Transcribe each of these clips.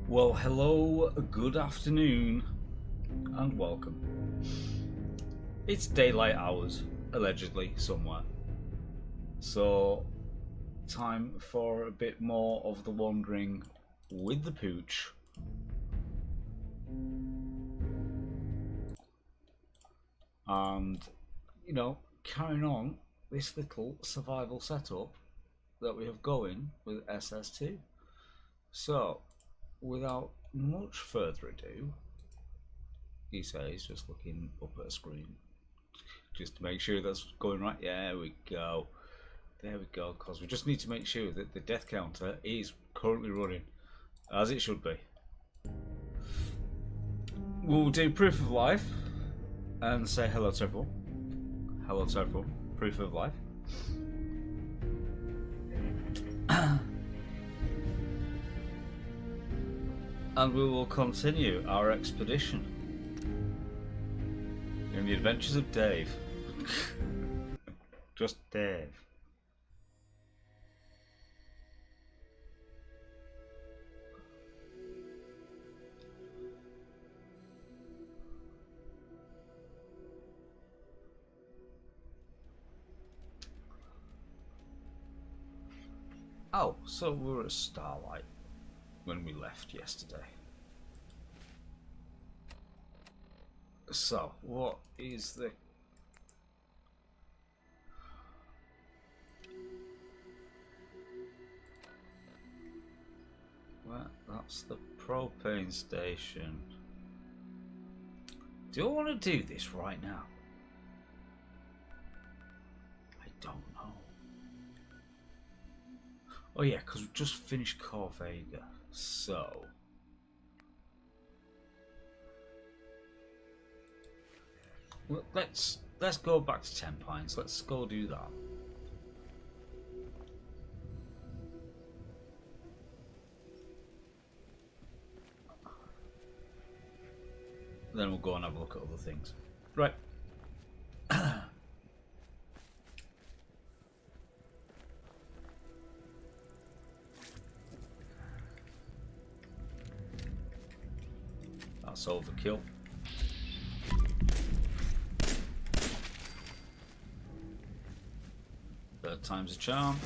Well, hello, good afternoon, and welcome. It's daylight hours, allegedly, somewhere. So, time for a bit more of the wandering with the pooch. And, carrying on this little survival setup that we have going with SS2. So, without much further ado, he says, just looking up at a screen, just to make sure that's going right. Yeah, there we go. There we go, because we just need to make sure that the death counter is currently running, as it should be. We'll do proof of life, and say hello to everyone. Hello to everyone. Proof of life. And we will continue our expedition in the adventures of Dave. Just Dave. Oh, so we were at Starlight when we left yesterday. So, what is the... Well, that's the propane station. Do I want to do this right now? I don't know. Oh yeah, because we just finished Corvega, so... Well, let's go back to 10 Pines. Let's go do that. Then we'll go and have a look at other things. Right. That's overkill. Third time's a charm.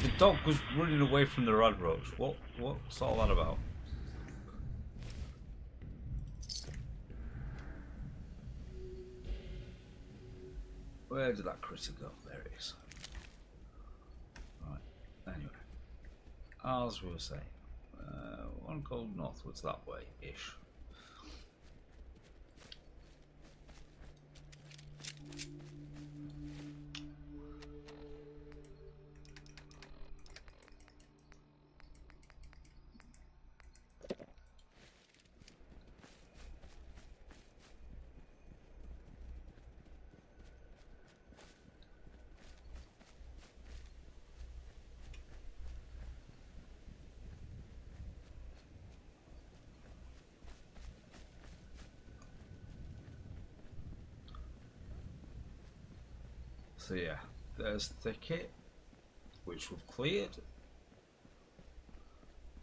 The dog was running away from the rad roach. What's all that about? Where did that critter go? There it is. Right. Anyway, as we were saying, one go northwards that way-ish. So yeah, there's Thicket, which we've cleared.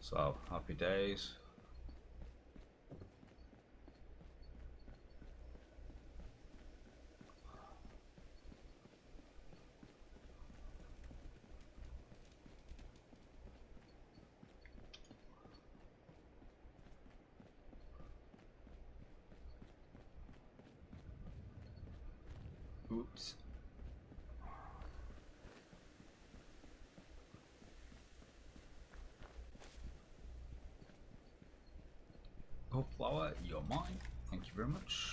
So, happy days. Oops. Hope flower, you're mine. Thank you very much.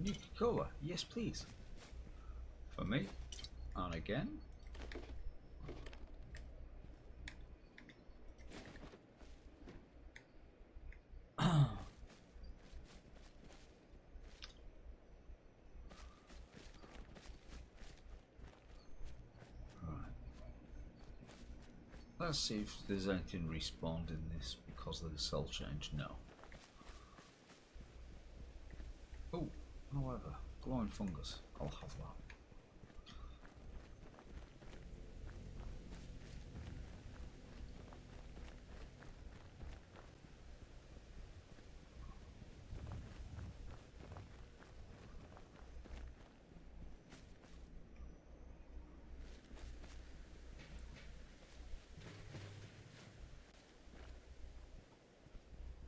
Nuka-Cola, yes please. For me, and again. Let's see if there's anything respawned in this because of the cell change. No. Oh, however, glowing fungus. I'll have that.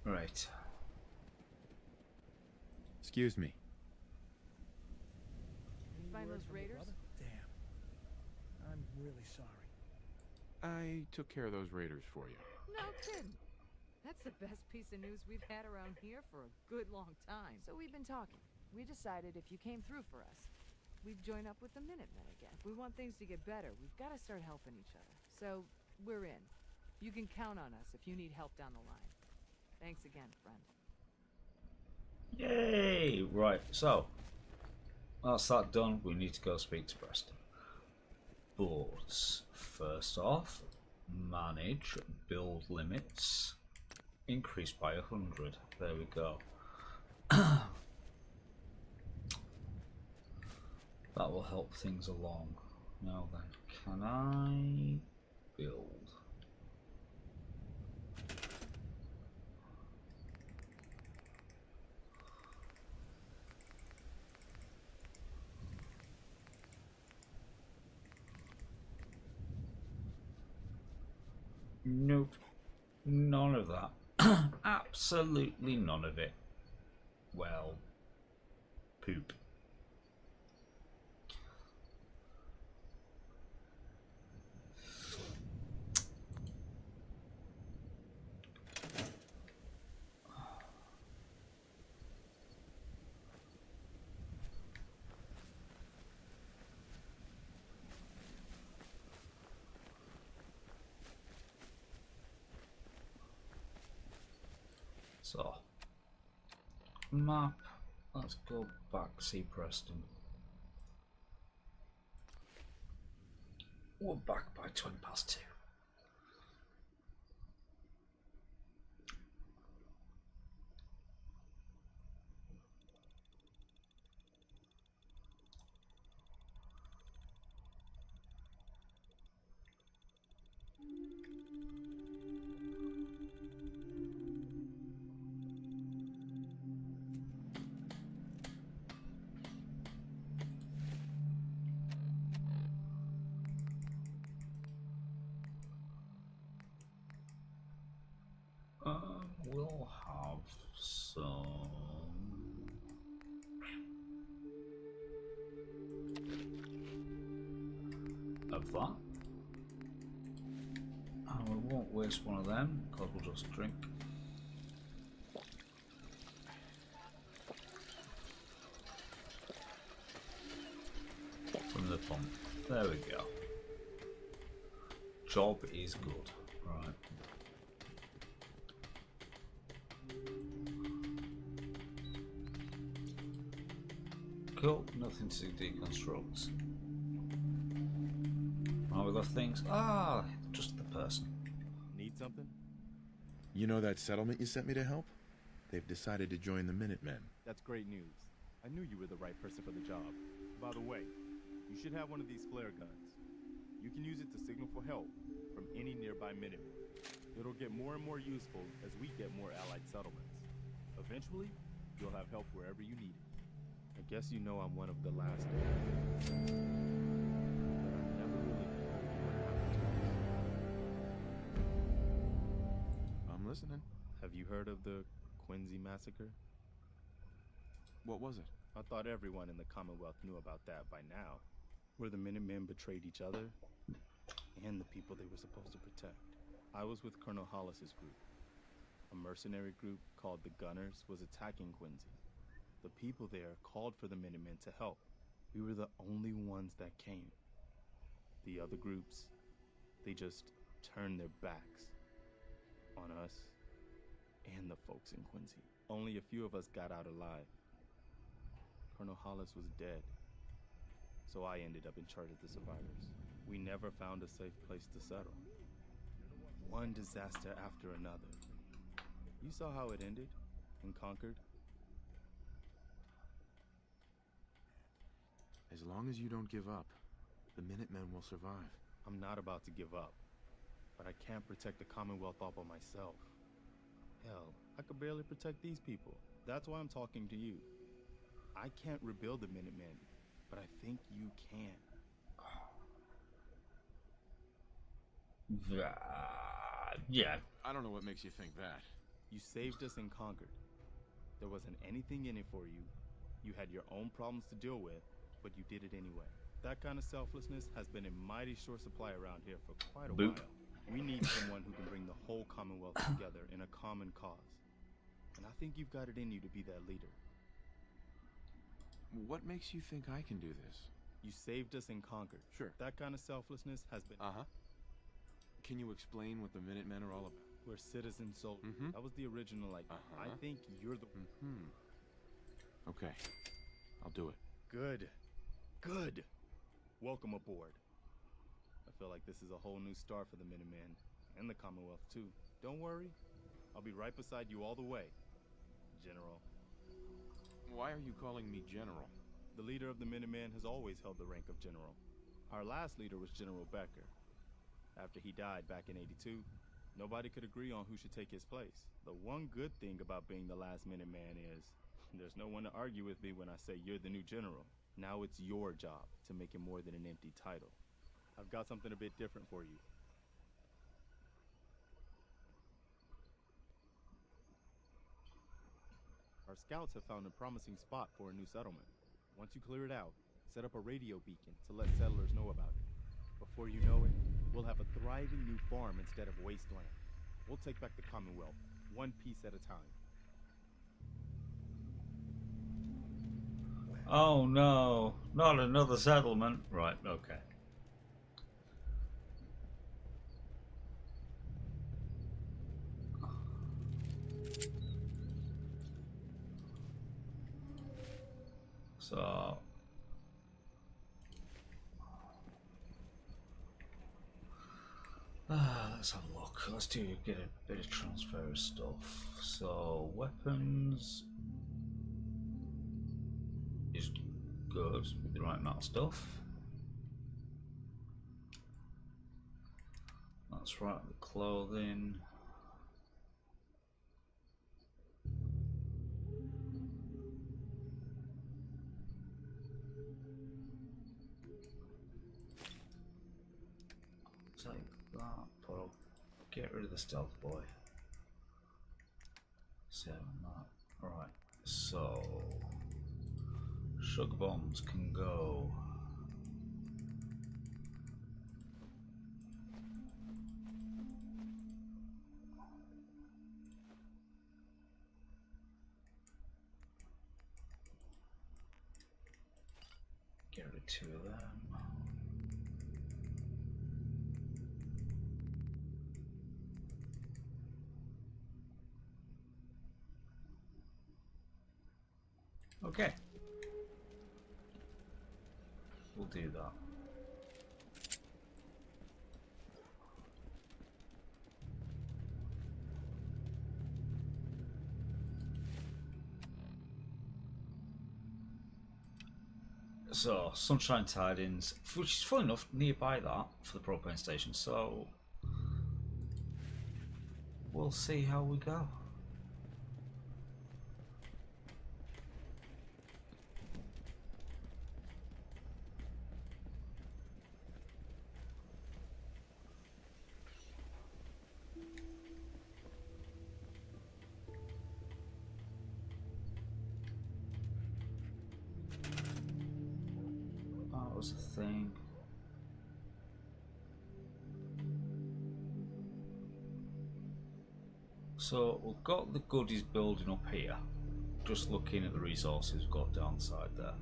Right. Excuse me. You find those raiders? Damn. I'm really sorry. I took care of those raiders for you. No kidding. That's the best piece of news we've had around here for a good long time. So we've been talking. We decided if you came through for us, we'd join up with the Minutemen again. If we want things to get better, we've got to start helping each other. So, we're in. You can count on us if you need help down the line. Thanks again, friend. Yay! Right, so that's that done. We need to go speak to Preston. But first off, manage build limits. Increase by 100. There we go. That will help things along. Now then, can I build? Nope. None of that. Absolutely none of it. Well, poop. So, map. Let's go back, see Preston. We're back by 2. We'll have some of that. And we won't waste one of them because we'll just drink. From the pump. There we go. Job is good. Right. Cool, nothing to deconstruct. Oh, we left things. Ah, just the person. Need something? You know that settlement you sent me to help? They've decided to join the Minutemen. That's great news. I knew you were the right person for the job. By the way, you should have one of these flare guns. You can use it to signal for help from any nearby Minutemen. It'll get more and more useful as we get more allied settlements. Eventually, you'll have help wherever you need it. I guess you know I'm one of the last. But I never really told you what happened to us. I'm listening. Have you heard of the Quincy massacre? What was it? I thought everyone in the Commonwealth knew about that by now. Where the Minutemen betrayed each other and the people they were supposed to protect. I was with Colonel Hollis's group. A mercenary group called the Gunners was attacking Quincy. The people there called for the Minutemen to help. We were the only ones that came. The other groups, they just turned their backs on us and the folks in Quincy. Only a few of us got out alive. Colonel Hollis was dead, so I ended up in charge of the survivors. We never found a safe place to settle. One disaster after another. You saw how it ended in Concord? As long as you don't give up, the Minutemen will survive. I'm not about to give up, but I can't protect the Commonwealth all by myself. Hell, I could barely protect these people. That's why I'm talking to you. I can't rebuild the Minutemen, but I think you can. Yeah. I don't know what makes you think that. You saved us in Concord. There wasn't anything in it for you. You had your own problems to deal with, but you did it anyway. That kind of selflessness has been in mighty short supply around here for quite a Boop. while. We need someone who can bring the whole Commonwealth together in a common cause. And I think you've got it in you to be that leader. What makes you think I can do this? You saved us in Concord. Sure. That kind of selflessness has been... Uh-huh. Can you explain what the Minutemen are all about? We're citizen soldiers. Mhm. That was the original idea. Uh-huh. I think you're the... Okay. I'll do it. Good. Good. Welcome aboard. I feel like this is a whole new start for the Minutemen, and the Commonwealth too. Don't worry. I'll be right beside you all the way, General. Why are you calling me General? The leader of the Minutemen has always held the rank of General. Our last leader was General Becker. After he died back in '82, nobody could agree on who should take his place. The one good thing about being the last Minuteman is there's no one to argue with me when I say you're the new general. Now it's your job to make it more than an empty title. I've got something a bit different for you. Our scouts have found a promising spot for a new settlement. Once you clear it out, set up a radio beacon to let settlers know about it. Before you know it, we'll have a thriving new farm instead of wasteland. We'll take back the Commonwealth, one piece at a time. Oh no, not another settlement. Right, okay. So let's have a look. Let's get a bit of transfer of stuff. So weapons is good with the right amount of stuff. That's right, the clothing. Take that, but I'll get rid of the stealth boy. 7 that. Alright, so sugar bombs can go. Get rid of 2 of them. Okay. We'll do that. So, Sunshine Tidings, which is fun enough nearby that for the propane station, so we'll see how we go. That was the thing. So we've got the goodies building up here. Just looking at the resources we've got downside there.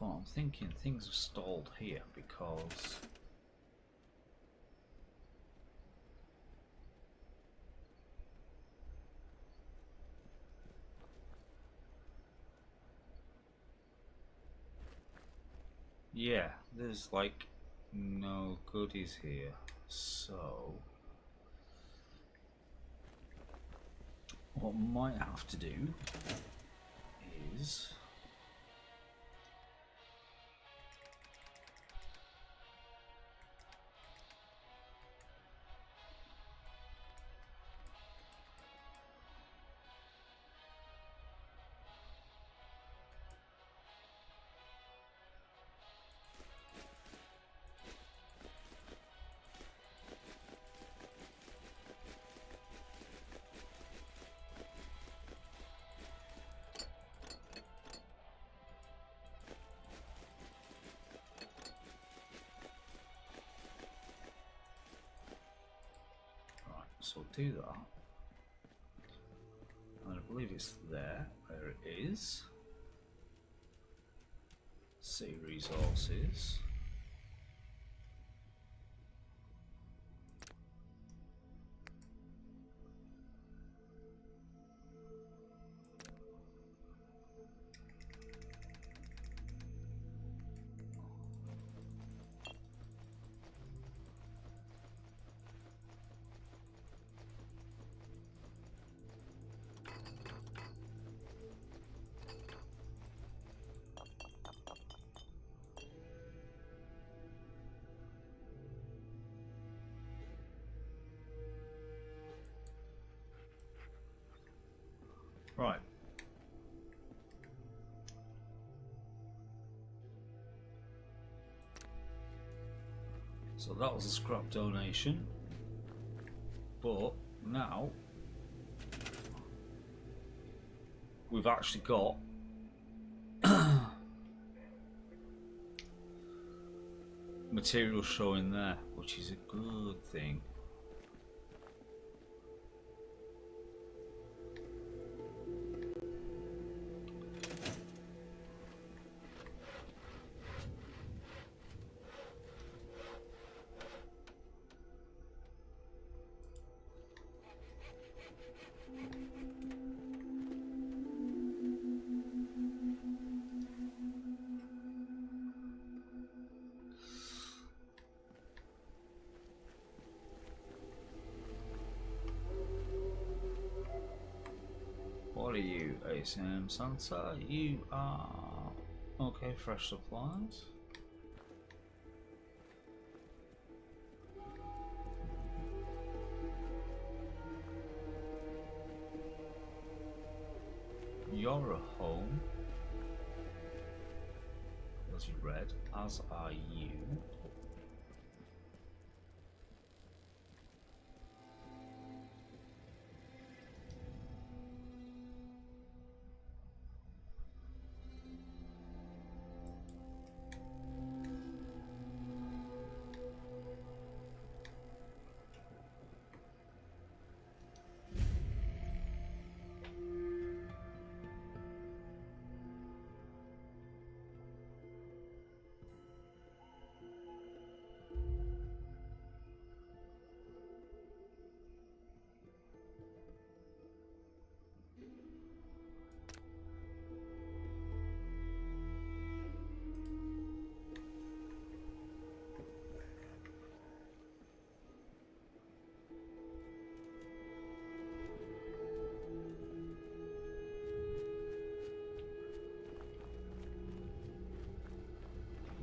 But I'm thinking things have stalled here because yeah, there's like no goodies here. So what I might have to do is so do that, and I believe it's there. There it is. See resources. Right. So that was a scrap donation, but now we've actually got material showing there, which is a good thing. What are you, ASM Santa? You are okay. Fresh supplies. You're a home. Was red, as are you.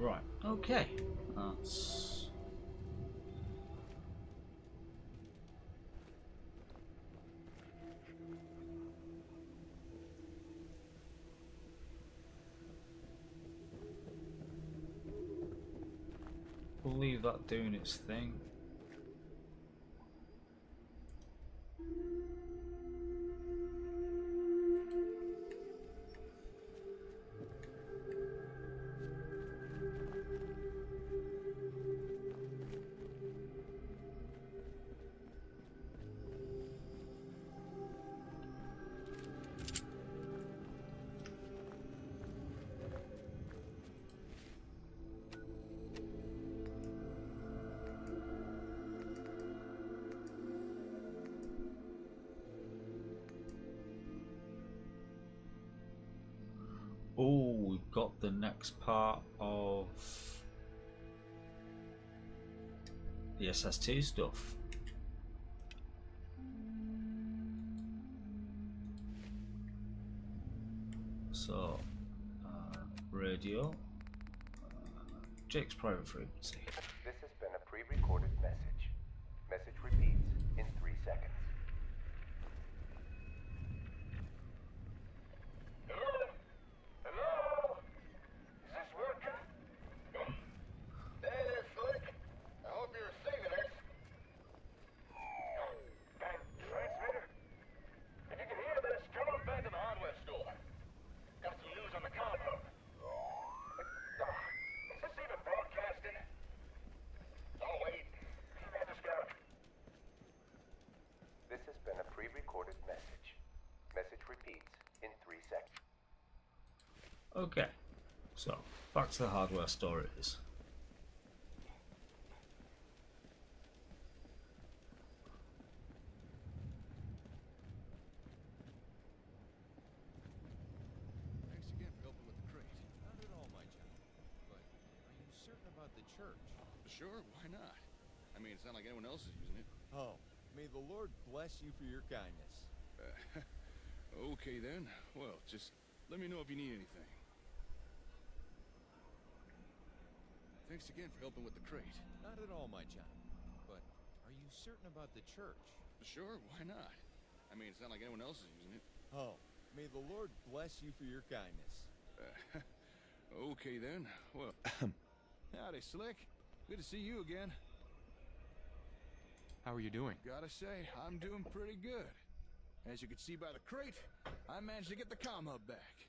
Right, okay, that's... We'll leave that doing its thing. we've got the next part of the SS2 stuff. So, radio, Jake's private frequency. This has been a pre-recorded message. Message repeats in 3 seconds. Hello? Hello? Is this working? Hey there, Slick. I hope you're receiving it. Bang, transmitter. If you can hear this, come on back to the hardware store. Got some news on the comm hub. Is this even broadcasting? Oh, wait. I just got it. This has been a pre-recorded message. Message repeats in 3 seconds. Okay, so back to the hardware store it is. Thanks again for helping with the crate. Not at all my job. But are you certain about the church? Sure, why not? I mean, it's not like anyone else is using it. Oh, may the Lord bless you for your kindness. Okay then. Well, just let me know if you need anything. Thanks again for helping with the crate. Not at all, my child. But are you certain about the church? Sure, why not? I mean, it's not like anyone else is using it. Oh, may the Lord bless you for your kindness. Okay then. Well, howdy, Slick. Good to see you again. How are you doing? Gotta say, I'm doing pretty good. As you can see by the crate, I managed to get the comm hub back.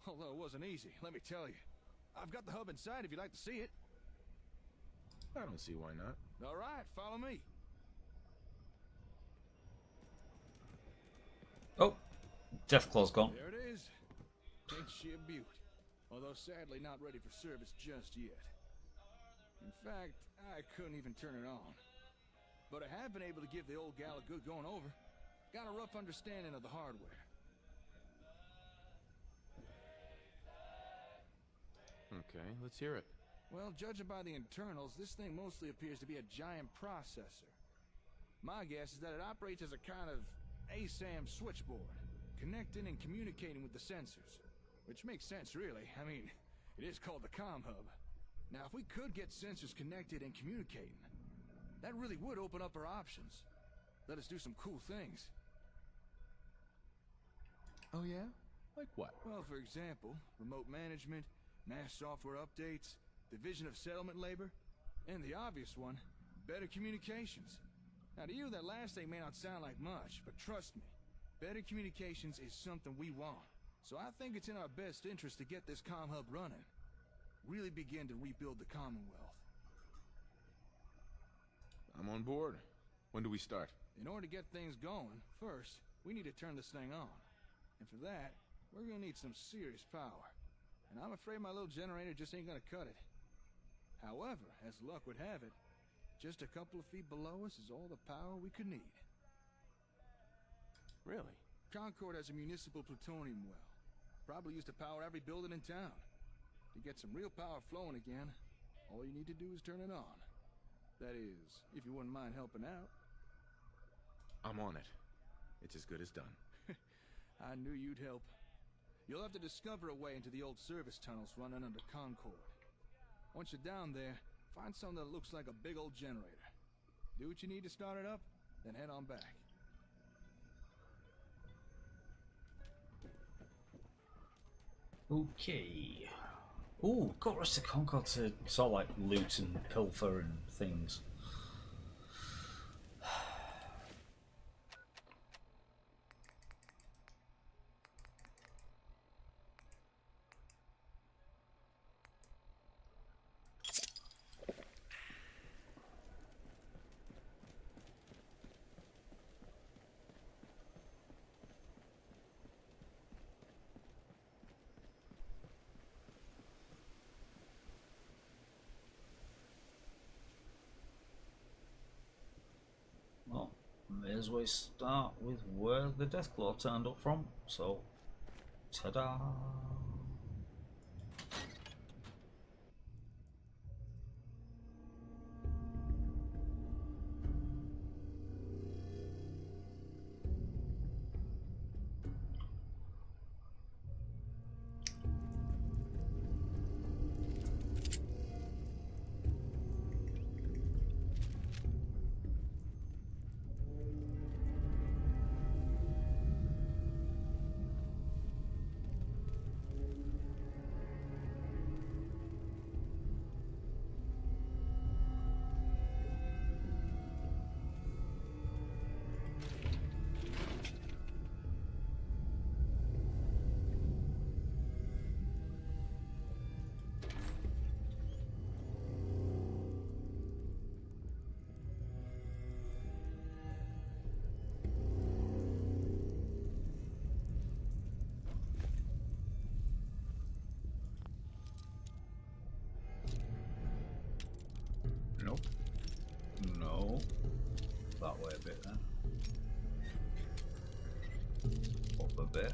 Although it wasn't easy, let me tell you. I've got the hub inside if you'd like to see it. I don't see why not. All right, follow me. Oh, Deathclaw's gone. There it is. Ain't she a beaut? Although sadly not ready for service just yet. In fact, I couldn't even turn it on. But I have been able to give the old gal a good going over. Got a rough understanding of the hardware. Okay, let's hear it. Well, judging by the internals, this thing mostly appears to be a giant processor. My guess is that it operates as a kind of ASAM switchboard, connecting and communicating with the sensors. Which makes sense, really. I mean, it is called the comm hub. Now, if we could get sensors connected and communicating, that really would open up our options. Let us do some cool things. Oh yeah? Like what? Well, for example, remote management, mass software updates, division of settlement labor, and the obvious one, better communications. Now to you, that last thing may not sound like much, but trust me, better communications is something we want. So I think it's in our best interest to get this comm hub running. Really begin to rebuild the Commonwealth. I'm on board. When do we start? In order to get things going, first, we need to turn this thing on. And for that, we're gonna need some serious power. And I'm afraid my little generator just ain't gonna cut it. However, as luck would have it, just a couple of feet below us is all the power we could need. Really? Concord has a municipal plutonium well. Probably used to power every building in town. To get some real power flowing again, all you need to do is turn it on. That is, if you wouldn't mind helping out. I'm on it. It's as good as done. I knew you'd help. You'll have to discover a way into the old service tunnels running under Concord. Once you're down there, find something that looks like a big old generator. Do what you need to start it up, then head on back. Okay. Ooh, got rest of Concord to sort of like loot and pilfer and things. Well, may as well start with where the Deathclaw turned up from. So, ta-da! Oh, that way a bit then. Up a bit.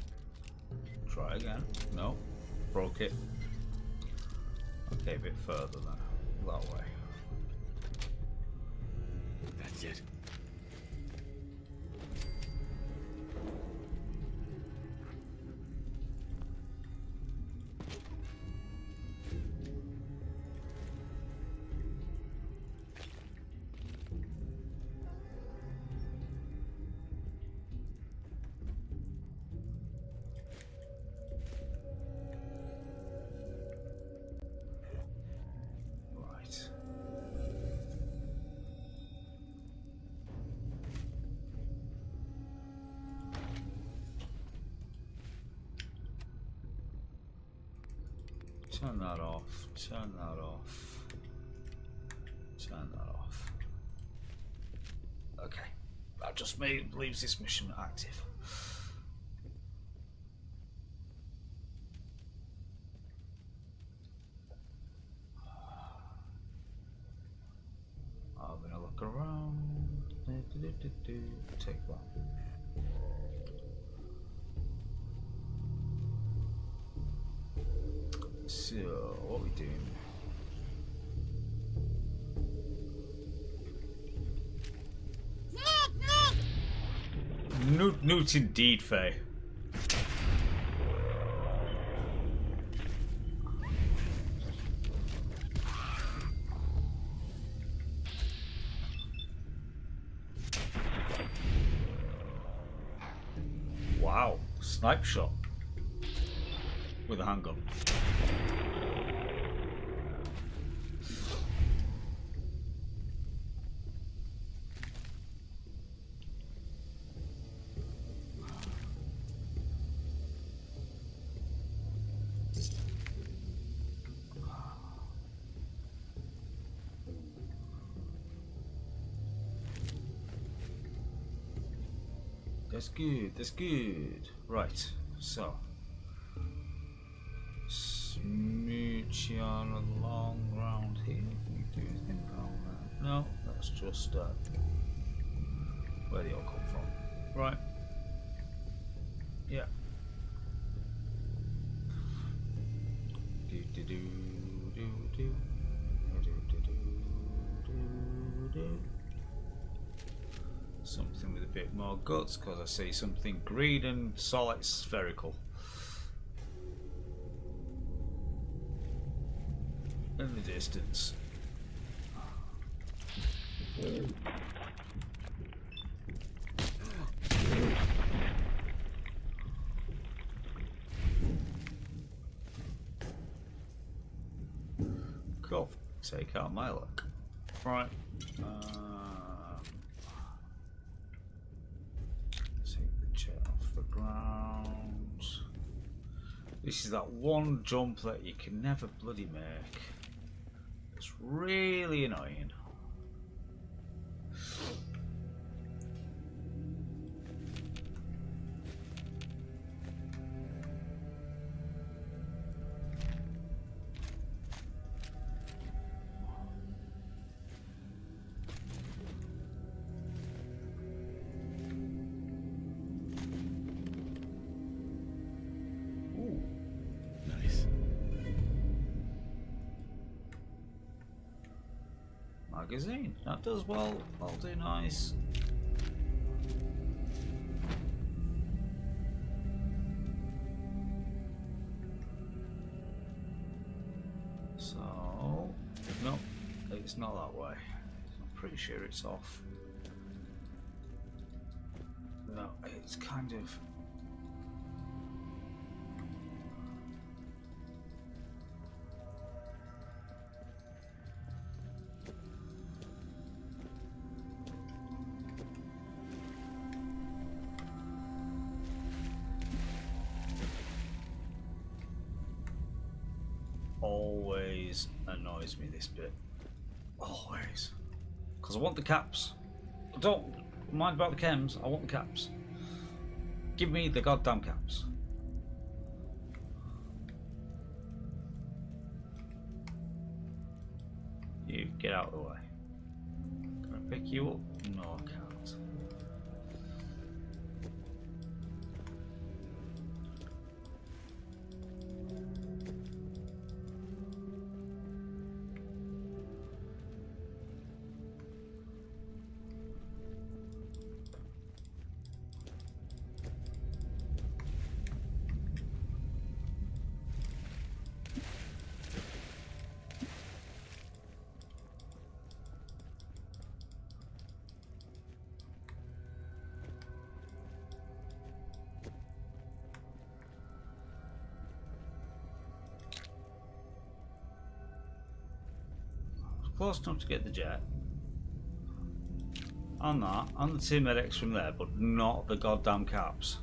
Try again. No, broke it. Okay, a bit further then. That way. That's it. Right. Turn that off. Turn that off. Turn that off. Okay. That just leaves this mission active. I'm gonna look around. Take that. So, what are we doing? Newt indeed, Faye. Wow, snipe shot with a handgun. That's good, that's good. Right, so. Smooch on a long round here. Can we do anything around there? No, that's just where they all come from. Right. Yeah. Do do do do do do do do do do. Something with a bit more guts, because I see something green and solid spherical in the distance. Cool. Take out my luck. Right. Take the chair off the ground. This is that one jump that you can never bloody make. It's really annoying. Nice. Magazine. That does well. That'll do nice. So, no, it's not that way. I'm pretty sure it's off. No, it's kind of. Always annoys me, this bit. Always. Because I want the caps. I don't mind about the chems, I want the caps. Give me the goddamn caps. You get out of the way. pick you up? No, I can't. Close enough to get the jet. On that, on the two medics from there, but not the goddamn caps.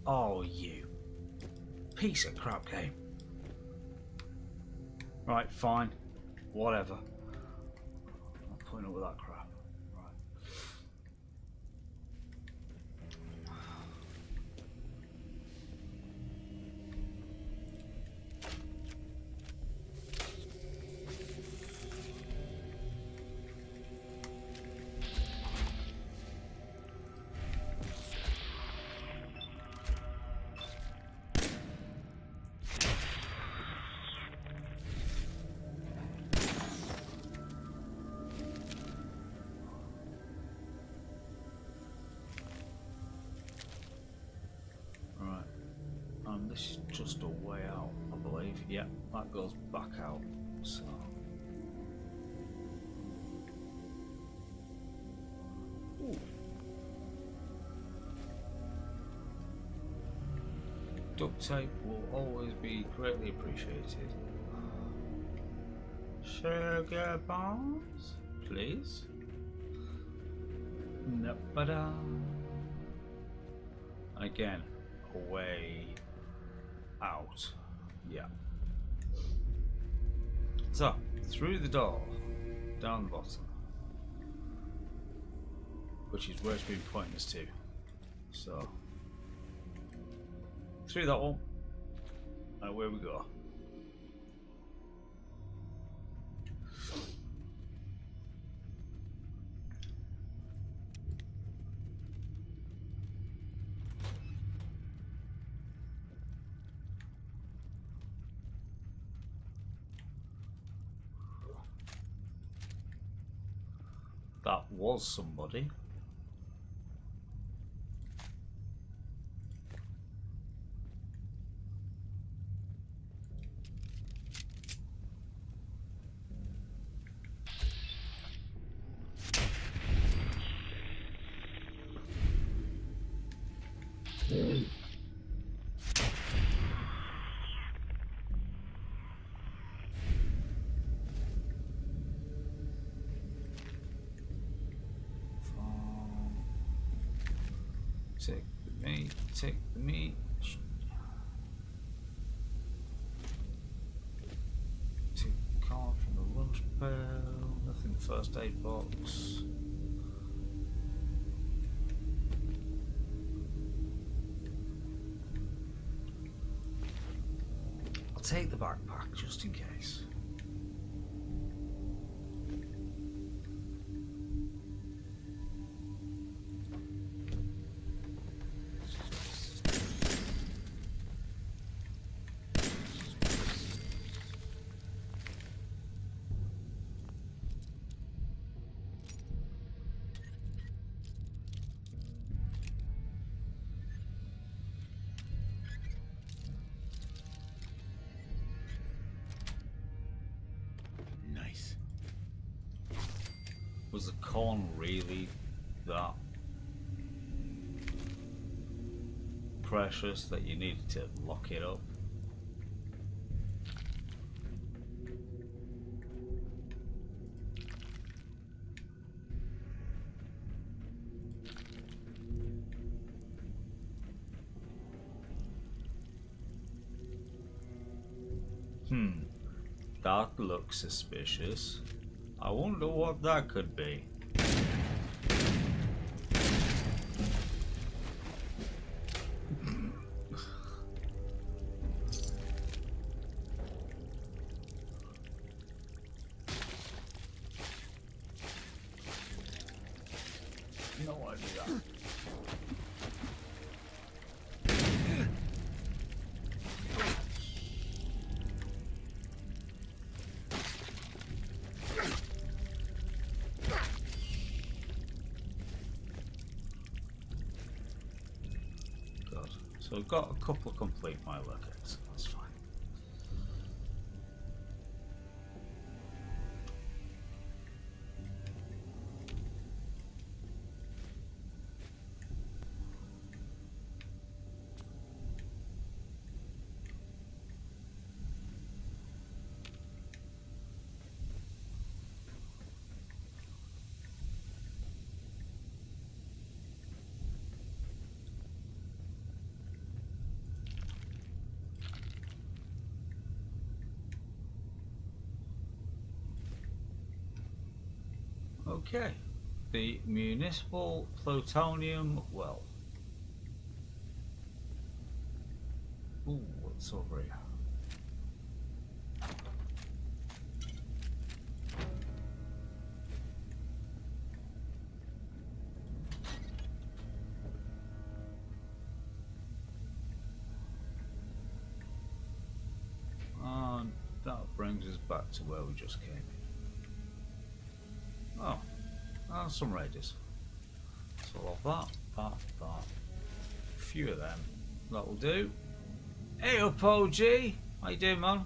Oh, you piece of crap game. Right, fine. Whatever. I'm not putting up with that crap. Right. This is just a way out, I believe. Yeah, that goes back out. So. Ooh. Duct tape will always be greatly appreciated. Sugar bombs, please. No, but again, away. Out. Yeah. So, through the door, down the bottom, which is where it's been pointing us to. So, through that one, and away we go. That was somebody. Take the meat, take the meat. Take the card from the lunch bell, nothing in the first aid box. I'll take the backpack just in case. Was the corn really that precious that you needed to lock it up? That looks suspicious. I wonder what that could be. So we've got a couple of complete my workouts. That's fine. Okay, the municipal plutonium well. Ooh, what's over here? And that brings us back to where we just came in. Oh, some raiders. So I'll have that. A few of them. That will do. Hey up, OG! How you doing, man?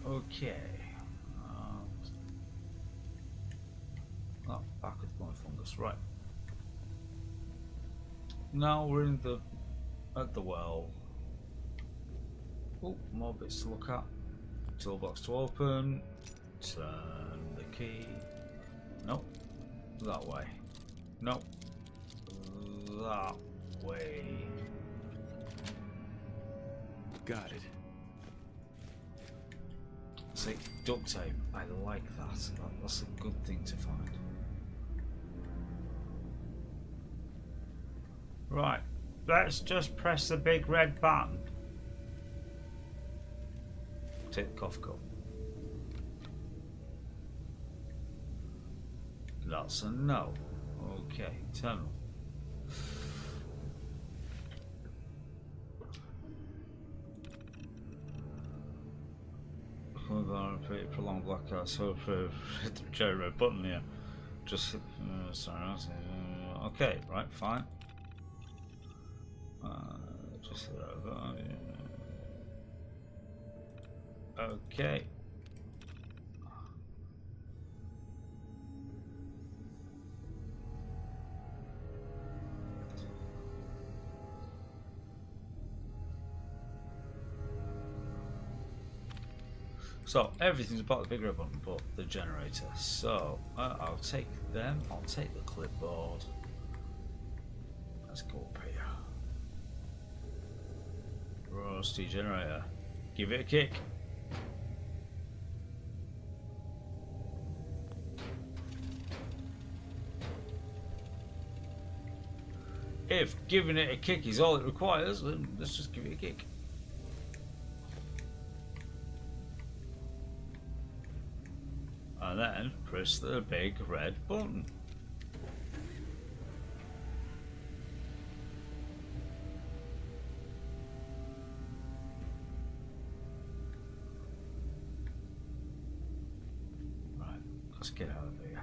Okay. Back with my fungus. Right. Now we're in at the well. Oh, more bits to look at. Toolbox to open. Turn the key. Nope. That way. Nope. That way. Got it. See, duct tape. I like that. That's a good thing to find. Right. Let's just press the big red button. Take the coffee cup. That's a no. Okay, terminal. We're going to pretty prolonged blackout, so hit the cherry red button here. Just sorry. Okay, right, fine. Just okay. So everything's about the big red button, but the generator. So I'll take them. I'll take the clipboard. Let's go up here. Rusty generator. Give it a kick. If giving it a kick is all it requires, then let's just give it a kick. And then press the big red button. Right, let's get out of here.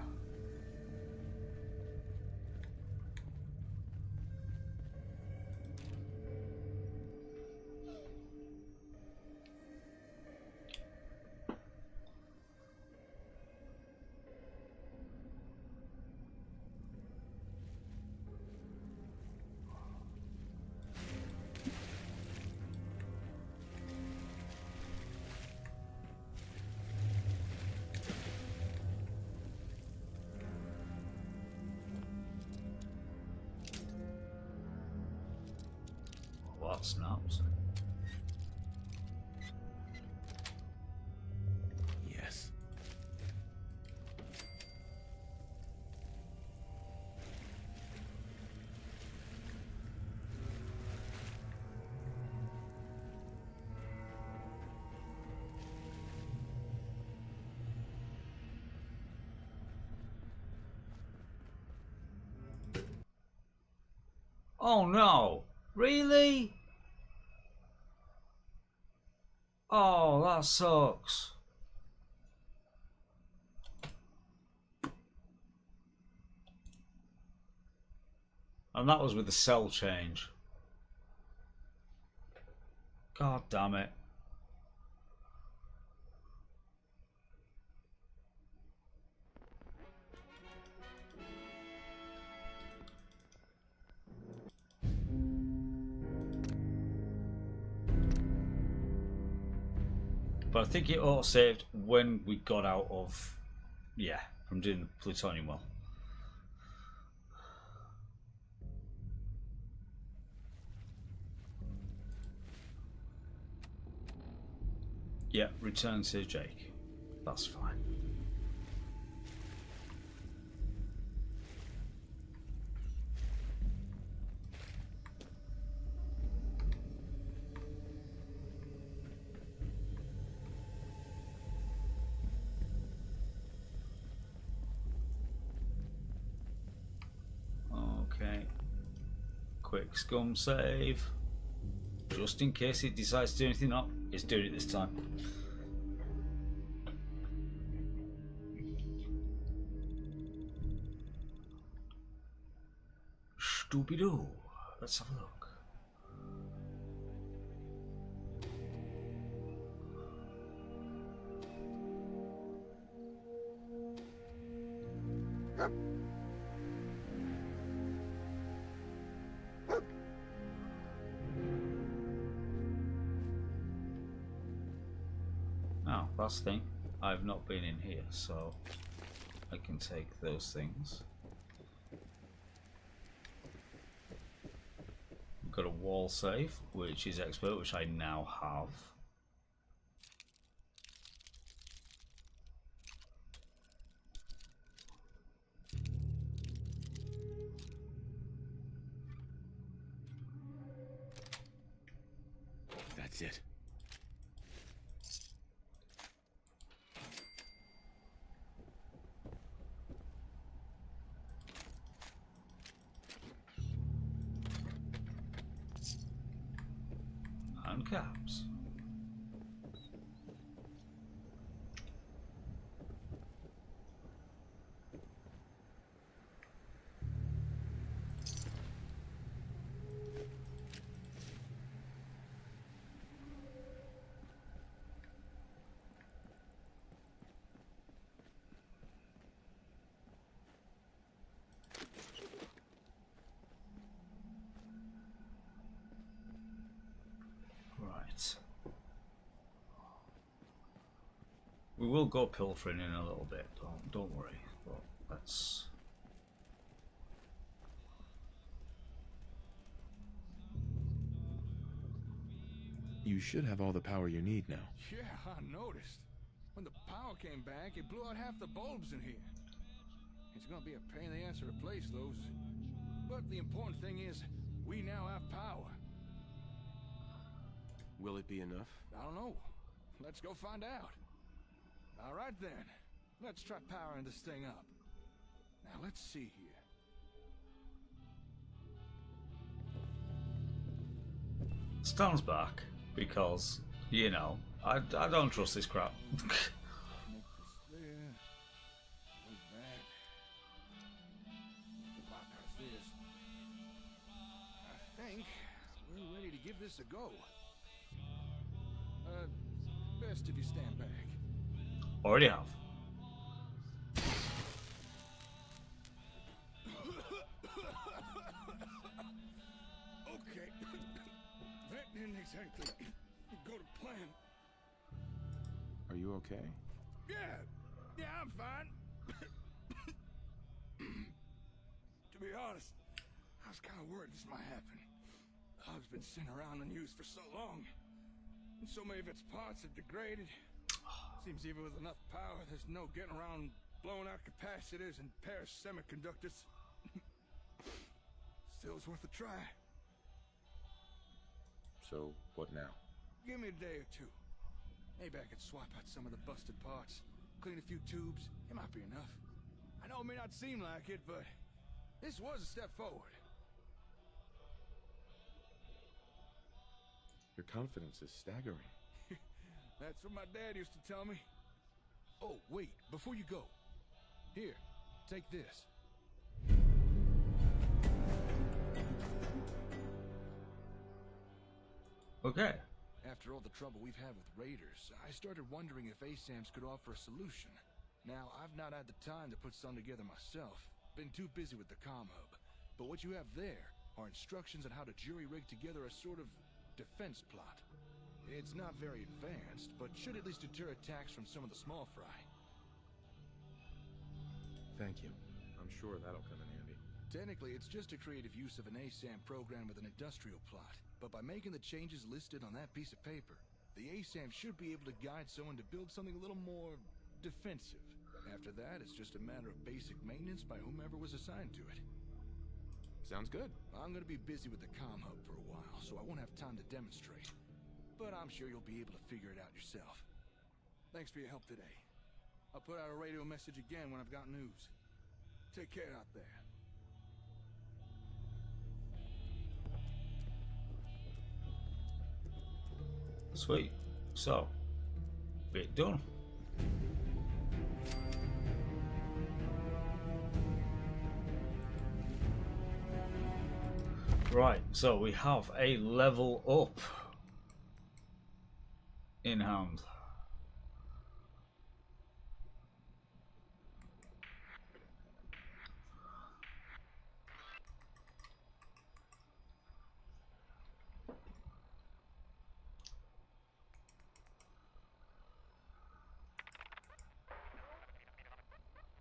What snaps? Yes. Oh no! Really? Oh, that sucks. And that was with the cell change. God damn it. But I think it auto-saved when we got out of, yeah, from doing the plutonium well. Yeah, return to Jake. That's fine. Okay. Quick scum save. Just in case it decides to do anything up, it's doing it this time. Stupidoo. Let's have a look. Oh, last thing. I've not been in here, so I can take those things. We've got a wall save, which is expert, which I now have. That's it. And caps. Right. We will go pilfering in a little bit, don't worry. But let's... You should have all the power you need now. Yeah, I noticed. When the power came back, it blew out half the bulbs in here. It's gonna be a pain in the ass to replace those. But the important thing is, we now have power. Will it be enough? I don't know. Let's go find out. All right then. Let's try powering this thing up. Now let's see here. Stan's back because, you know, I don't trust this crap. Make this there. Move that. Bypass this. I think we're ready to give this a go. Best if you stand back. Already have. Okay. That didn't exactly go to plan. Are you okay? Yeah, I'm fine. To be honest, I was kind of worried this might happen. The hub's been sitting around unused for so long, and so many of its parts have degraded. Seems even with enough power, there's no getting around blowing out capacitors and pairs semiconductors. Still, it's worth a try. So, what now? Give me a day or two. Maybe I could swap out some of the busted parts, clean a few tubes. It might be enough. I know it may not seem like it, but this was a step forward. Your confidence is staggering. That's what my dad used to tell me. Oh, wait, before you go. Here, take this. Okay. After all the trouble we've had with raiders, I started wondering if ASAMs could offer a solution. Now, I've not had the time to put some together myself. Been too busy with the comm hub. But what you have there are instructions on how to jury-rig together a sort of defense plot. It's not very advanced, but should at least deter attacks from some of the small fry. Thank you. I'm sure that'll come in handy. Technically, it's just a creative use of an ASAM program with an industrial plot. But by making the changes listed on that piece of paper, the ASAM should be able to guide someone to build something a little more defensive. After that, it's just a matter of basic maintenance by whomever was assigned to it. Sounds good. I'm gonna be busy with the comm hub for a while, so I won't have time to demonstrate. But I'm sure you'll be able to figure it out yourself. Thanks for your help today. I'll put out a radio message again when I've got news. Take care out there. Sweet. So, bit done. Right, so we have a level up in hand.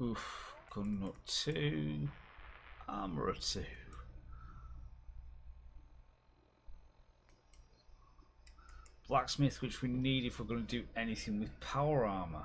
Oof, gun nut 2, armor 2. Blacksmith, which we need if we're going to do anything with power armor.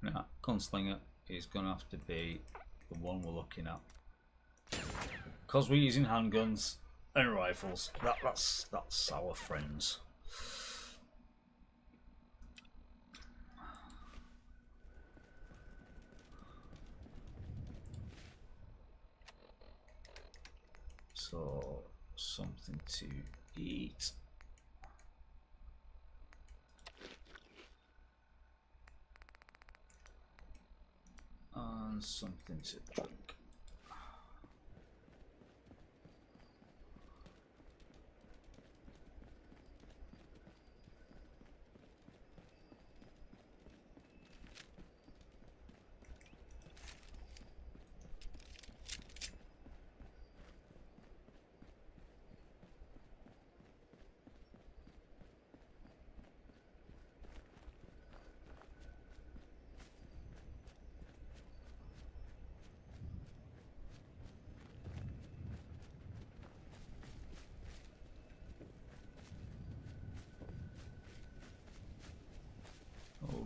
Now, gunslinger is going to have to be the one we're looking at. Because we're using handguns and rifles. That's our friends. So, something to eat. And something to drink.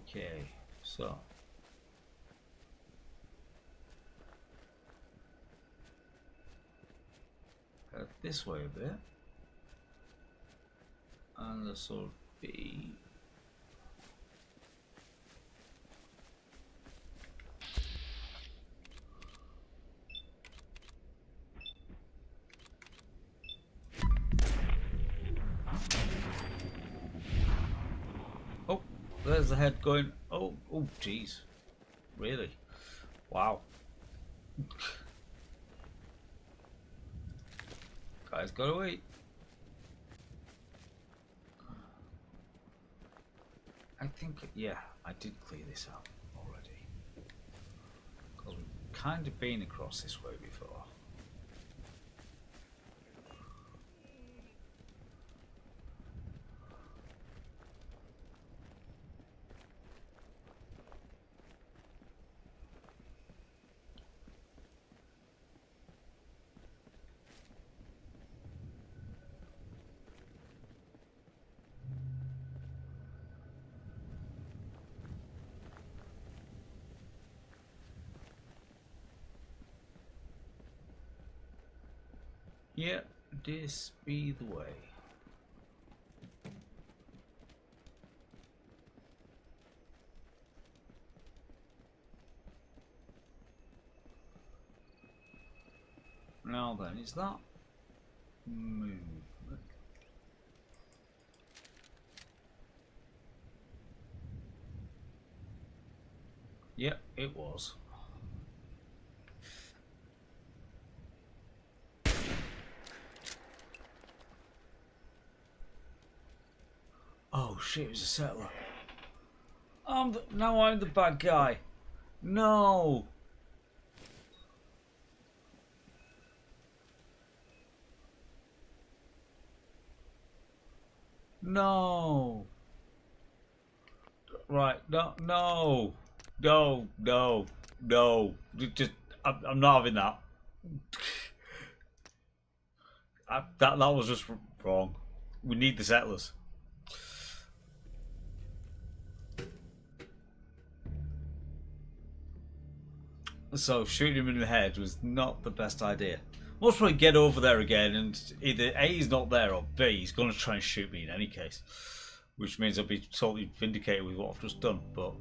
Okay, so head this way a bit, and this will be there's the head going, oh, jeez. Really? Wow. Guys, gotta wait. I think, yeah, I did clear this out already. Because kind of been across this way before. Yeah, this be the way. Now then, is that movement? Yep, it was. Oh shit, it was a settler. Now I'm the bad guy. No. No. Right, no. Just, I'm not having that. That was just wrong. We need the settlers. So shooting him in the head was not the best idea. Most probably get over there again, and either A, he's not there, or B, he's going to try and shoot me in any case. Which means I'll be totally vindicated with what I've just done, but...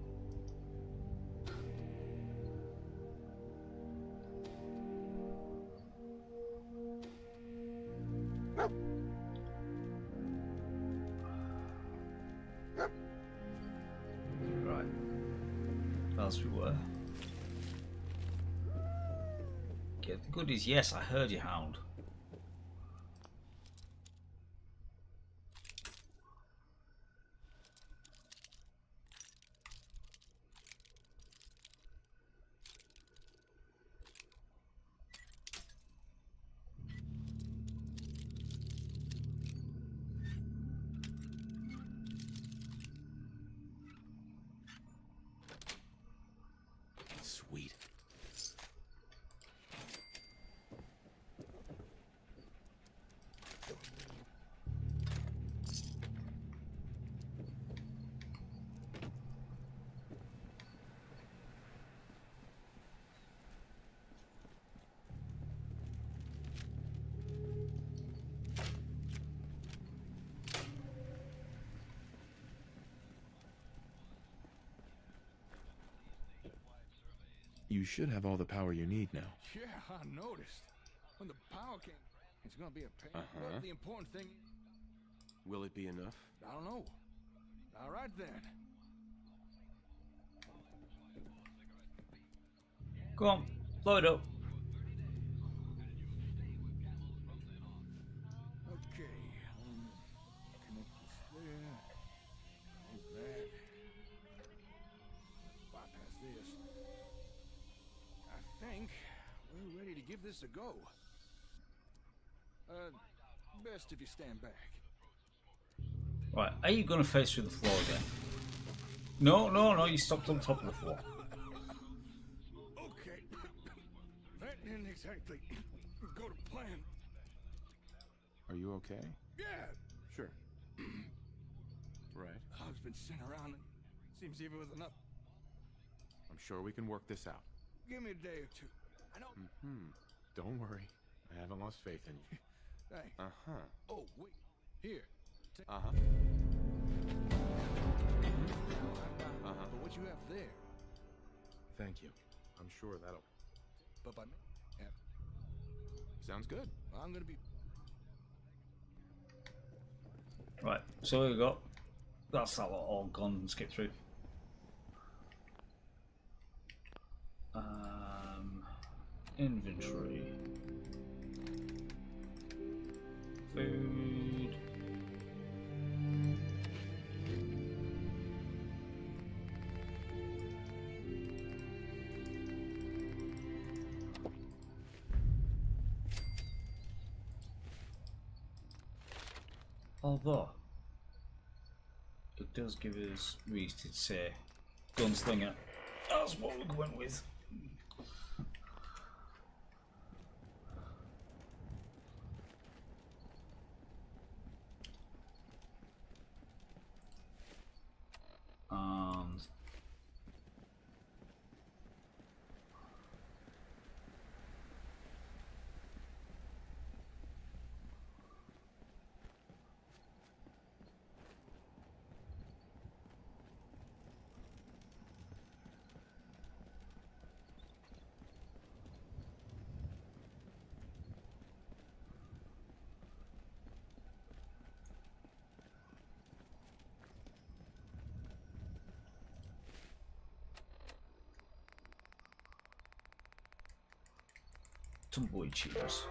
Right. As we were. Get the goodies. Yes, I heard you, Hound. Sweet. You should have all the power you need now. Yeah, I noticed. When the power came, it's gonna be a pain. Uh-huh. But the important thing, Will it be enough? I don't know. All right then. Go on, blow it up. Okay. Connect this there. Move that. Bypass this. I think we're ready to give this a go. Best if you stand back. Right, are you going to face through the floor again? No, you stopped on top of the floor. Okay. That didn't exactly go to plan. Are you okay? Yeah. Sure. Right. I've been sitting around. Seems even with enough. I'm sure we can work this out. Give me a day or two. I know. Don't worry. I haven't lost faith in you. Thanks. Uh-huh. Oh, wait. Here. Uh-huh. But what you have there. Thank you. I'm sure that'll... But by me. Yeah. Sounds good. I'm gonna be. Right, so we got. That's that lot all gone and skipped through. Inventory. Food. Although it does give us reason to say gunslinger. That's what we're going with. And tumbleweed tubes.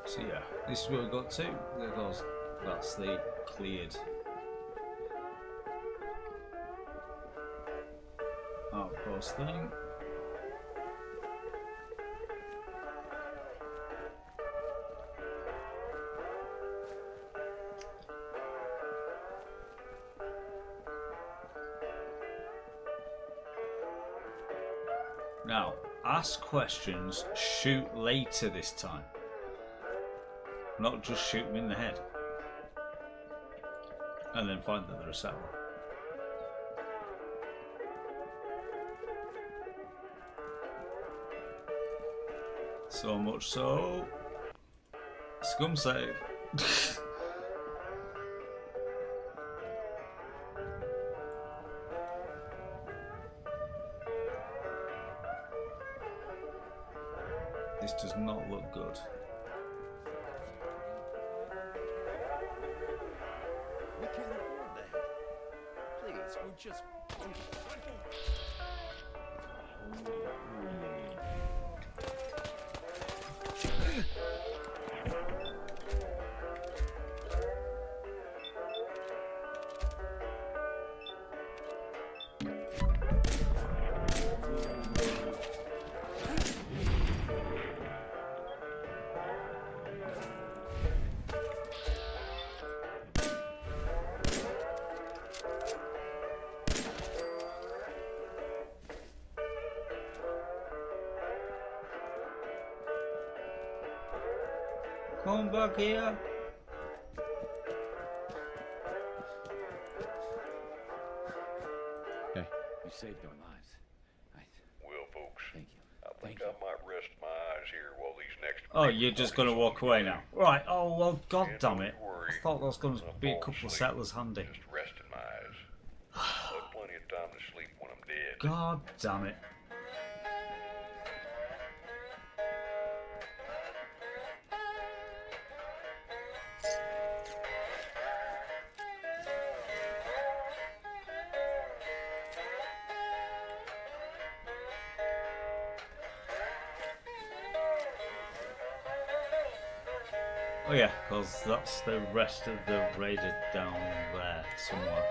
So yeah, this is where we got to. There goes, that's the cleared outpost thing. Now, ask questions, shoot later this time. Not just shoot them in the head. And then find that they're a settler. So much so. Scum save. This does not look good. We can't afford that. Please, we're just... Come back here. Hey, you saved our lives. Well, folks, Thank you. I think Thank I you. might rest my eyes here while these next... Oh, you're just gonna walk away now. Right, oh well, god Yeah, damn don't it. you worry. I thought there was gonna I'll be a fall couple of asleep. settlers handy. Just resting my eyes. I'll have plenty of time to sleep when I'm dead. God damn it. Oh yeah, because that's the rest of the raider down there somewhere.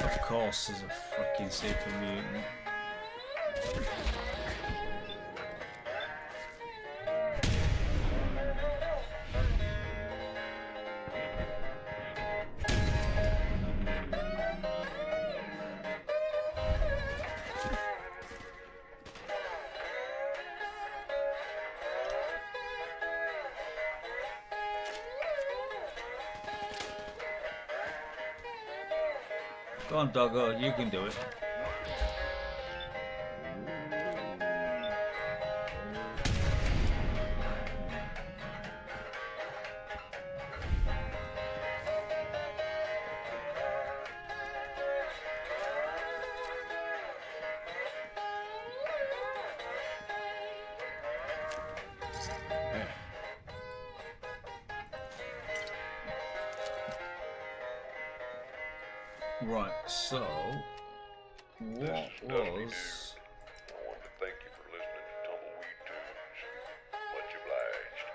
Of course, there's a fucking super mutant. Go on, doggo, you can do it. Right, so what This is Dogmeat was here. I want to thank you for listening to Tumbleweed Tunes. Much obliged.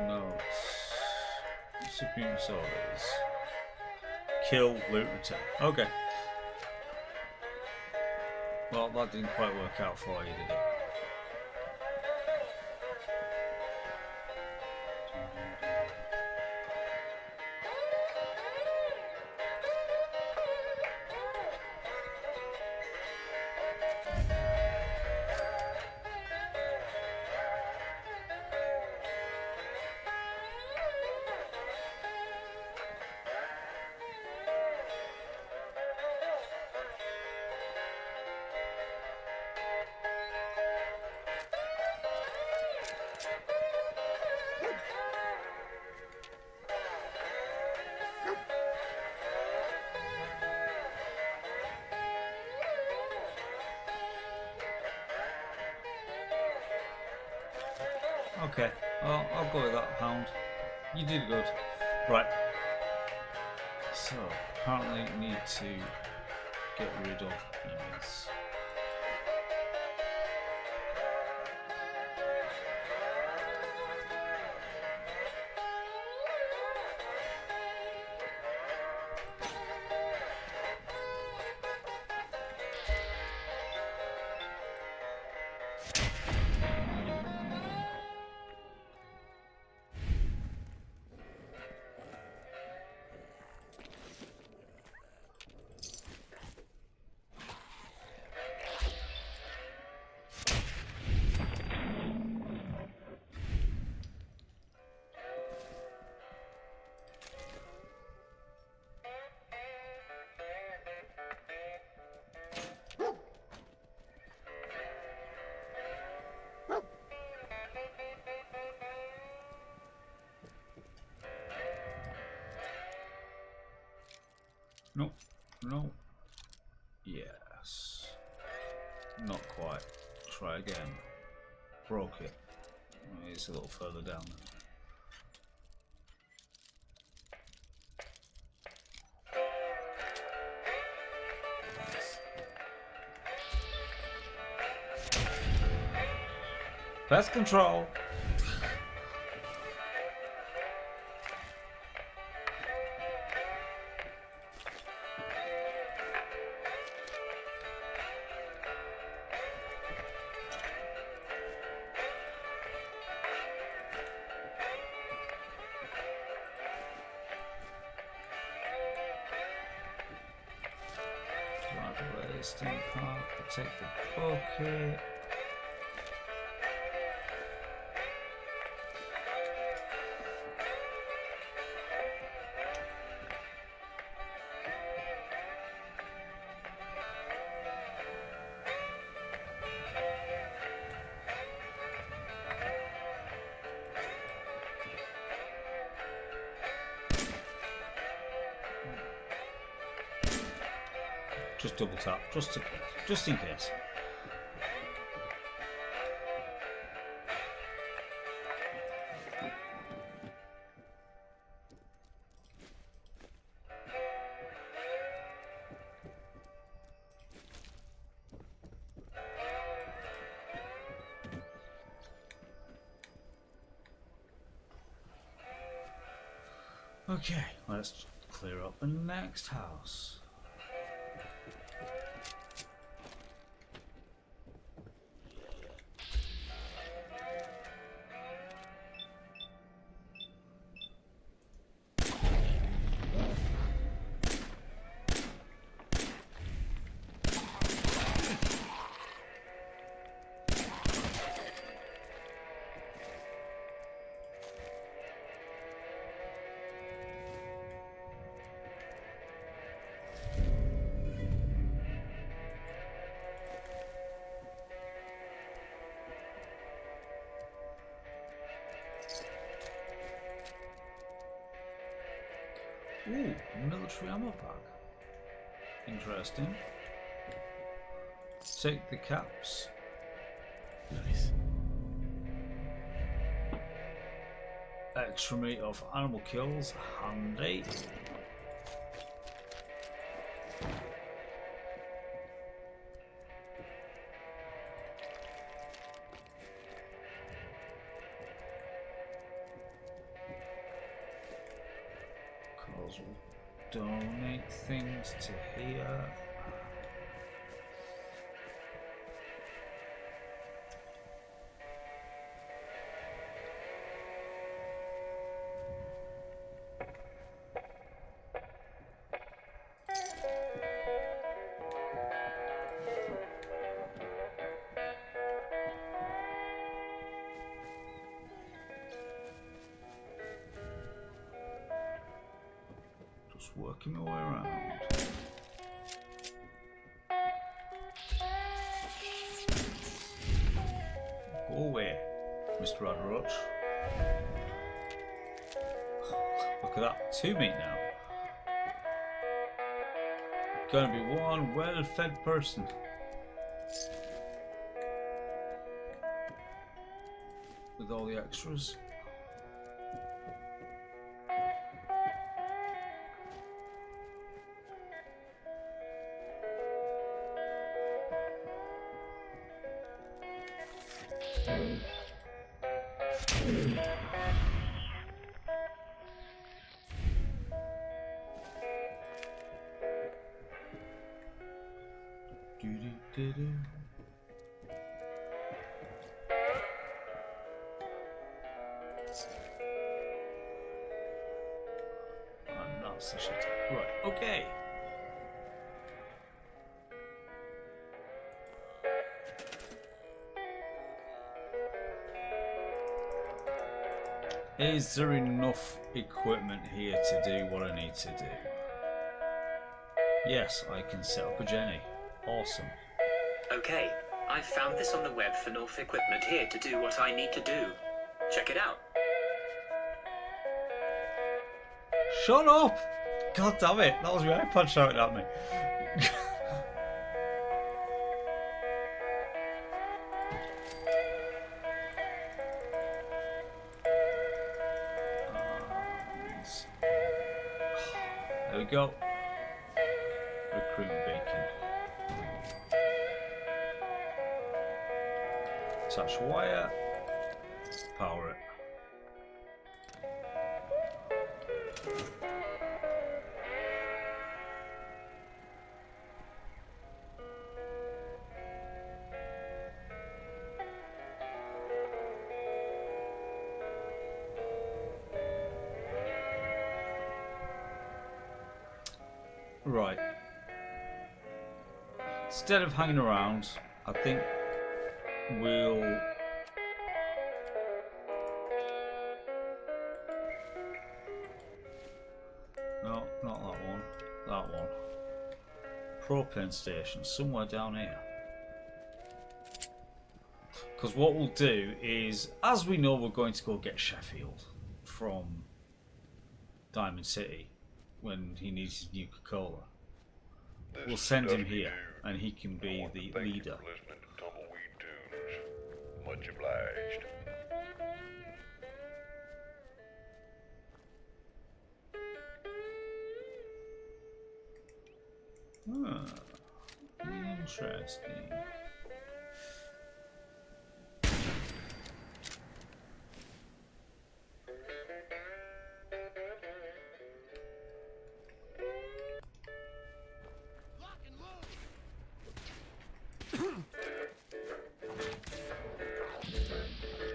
notes? Supreme Soldiers. Kill, loot, return. Okay. Well, that didn't quite work out for you, did it? Okay, well, I'll go with that, Hound. You did good. Right. So, apparently need to get rid of enemies. No, no. Yes. Not quite. Try again. Broke it. It's a little further down. Pest control. Wasting part, protect the bucket. Just double tap, just in case. Just in case. Okay, let's clear up the next house. Ooh, military ammo pack. Interesting. Take the caps. Nice. Extra meat of animal kills, handy. Because we'll donate things to here. Just working my way around. Go away, Mr. Adroach. Look at that, 2 meat now. Gonna be one well-fed person. With all the extras. Do-do-do-do. And that's the shit. Right, okay. Is there enough equipment here to do what I need to do? Yes, I can set up a Jenny. Awesome. Okay, I've found this on the web for enough equipment here to do what I need to do. Check it out. Shut up! God damn it, that was my iPad shouting at me. There we go. Recruit beacon. Attach wire. Power it. Right. Instead of hanging around, I think we'll no, not that one. That one. Propane station, somewhere down here. Because what we'll do is, as we know, we're going to go get Sheffield from Diamond City when he needs his new Coca-Cola. We'll send him here, and he can be the leader. Listening to Tumbleweed Tunes. Much obliged. Interesting.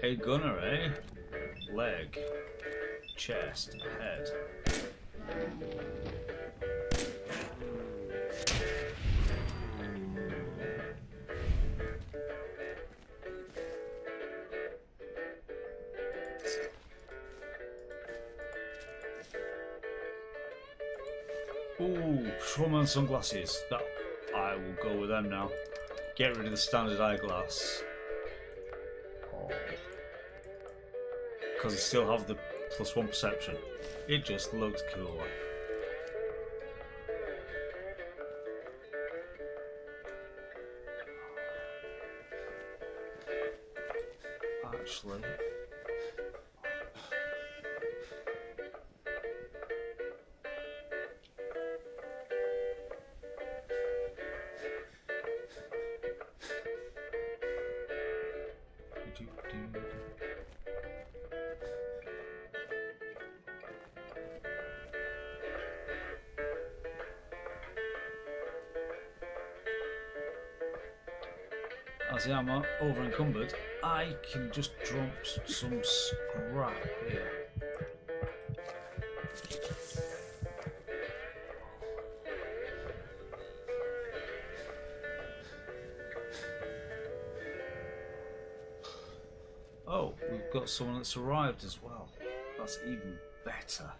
A gunner, eh? Leg, chest, head. Ooh, patrolman sunglasses. That I will go with them now. Get rid of the standard eyeglass. Because I still have the +1 perception. It just looks cooler. Actually, as I am over encumbered, I can just drop some scrap here. Oh, we've got someone that's arrived as well. That's even better.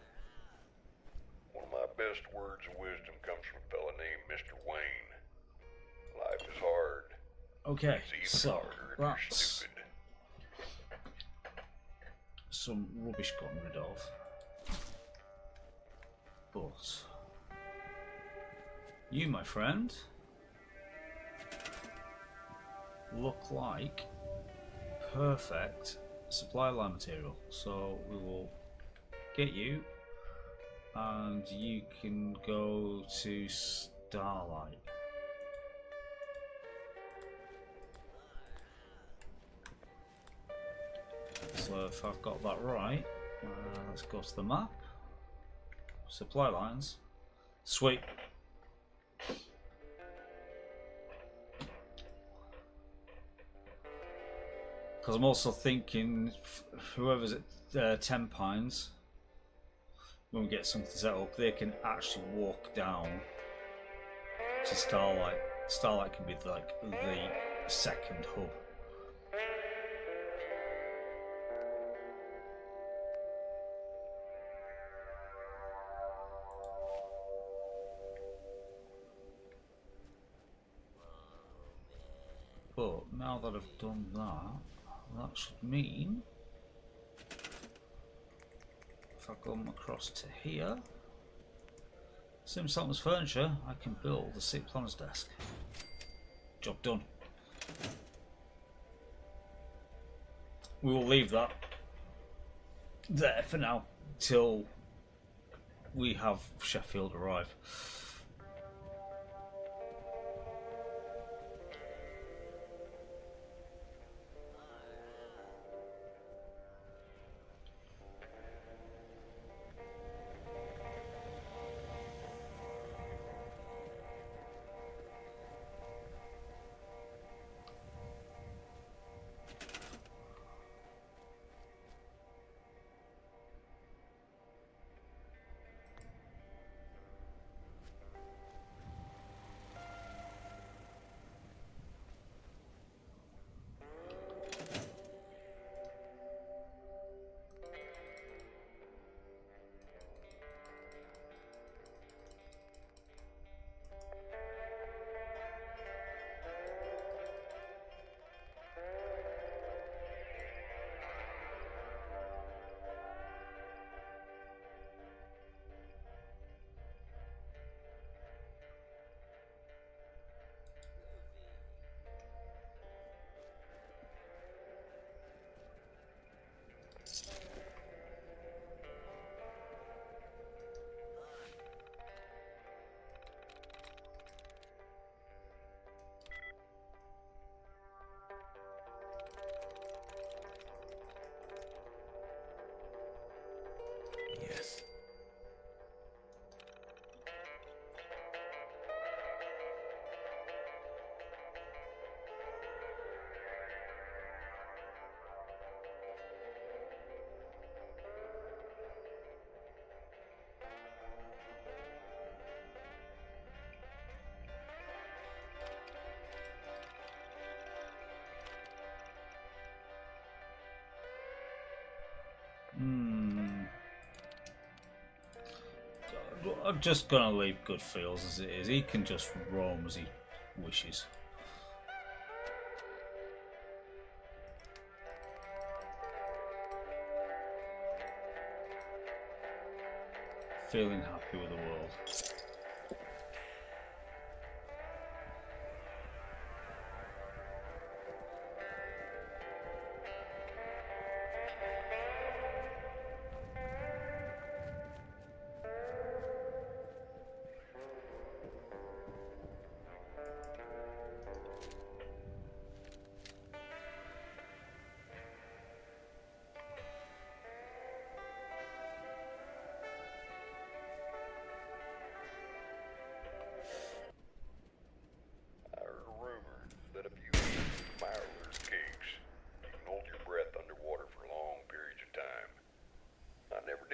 One of my best words of wisdom comes from a fella named Mr. Wayne. Life is hard. Okay, It's even so harder if you're that's stupid. some rubbish gotten rid of. But you, my friend, look like perfect supply line material. So we will get you, and you can go to Starlight. So if I've got that right, let's go to the map. Supply lines. Sweet. Because I'm also thinking whoever's at 10 Pines, when we get something set up, they can actually walk down to Starlight. Starlight can be like the second hub. But now that I've done that, that should mean if I come across to here, Sim Saltman's furniture, I can build a City Planner's desk. Job done. We will leave that there for now till we have Sheffield arrive. Yes. I'm just gonna leave good feels as it is. He can just roam as he wishes. Feeling happy with the world.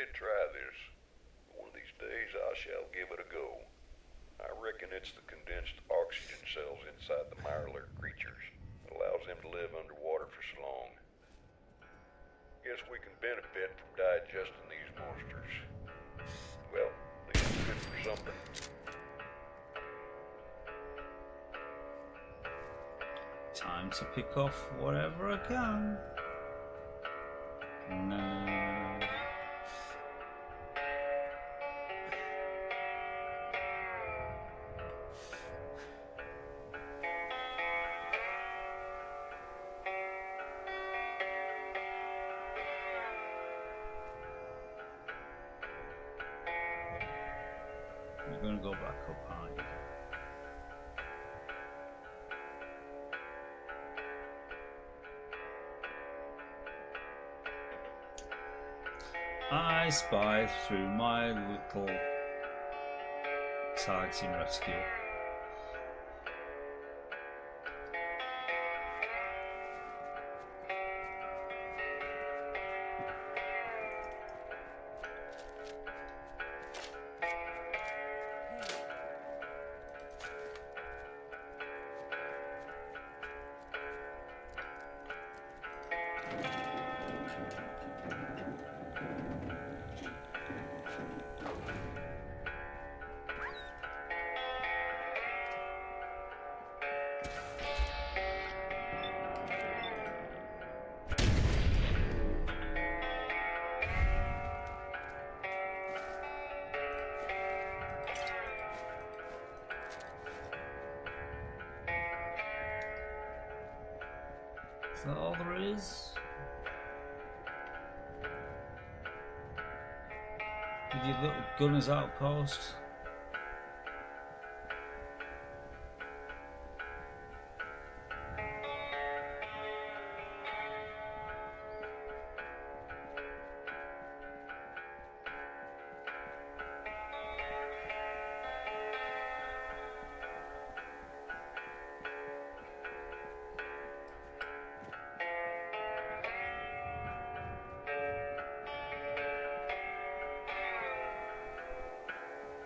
did try this. One of these days I shall give it a go. I reckon it's the condensed oxygen cells inside the mirror creatures that allows them to live underwater for so long. Guess we can benefit from digesting these monsters. Well, at least it's good for something. Time to pick off whatever I can. No. We're gonna go back up high. I spy through my little tags in rescue. Is that all there is? With your little gunner's outpost?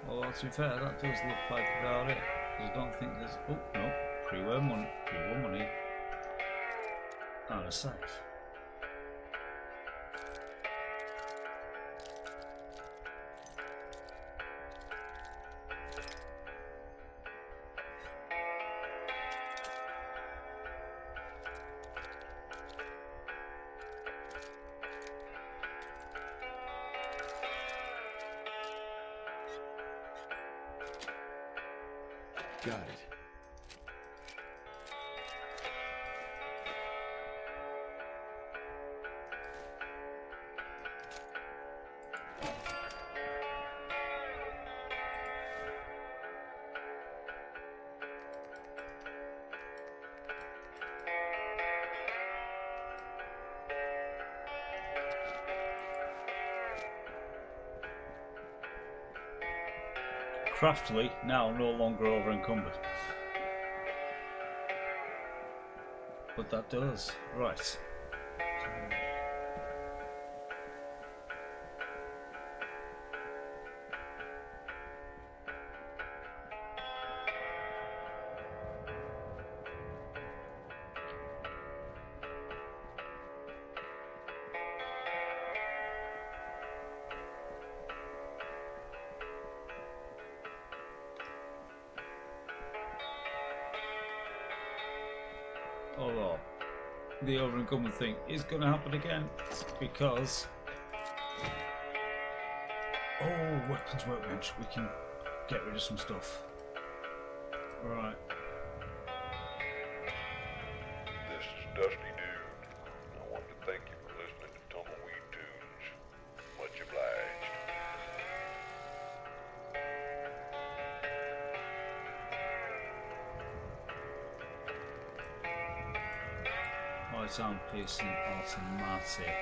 Well, to be fair, that does look like about it. I don't think there's... Oh, no. Pre-war money. And a safe. Got it. Craftily, now no longer over encumbered. But that does. Right. Although the over encumbered thing is going to happen again because weapons workbench, we can get rid of some stuff. Right. This is Dusty Dude. I want to thank you for listening to Tumbleweed Tunes. Much obliged. Sound piercing automatic.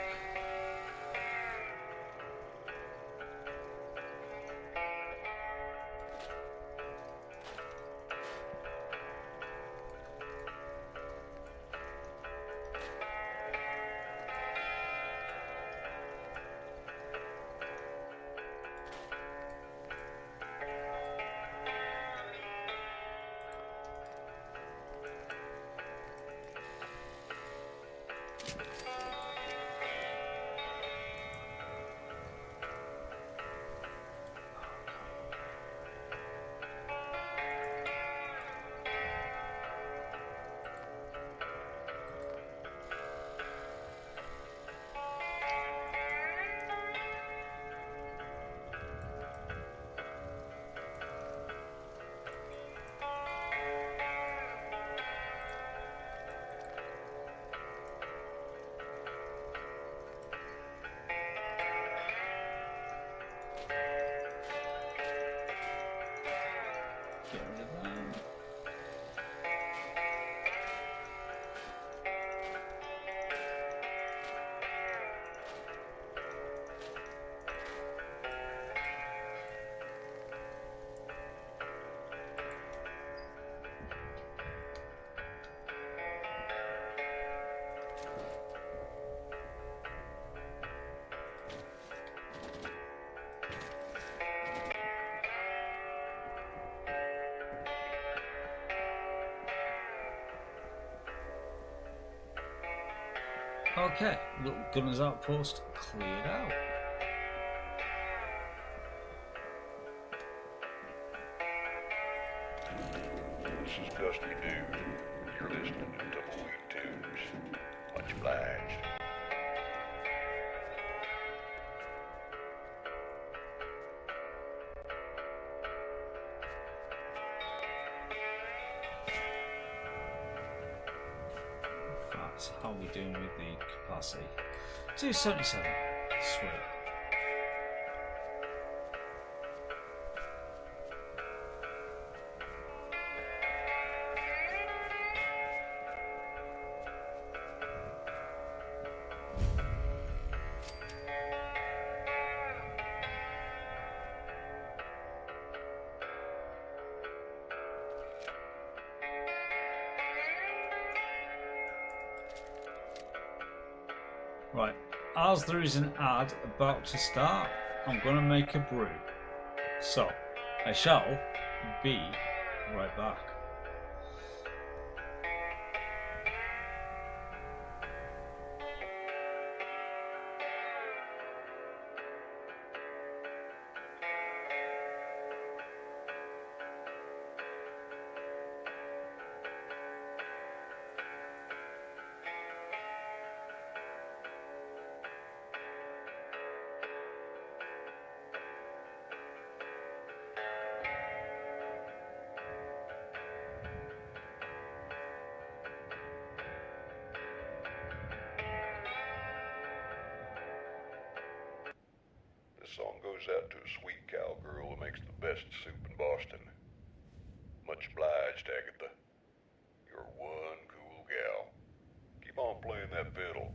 Okay, little gunner's outpost cleared out. This is Dusty Dude. You're listening to Tumbleweed Tunes. Much obliged. That's how we doing with the capacity. 277. Sweet. Right, as there is an ad about to start, I'm going to make a brew. So, I shall be right back. This song goes out to a sweet cowgirl who makes the best soup in Boston. Much obliged, Agatha. You're one cool gal. Keep on playing that fiddle.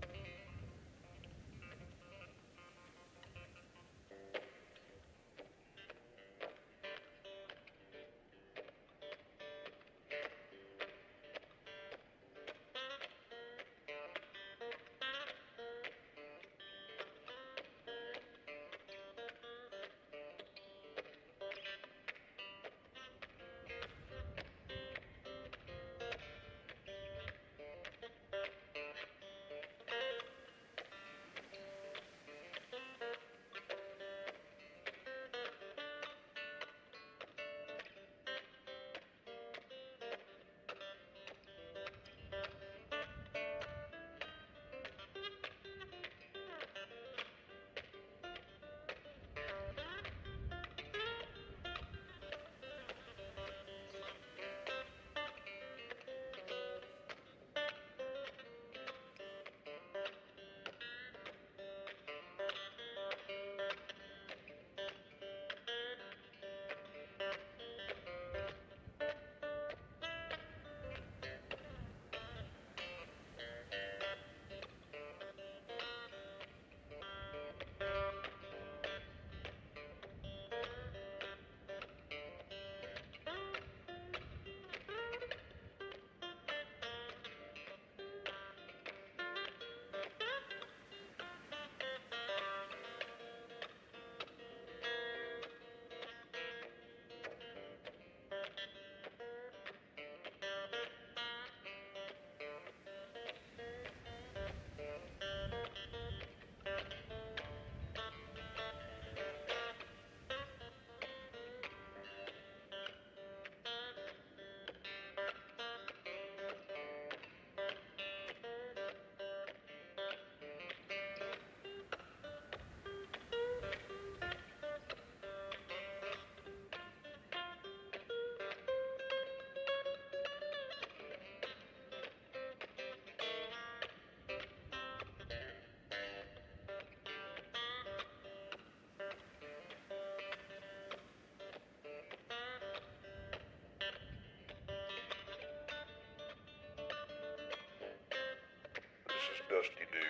This is Dusty Dude,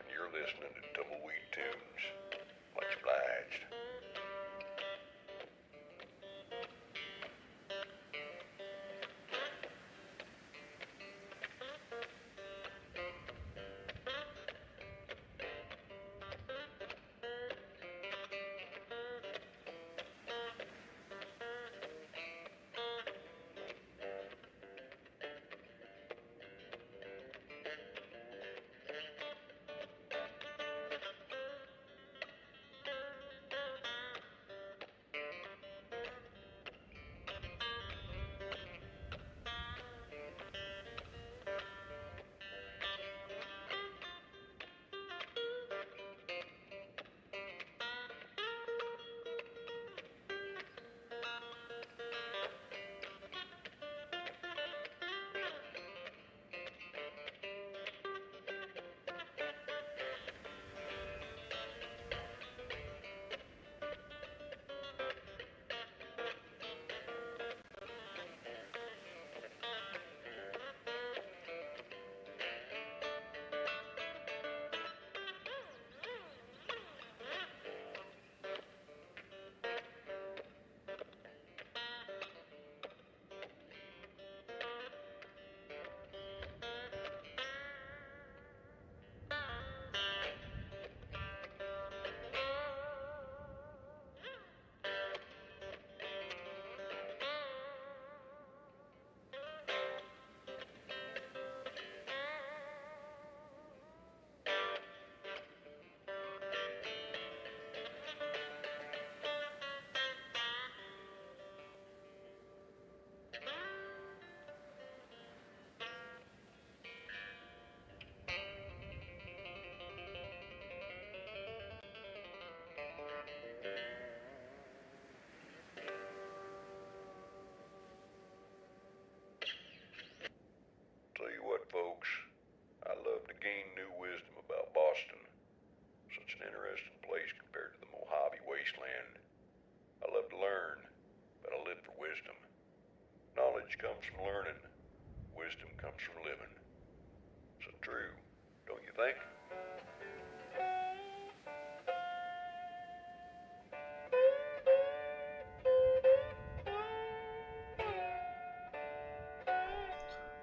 and you're listening to Tumbleweed Tunes. Much obliged.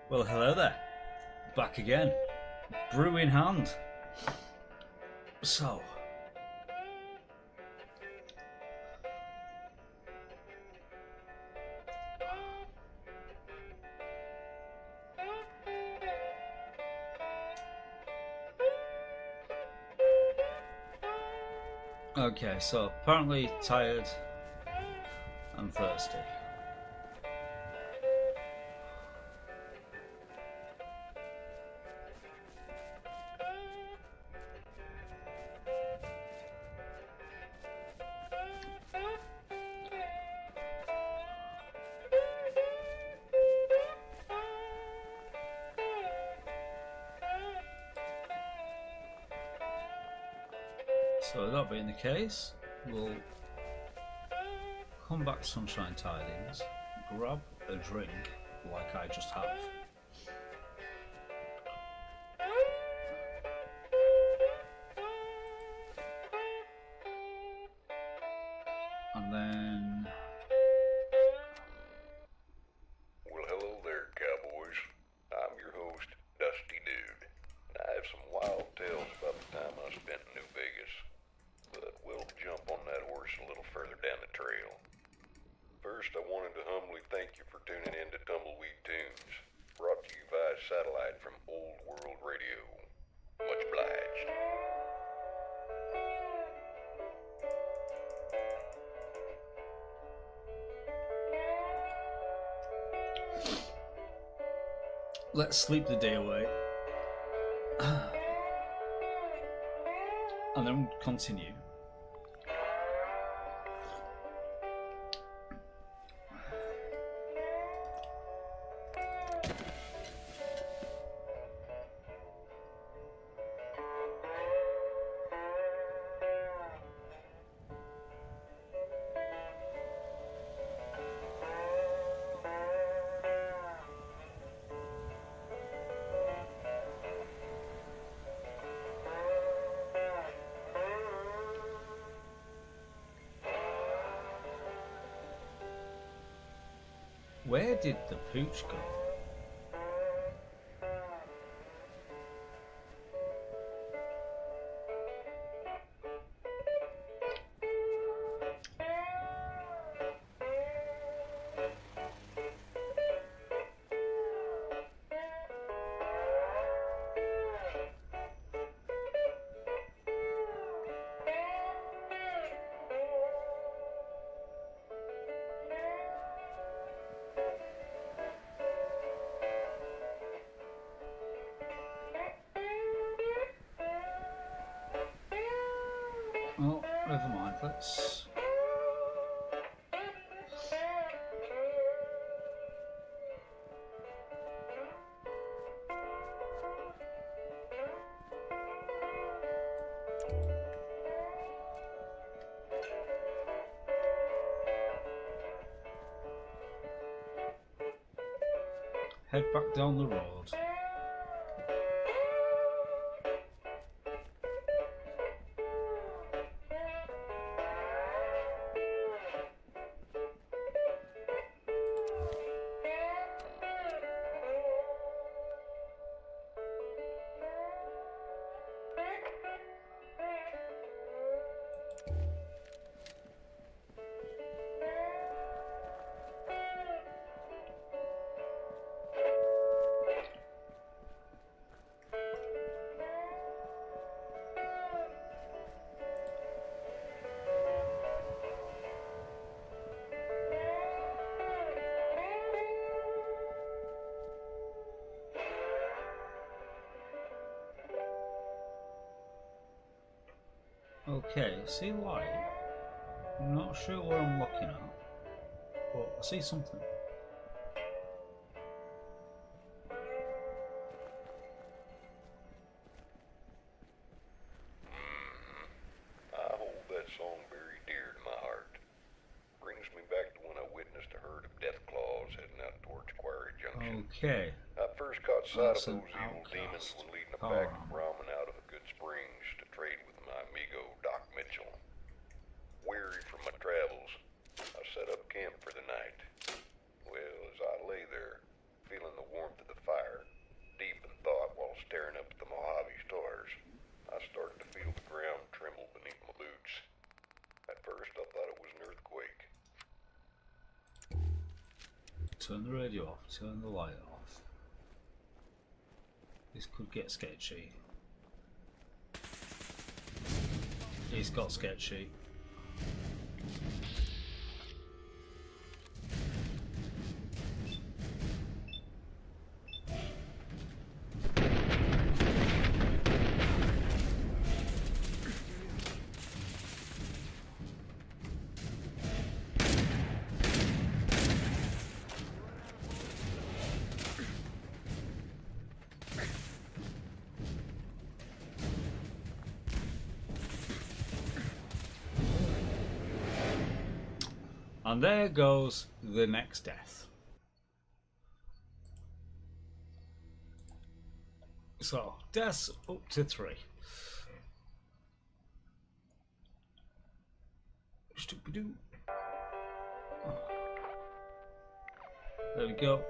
Well, hello there. Back again. Brew in hand. So. Okay, so apparently tired and thirsty. So that being the case, we'll come back to Sunshine Tidings, grab a drink like I just have. And then... Well, hello there, cowboys. I'm your host, Dusty Dude. And I have some wild tales about the time I spent in New Vegas. But we'll jump on that horse a little further down the trail. First, I wanted to humbly thank you for tuning in to Tumbleweed Tunes, brought to you via satellite from Old World Radio. Much obliged. Let's sleep the day away. And then continue. Where did the pooch go? Oh, never mind, let's... head back down the road. Okay, I see light. I'm not sure what I'm looking at, but I see something. I hold that song very dear to my heart. Brings me back to when I witnessed a herd of death claws heading out towards Quarry Junction. Okay. I first caught sight That's of an those evil outcast demons when leading a power pack of ramen out of a Good Springs to trade with my amigo Dogmeat. Weary from my travels, I set up camp for the night. Well, as I lay there, feeling the warmth of the fire, turn the radio off, turn the light off. This could get sketchy. It's got sketchy. And there goes the next death. So, deaths up to 3. Stupidoo. There we go.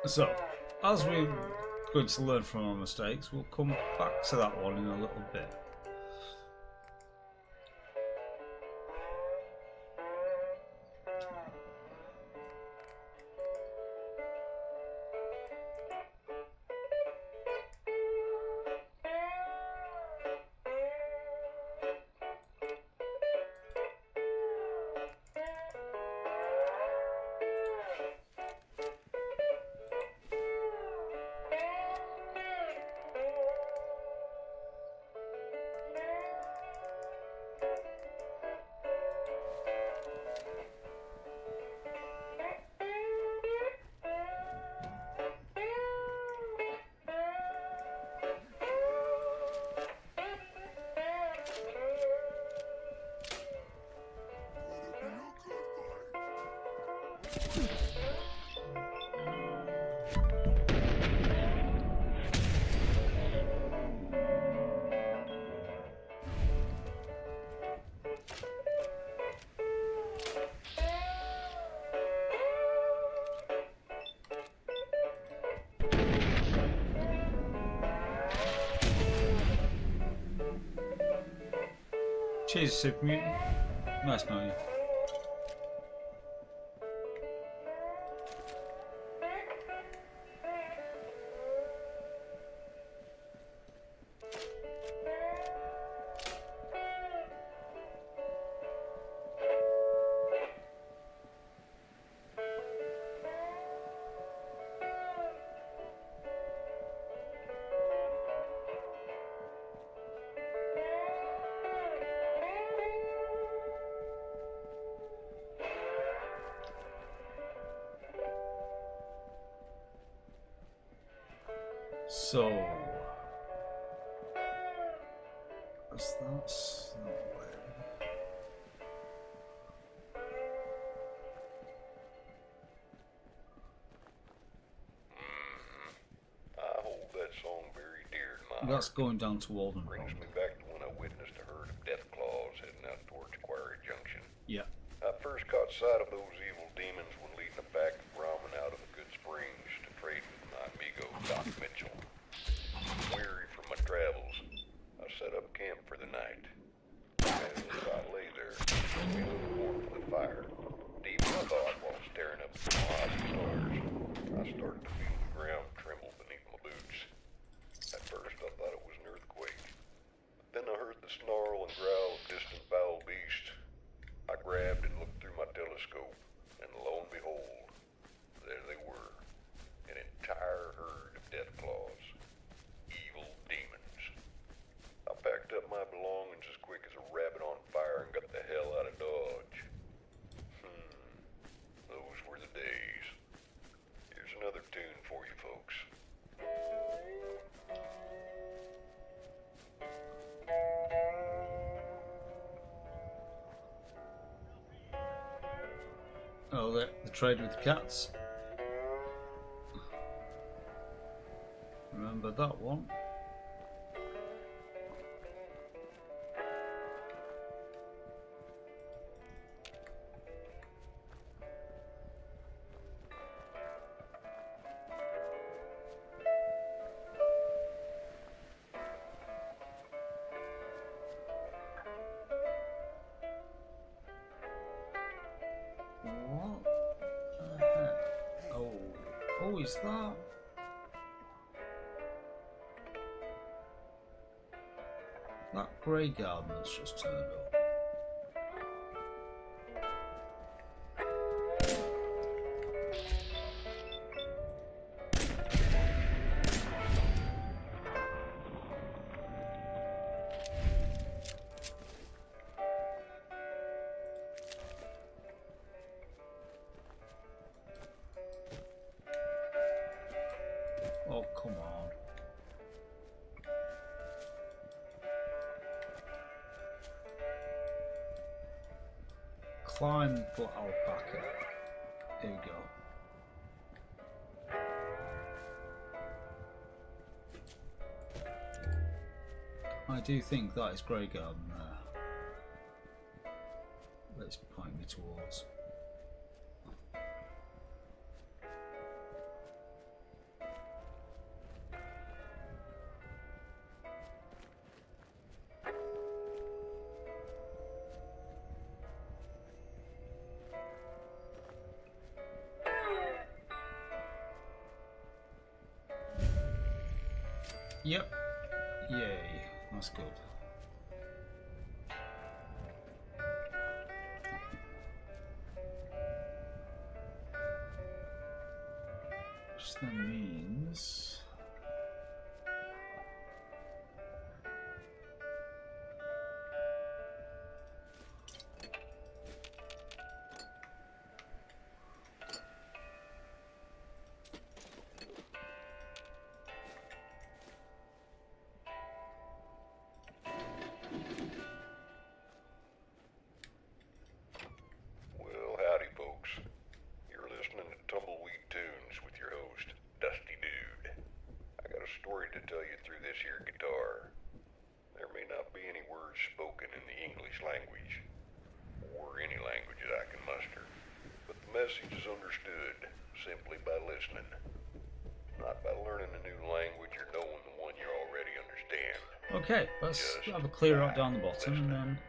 So, as we're going to learn from our mistakes, we'll come back to that one in a little bit. Cheers, Super Mutant. Nice knowing you. So, that's that way. I hold that song very dear to my That's heart. going down to Walden Brings Road. me back to when I witnessed a herd of death claws heading out towards Quarry Junction. Yeah. I first caught sight of those evil demons when leading a pack of ramen out of the Good Springs to trade with my amigo Doc Mitchell. Weary from my travels, I set up camp for the night. As I lay there, feeling the warmth of the fire, deep in thought while staring up at the hot stars, I started to feel the ground tremble beneath my boots. At first, I thought it was an earthquake. But then I heard the snarl and growl of distant foul beasts. I grabbed and looked through my telescope, and lo and behold, there they were. An entire herd of death claws. Evil demons. I packed up my belongings as quick as a rabbit on fire and got the hell out of Dodge. Those were the days. Here's another tune for you folks. Oh, the trade with the cats. Remember that one? Oh, is that? That grey garden that's just turned up. Oh, come on. Climb the alpaca. Here we go. I do think that is Grey Garden there. Let's point me towards. Yep. Yay. That's good. Which then means... Well, howdy, folks. You're listening to Tumbleweed Tunes with your host, Dusty Dude. I got a story to tell you through this here guitar. There may not be any words spoken in the English language, or any language that I can muster, but the message is understood simply by listening. Not by learning a new language or knowing the one you already understand. Okay, let's Just have a clear out by down the bottom and then...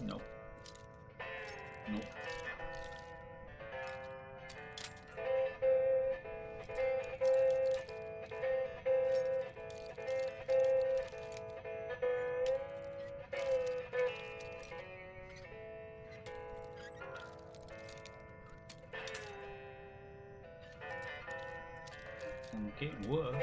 Nope. Nope. I'm getting worse.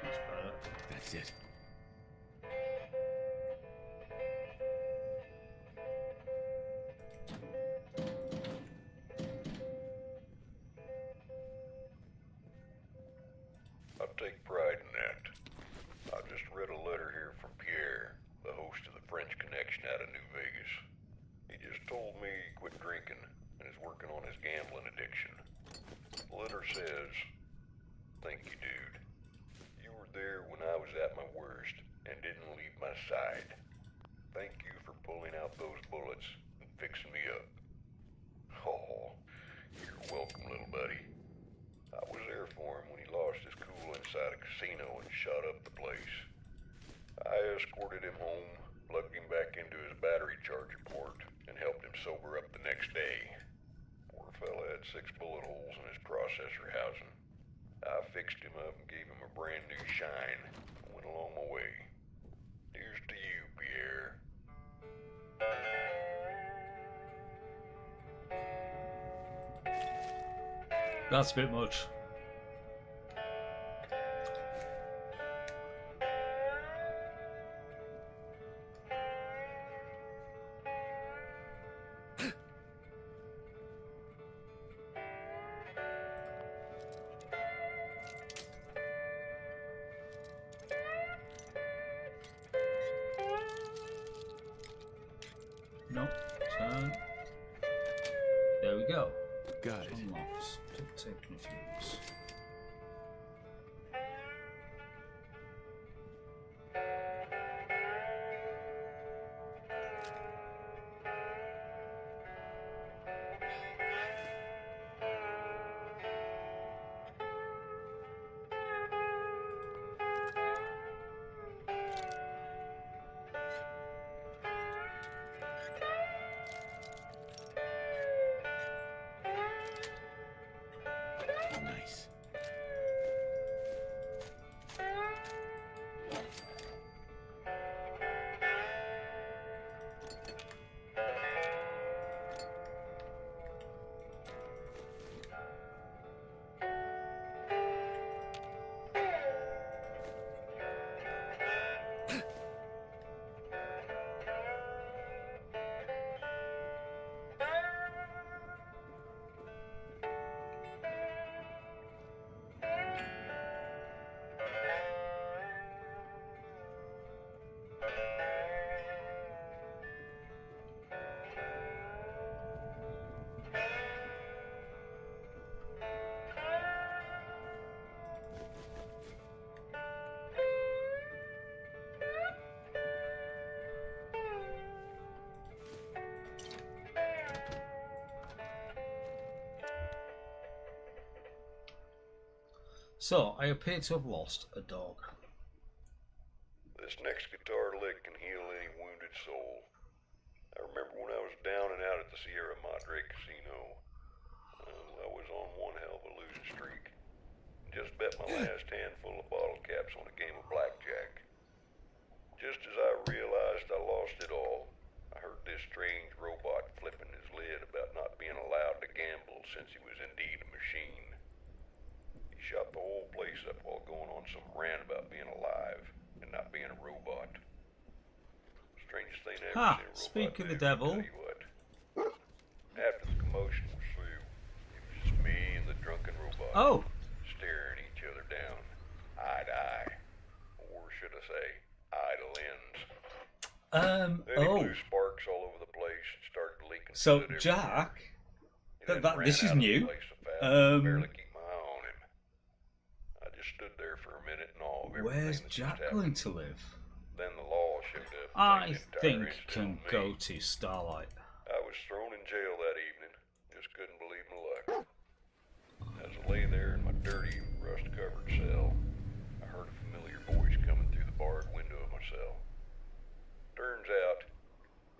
That's better. That's it. I take pride in that. I just read a letter here from Pierre, the host of the French Connection out of New Vegas. He just told me he quit drinking and is working on his gambling addiction. The letter says, "Thank you, dude. You were there when I was at my worst and didn't leave my side. Thank you for pulling out those bullets and fixing me up." Oh, you're welcome, little buddy. I was there for him when he lost his cool inside a casino and shot up the place. I escorted him home, plugged him back into his battery charger port, and helped him sober up the next day. Poor fella had 6 bullet holes in his processor housing. I fixed him up and gave him a brand new shine and went along my way. Here's to you, Pierre. That's a bit much. Nope. Turn. There we go. Got it. Unlocks. Taking fuse. Nice. So, I appear to have lost a dog. This next guitar lick can heal any wounded soul. I remember when I was down and out at the Sierra Madre Casino. I was on one hell of a losing streak. Just bet my last handful of bottle caps on a game of blackjack. Just as I realized I lost it all, I heard this strange robot flipping his lid about not being allowed to gamble since he was indeed a machine. He shot the whole place up while going on some rant about being alive and not being a robot. Strangest thing I ever Ah, seen a robot speak of the do, devil. I'll tell you what. After the commotion was through, it was just me and the drunken robot Oh, staring each other down, eye to eye, or should I say, eye to lens. Then he oh. blew sparks all over the place and started leaking. So, fluid everywhere. Jack, He then this ran is out of the new. place so fast I could Um, barely keep my eye on him. I just stood there for a minute in awe of everything Where's that just Jack happened. going to live? Then the law showed up. and I laid the entire think incident can on me. go to Starlight. I was thrown in jail that evening. Just couldn't believe my luck. As I lay there in my dirty, rust-covered cell, I heard a familiar voice coming through the barred window of my cell. Turns out,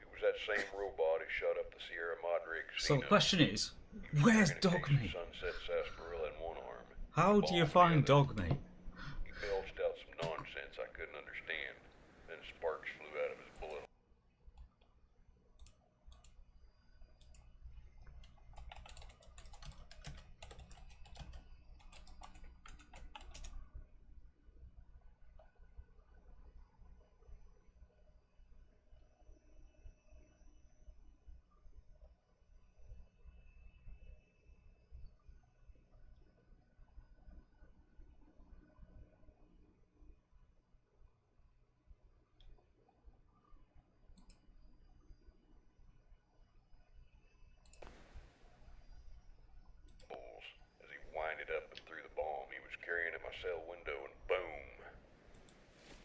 it was that same robot who shot up the Sierra Madre So Casino. the question is, He was where's carrying a case of Dogmeat? Sunset sarsaparilla in one arm. How and a do you bomb in the find other. Dogmeat? He belched out some nonsense I couldn't understand. Then sparks flew out of his bullet. As he winded up and threw the bomb he was carrying at my cell window, and boom!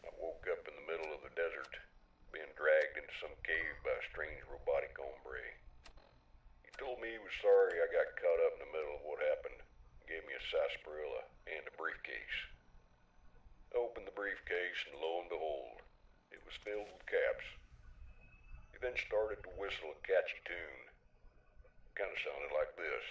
I woke up in the middle of the desert, being dragged into some cave by a strange robotic hombre. He told me he was sorry I got caught up in the middle of what happened, and gave me a sarsaparilla and a briefcase. I opened the briefcase, and lo and behold, it was filled with caps. He then started to whistle a catchy tune. Kind of sounded like this.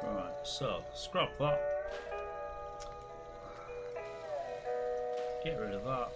Right, so scrap that. Get rid of that.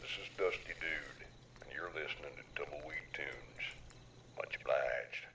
This is Dusty Dude, and you're listening to Tumbleweed Tunes. Much obliged.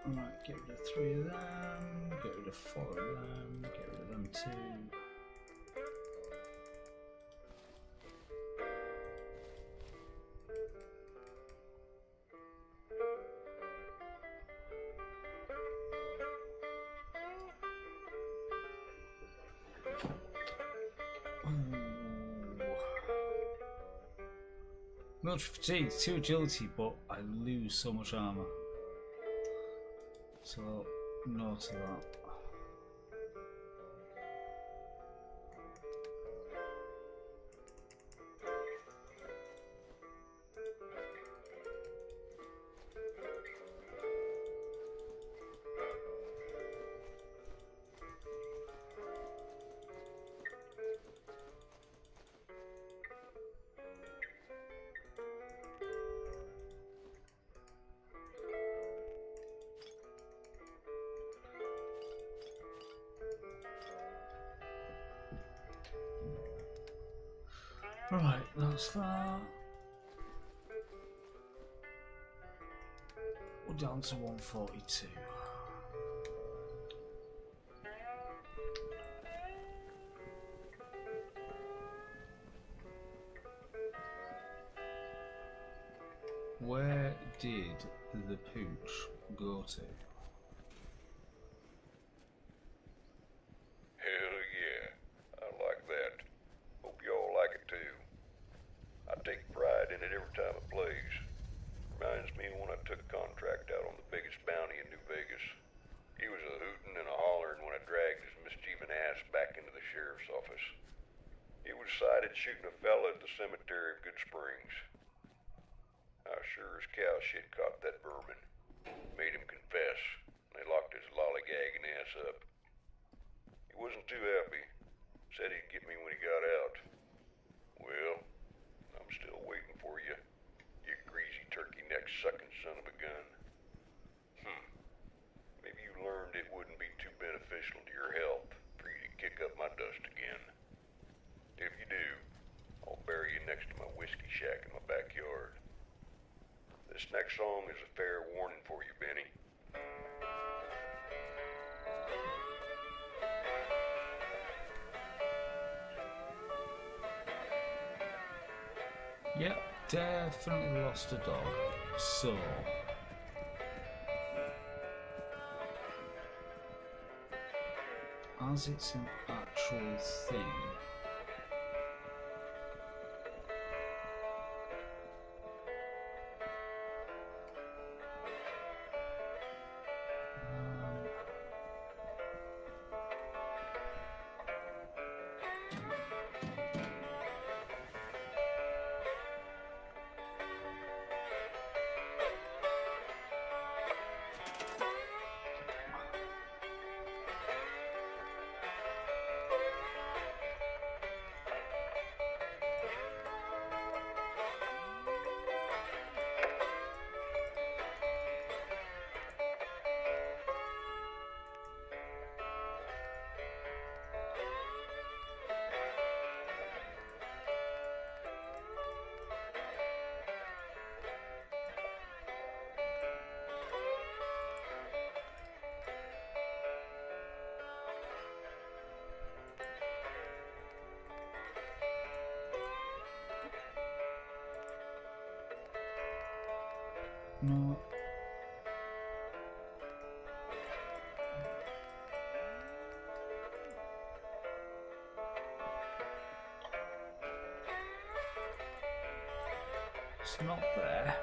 Right, get rid of 3 of them, get rid of 4 of them, get rid of them too. Military fatigue, 2 agility, but I lose so much armor. So, no to that. Right, that's that. We're down to 142. Where did the pooch go to? Hell yeah, I like that. Hope y'all like it too. I take pride in it every time it plays. Reminds me of when I took a contract out on the biggest bounty in New Vegas. He was a hootin' and a hollerin' when I dragged his mischievous ass back into the sheriff's office. He was sighted shooting a fella at the cemetery of Good Springs. I sure as cow shit caught that bourbon. Made him confess. They locked his lollygagging ass up. He wasn't too happy. Said he'd get me when he got out. Well, I'm still waiting for you, you greasy turkey neck sucking son of a gun. Maybe you learned it wouldn't be too beneficial to your health for you to kick up my dust again. If you do, I'll bury you next to my whiskey shack in my backyard. This next song is a fair warning for you, Benny. Yep, definitely lost a dog. So, as it's an actual thing, no. It's not there.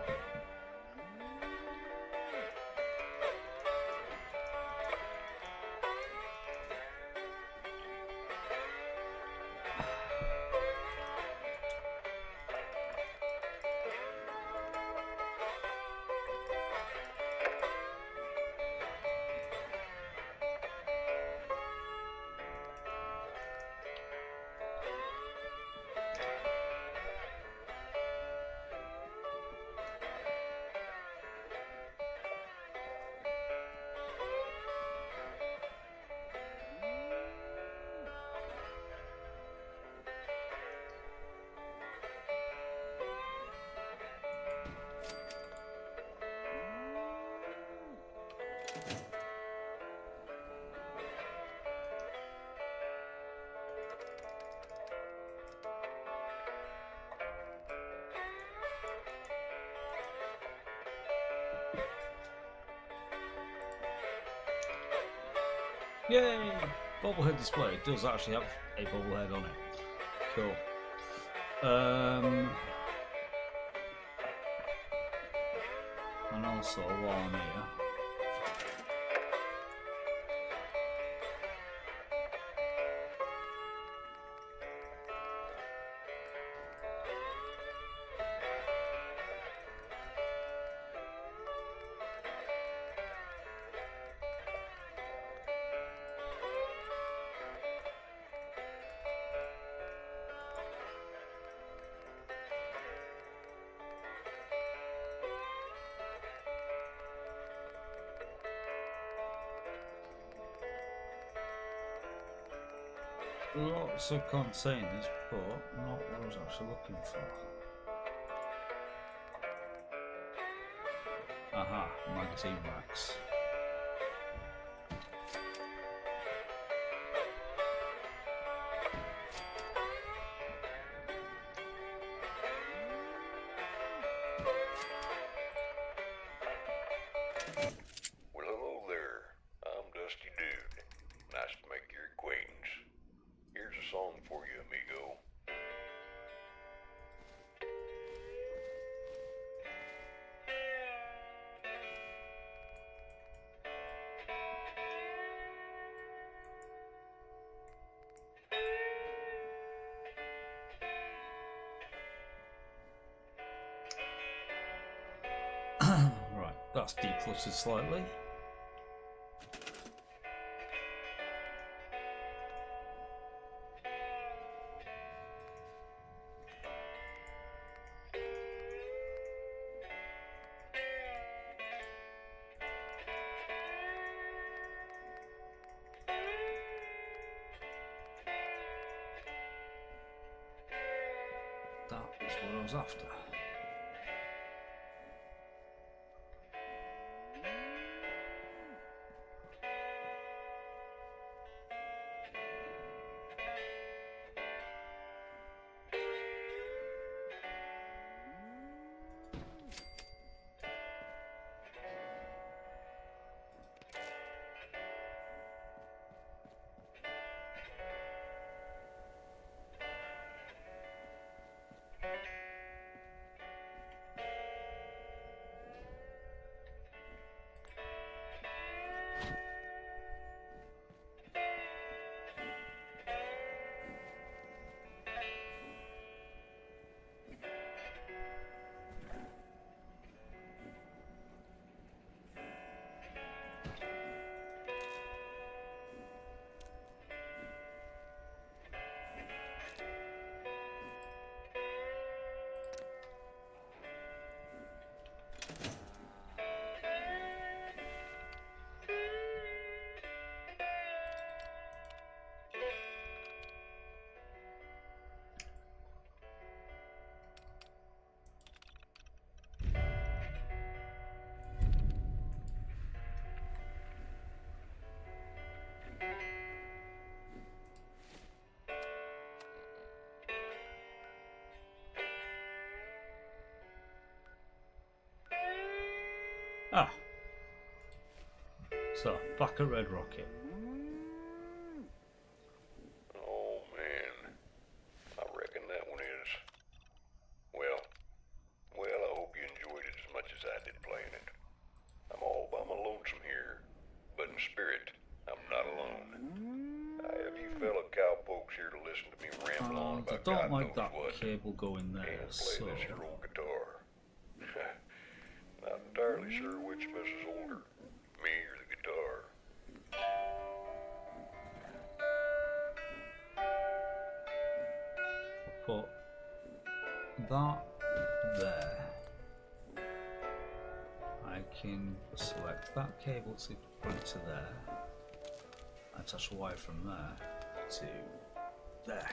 Yay! Bobblehead display. It does actually have a bobblehead on it. Cool. And also while I'm here, lots of containers, but not what I was actually looking for. Aha, magazine racks. Well, hello there. I'm Dusty Dude. Nice to make your acquaintance. Here's a song for you, amigo. Right, that's decluttered slightly. That is what I was after. Ah. So, back at Red Rocket. Oh man, I reckon that one is. Well, I hope you enjoyed it as much as I did playing it. I'm all by my lonesome here, but in spirit, I'm not alone. I have you fellow cowpokes here to listen to me ramble on And I about don't God like knows that what. cable going there, And play so... this here old guitar. Not entirely sure which of us is older, me or the guitar. Put that there. I can select that cable to put it to there. Attach a wire from there to there.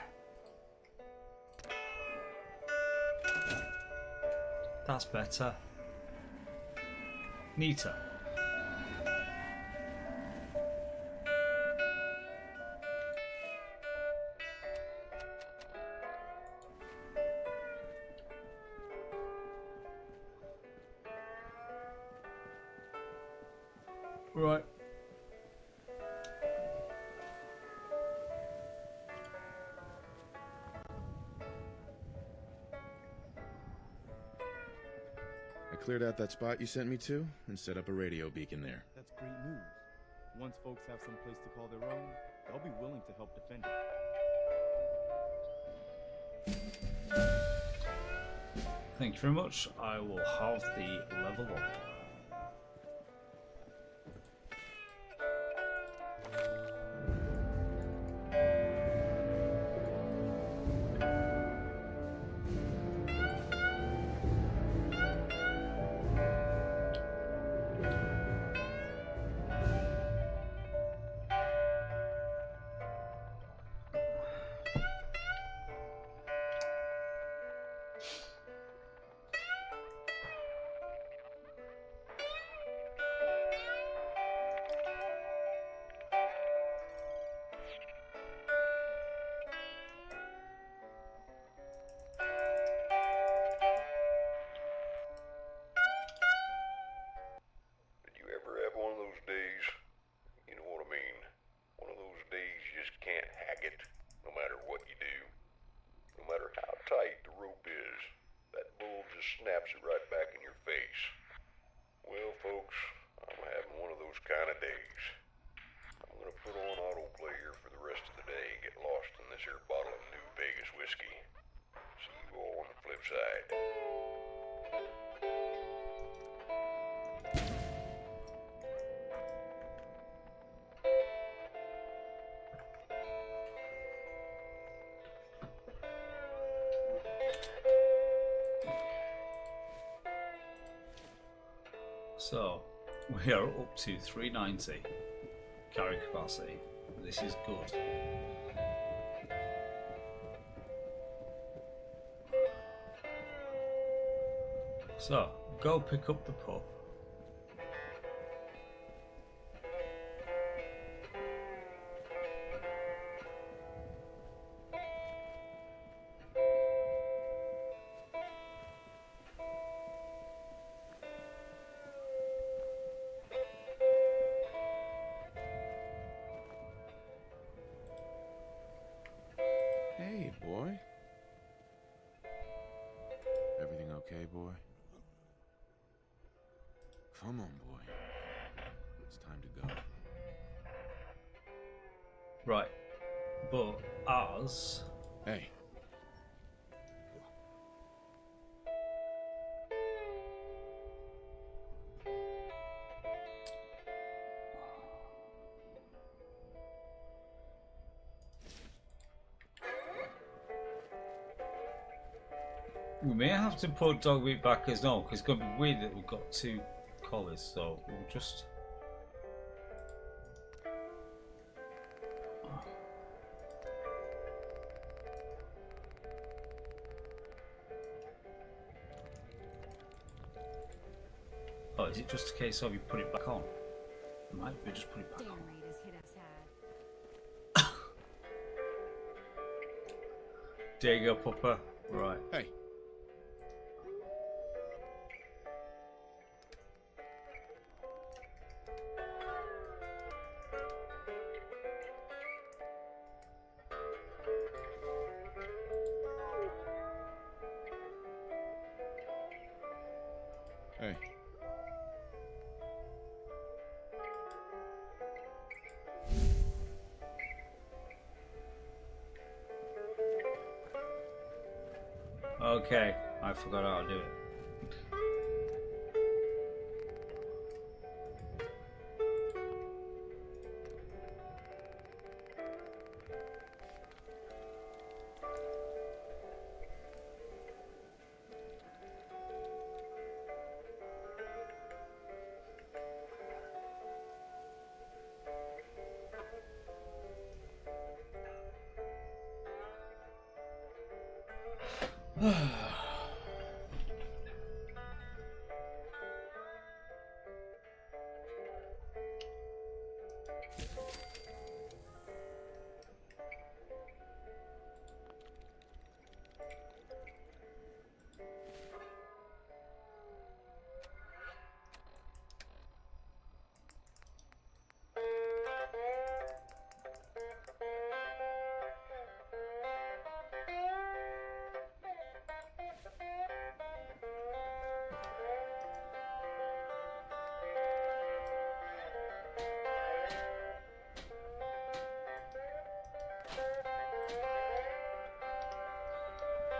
That's better. Neater. Right. I cleared out that spot you sent me to and set up a radio beacon there. That's great news. Once folks have some place to call their own, they'll be willing to help defend it. Thank you very much. I will have the level up. Did you ever have one of those days? You know what I mean. One of those days you just can't hack it, no matter what you do. No matter how tight the rope is, that bull just snaps it right back in your face. Well, folks, I'm having one of those kind of days. I'm gonna put on autoplay here for the rest of the day and get lost in this here bottle of New Vegas whiskey. See you all on the flip side. So, we are up to 390 carry capacity. This is good. So, go pick up the pup. Hey, boy. Everything okay, boy? Come on, boy. It's time to go. Right, but as Hey. we may have to put Dogmeat back as no, because it's going to be weird that we've got two collies, so we'll just. Oh, is it just a case of you put it back on? Might be just put it back Damn on. raiders hit us hard. There you go, Pupper. Right. Hey. Okay, I forgot how to do it.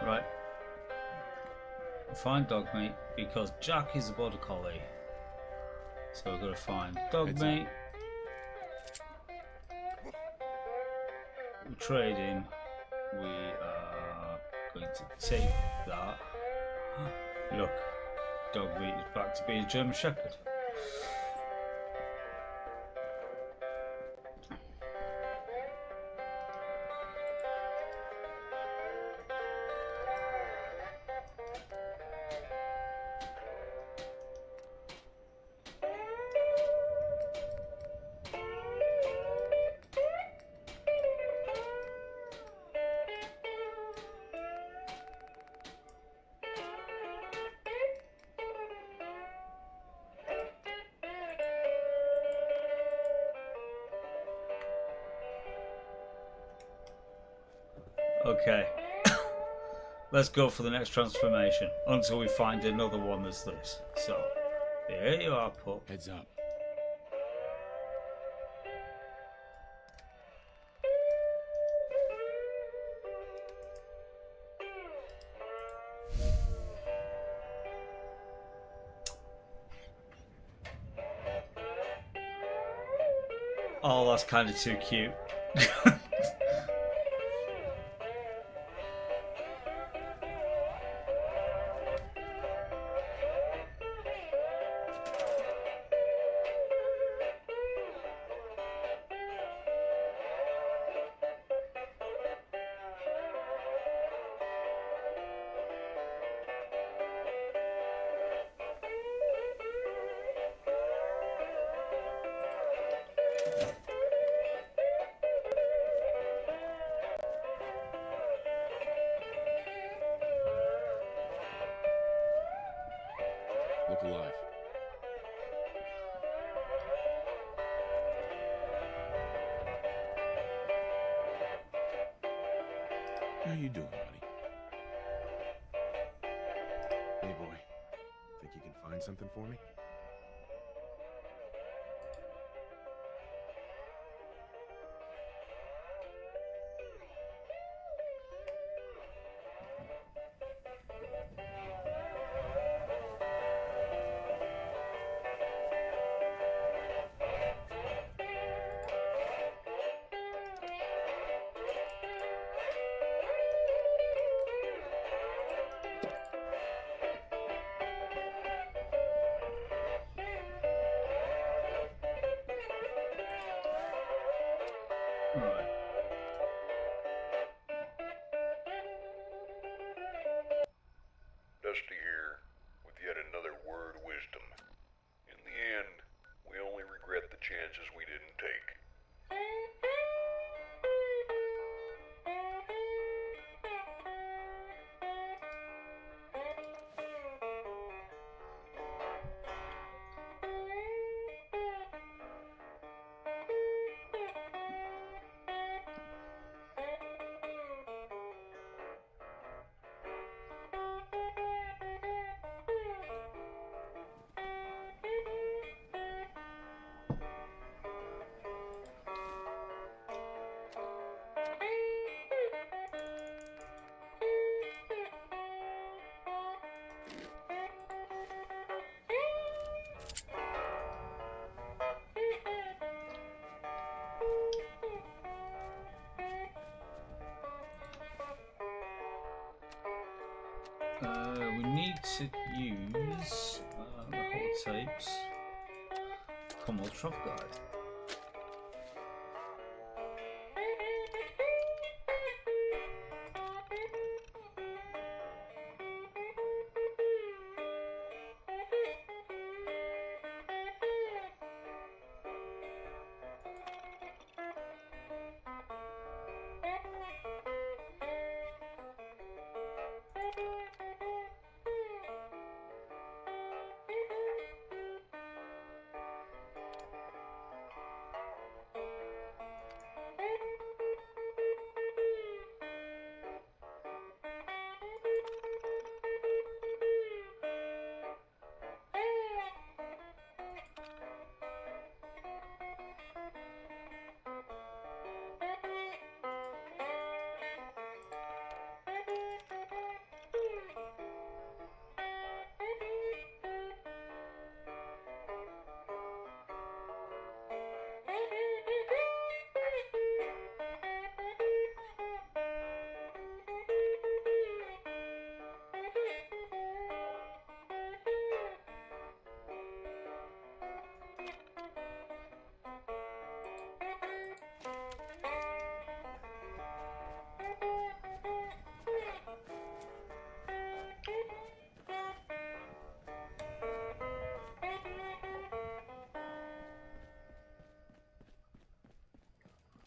Right. Find Dogmeat because Jack is a border collie. So we've got to find Dogmeat. We're trading. We are going to take that. Look, Dogmeat is back to being a German Shepherd. Okay, let's go for the next transformation until we find another one that's this. So, here you are, pup. Heads up. Oh, that's kind of too cute. Look alive. How you doing, buddy? Hey, boy. Think you can find something for me? We need to use the holotapes. Commonwealth Travel Guide.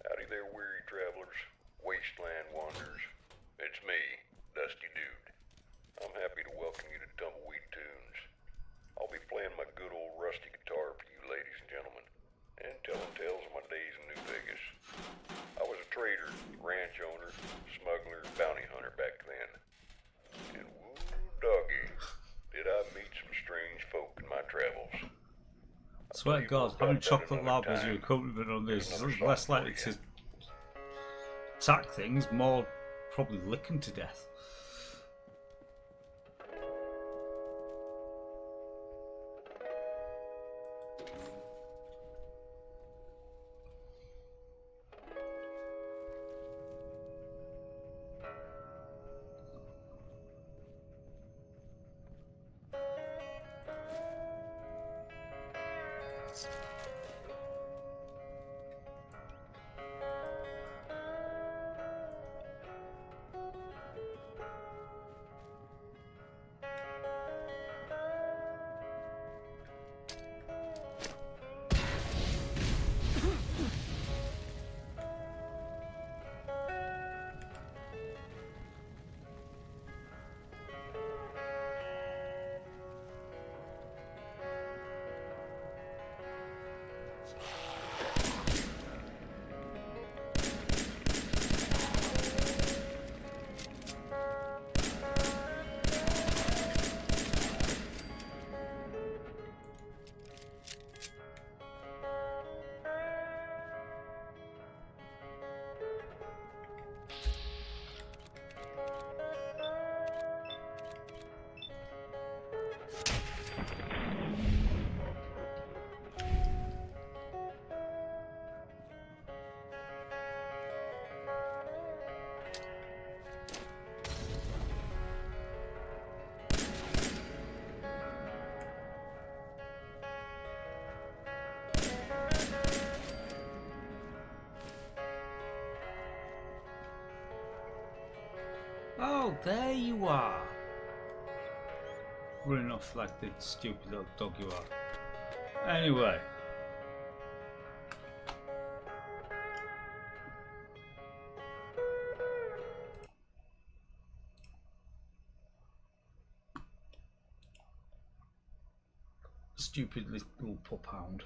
Howdy there, weary travelers, wasteland wanderers. It's me, Dusty Dude. I'm happy to welcome you to Tumbleweed Tunes. I'll be playing my good old rusty guitar for you ladies and gentlemen, and telling tales of my days in New Vegas. I was a trader, ranch owner, smuggler, bounty hunter back then. And woo doggy, did I meet some strange folk in my travels. Swear to God, having chocolate lab as your accompaniment on this is less likely to attack things, more probably lick them to death. Oh, there you are. Running off like the stupid little dog you are. Anyway. Stupid little pup hound.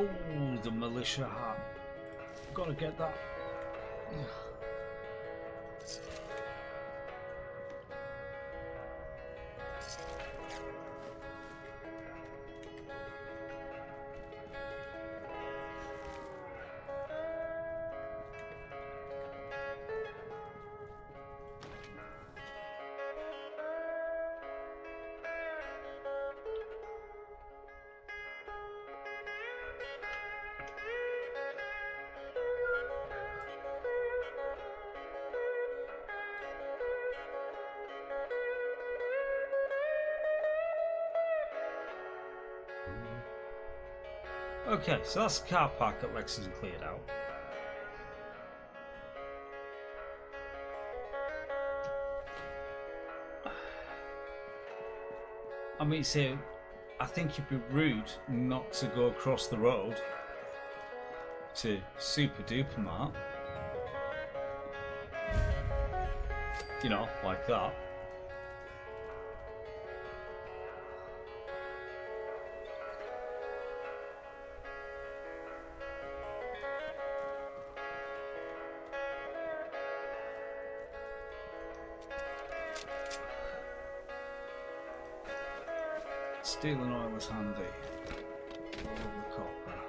Oh, the militia hat. Gotta get that. Okay, so that's the car park that Lexington cleared out. I mean, see, I think it'd be rude not to go across the road to Super Duper Mart. You know, like that. Stealing oil is handy. All over the copper.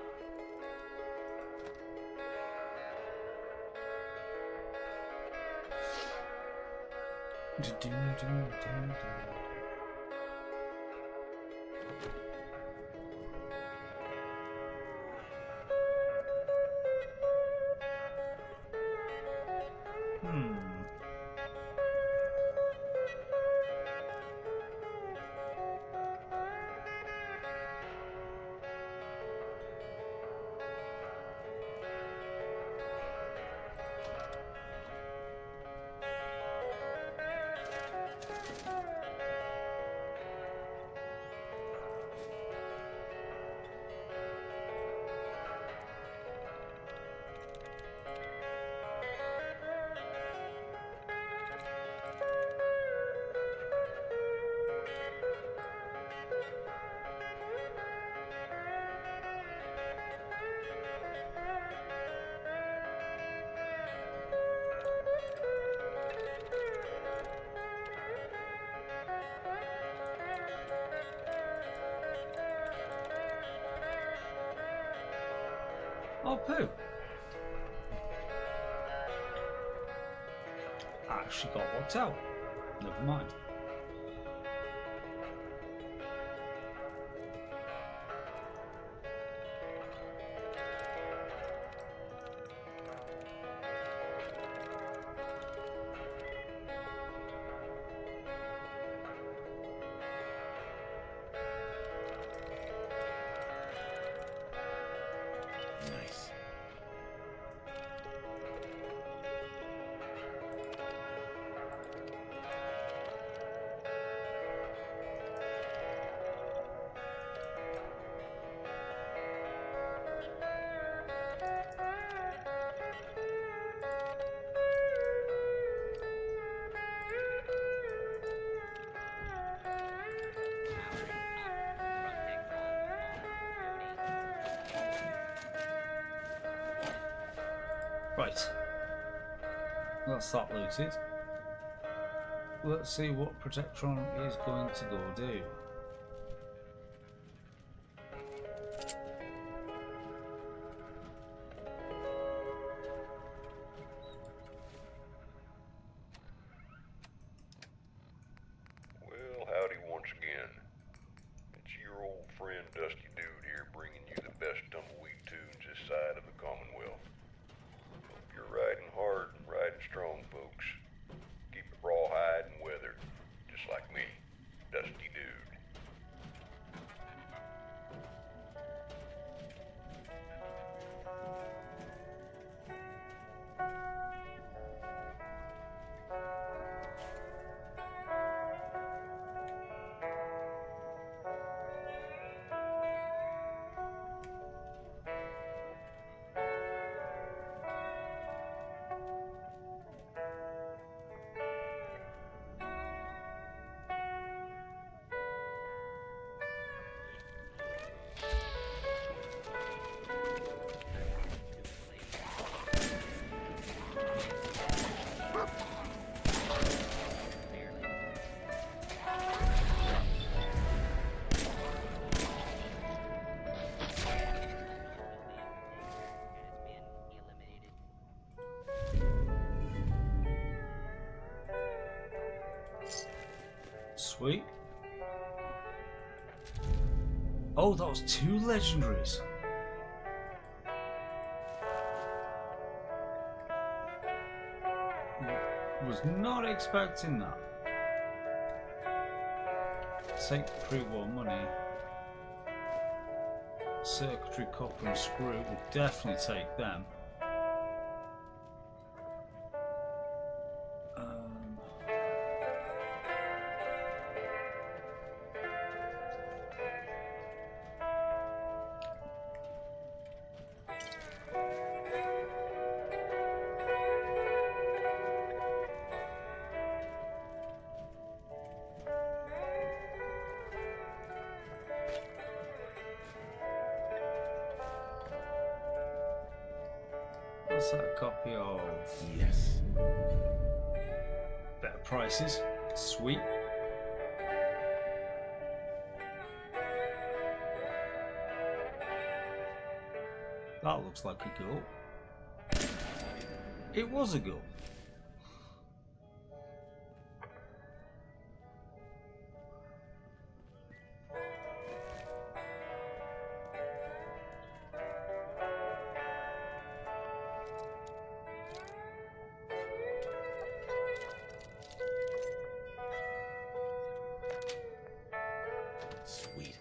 Oh, poo. I actually got locked out. Never mind. Nice. Right. That's that looted. Let's see what Protectron is going to go do. Well, howdy once again. It's your old friend Dusty Dude here bringing you the best tumbleweed tunes this side of the Commonwealth. Hope you're riding hard and riding strong, folks. Keep it rawhide and weathered, just like me, Dusty Dude. Sweet. Oh, that was 2 legendaries. Was not expecting that. Take the pre-war money. Circuitry, copper and screw. We'll definitely take them. What's that copy of? Yes. Better prices. Sweet. That looks like a goal. It was a goal. Sweet.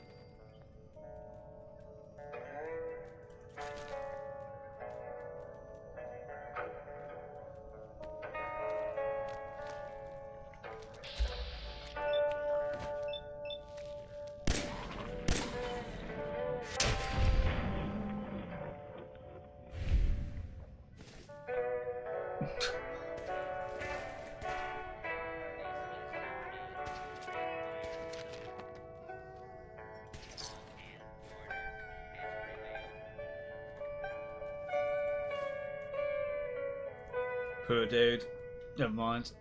Poor dude. Never mind.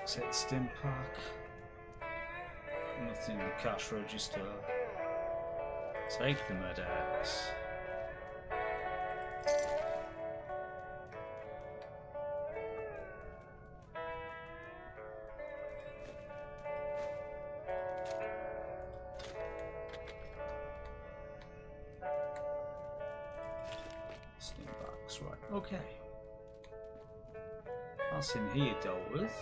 Take the stim pack. Nothing in the cash register. Take the med-X. Stim packs, right. Okay. That's in here dealt with.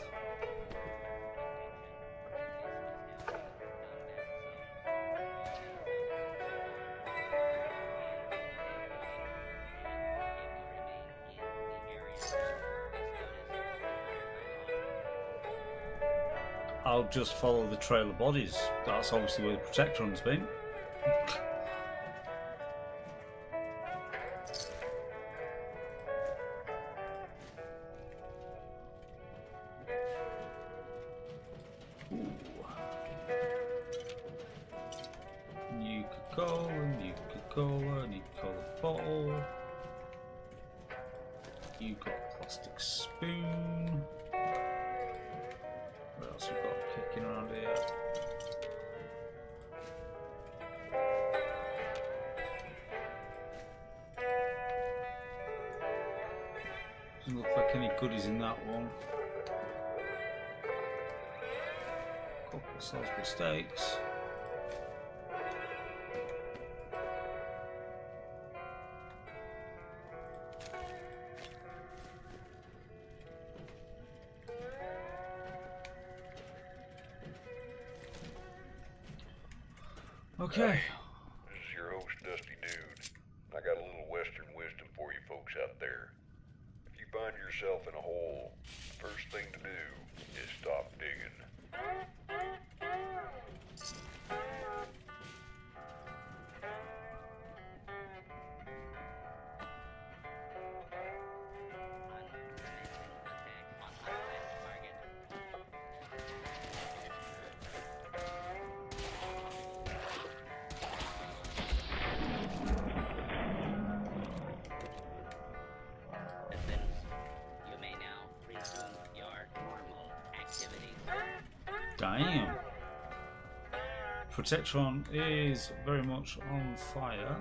I'll just follow the trail of bodies. That's obviously where the Protectron's been. Nuka-Cola bottle. You got a plastic spoon. What else we got kicking around here? Doesn't look like any goodies in that one. Couple of Salisbury steaks. Okay. This is your host, Dusty Dude. I got a little Western wisdom for you folks out there. If you find yourself in a hole, the first thing to do is stop digging. Damn. Protectron is very much on fire.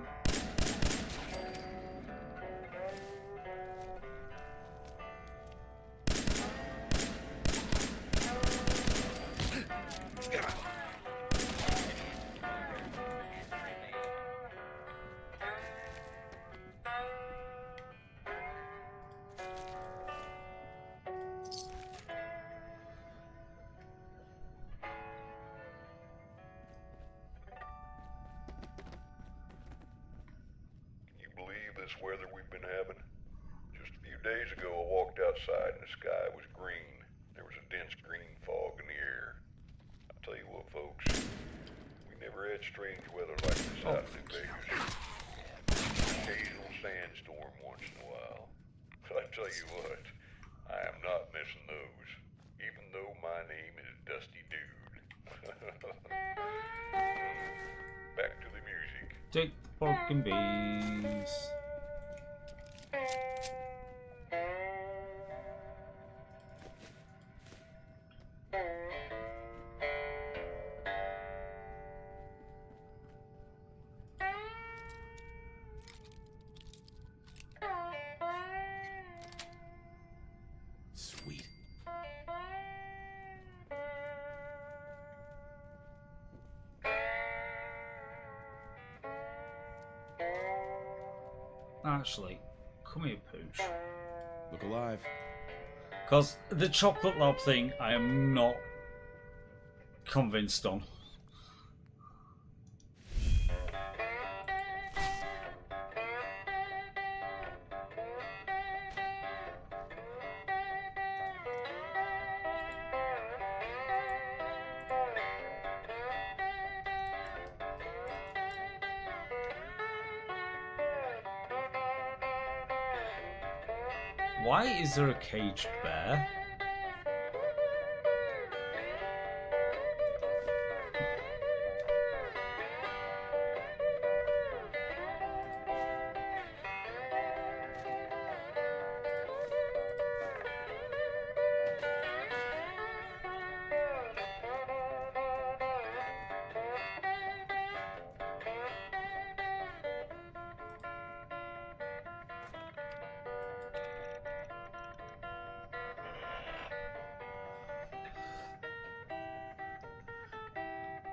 this weather we've been having? Just a few days ago I walked outside and the sky was green. There was a dense green fog in the air. I tell you what, folks, we never had strange weather like this out in New Vegas. Occasional sandstorm once in a while. But I tell you what, I am not missing those, even though my name is Dusty Dude. Back to the music. Take the pork and beans. Sweet. Actually, come here, Pooch. Look alive. Because the chocolate lab thing, I am not convinced on. Why is there a caged bear?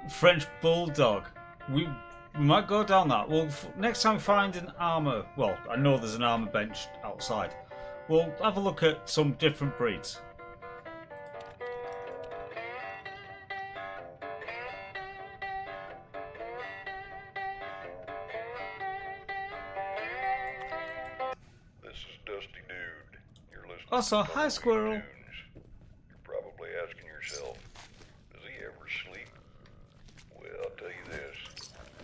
French bulldog. We might go down that. Well, next time we find an armor. Well, I know there's an armor bench outside. We'll have a look at some different breeds. This is Dusty Dude. You're listening Also, to hi, Tumbleweed Squirrel. Tunes. You're probably asking yourself, does he ever sleep? Well, I'll tell you this.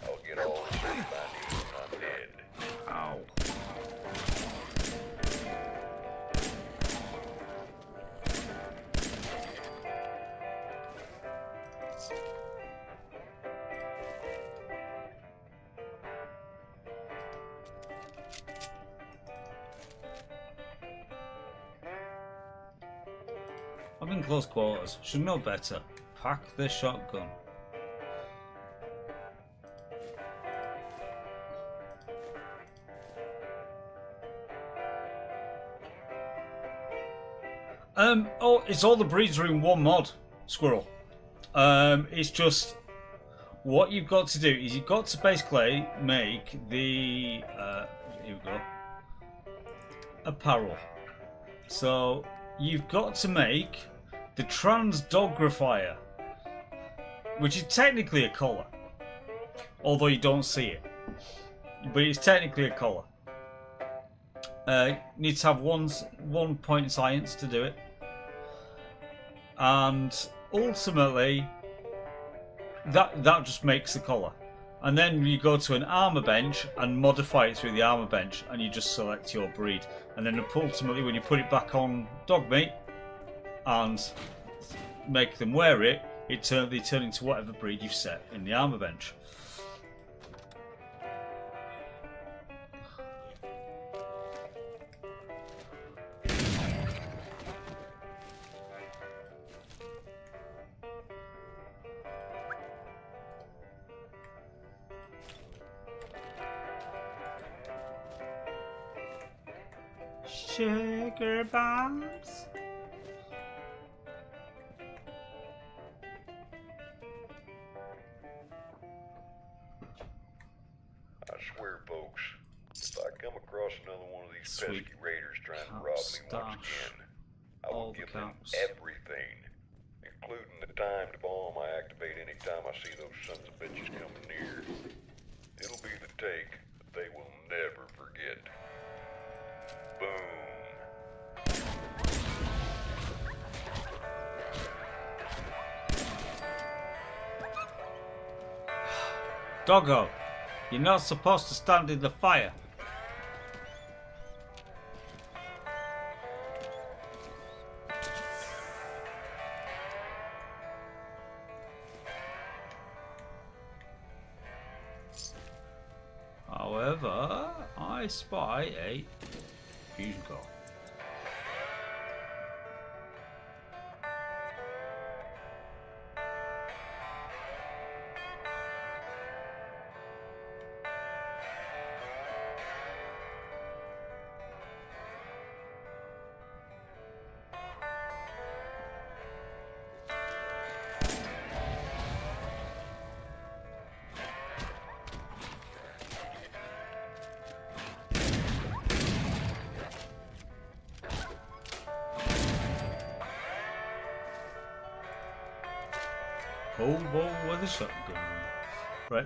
I'll get all the sleep I need when I'm dead. Ow. I'm in close quarters. Should know better. Pack the shotgun. Oh, it's all the breeds are in one mod, Squirrel. It's just what you've got to do is you've got to basically make the here we go, apparel. So you've got to make the trans dogrifier, which is technically a collar, although you don't see it, but it's technically a collar. You need to have one point in science to do it, and ultimately that just makes the collar. And then you go to an armor bench and modify it through the armor bench, and you just select your breed. And then ultimately, when you put it back on Dogmeat and make them wear it, they turn into whatever breed you've set in the armor bench. Sugar bombs. I swear, folks, if I come across another one of these Sweet. pesky raiders trying to Cap rob me stash. once again, I All will the give them caps. everything, including the timed bomb I activate anytime I see those sons of bitches coming near. It'll be the take, the they will never forget. Boom. Doggo, you're not supposed to stand in the fire. However, I spy a fusion core. Hobo with a shotgun. Right.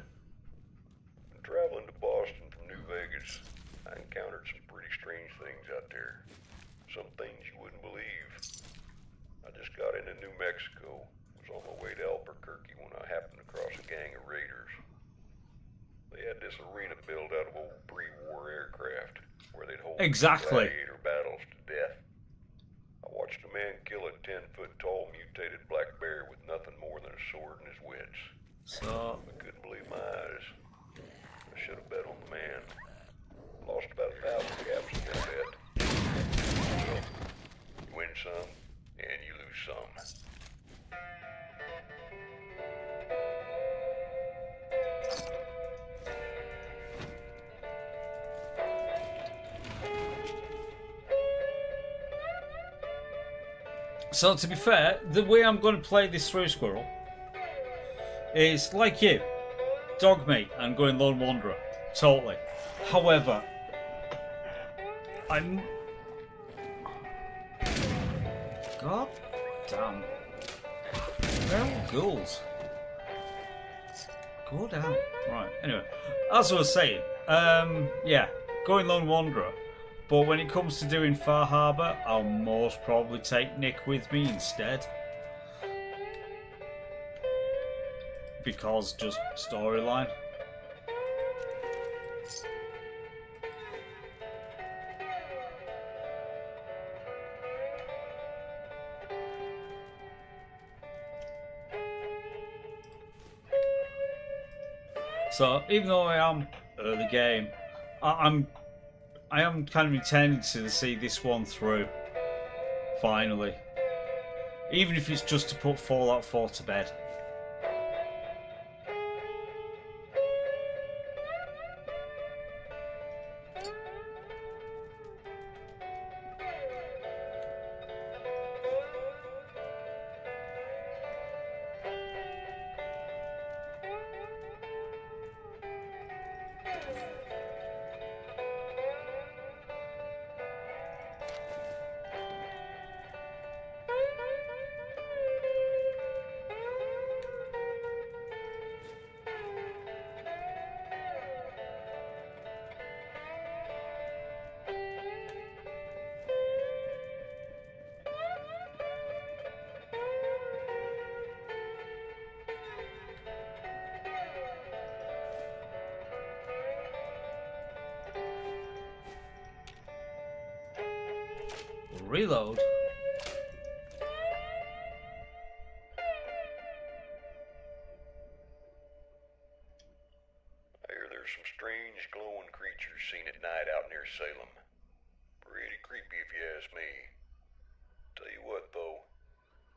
Traveling to Boston from New Vegas, I encountered some pretty strange things out there. Some things you wouldn't believe. I just got into New Mexico, was on my way to Albuquerque when I happened across a gang of raiders. They had this arena built out of old pre-war aircraft, where they'd hold gladiator battles to death. I watched a man kill a 10-foot-tall mutated black bear with nothing more than a sword in his wits. So I couldn't believe my eyes. I should have bet on the man. Lost about 1,000 caps on that bet. So, you win some, and you lose some. So to be fair, the way I'm going to play this through, Squirrel, is like you, Dogmeat and going Lone Wanderer, totally. However, I'm... God damn. Feral ghouls. Go down. Right, anyway, as I was saying, yeah, going Lone Wanderer. But when it comes to doing Far Harbour, I'll most probably take Nick with me instead. Because just storyline. So even though I am early game, I am kind of intending to see this one through. Finally. Even if it's just to put Fallout 4 to bed. Reload. I hear there's some strange glowing creatures seen at night out near Salem. Pretty creepy if you ask me. Tell you what though,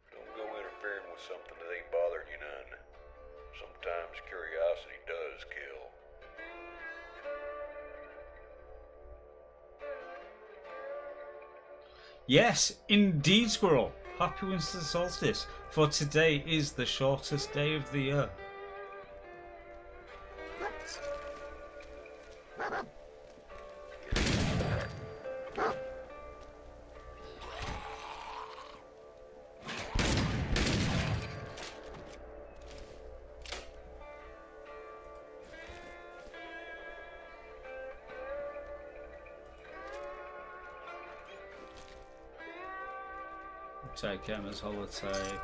don't go interfering with something that ain't bothering you none. Sometimes curiosity does kill. Yes, indeed, Squirrel. Happy winter solstice, for today is the shortest day of the year. Take Emma's holotape.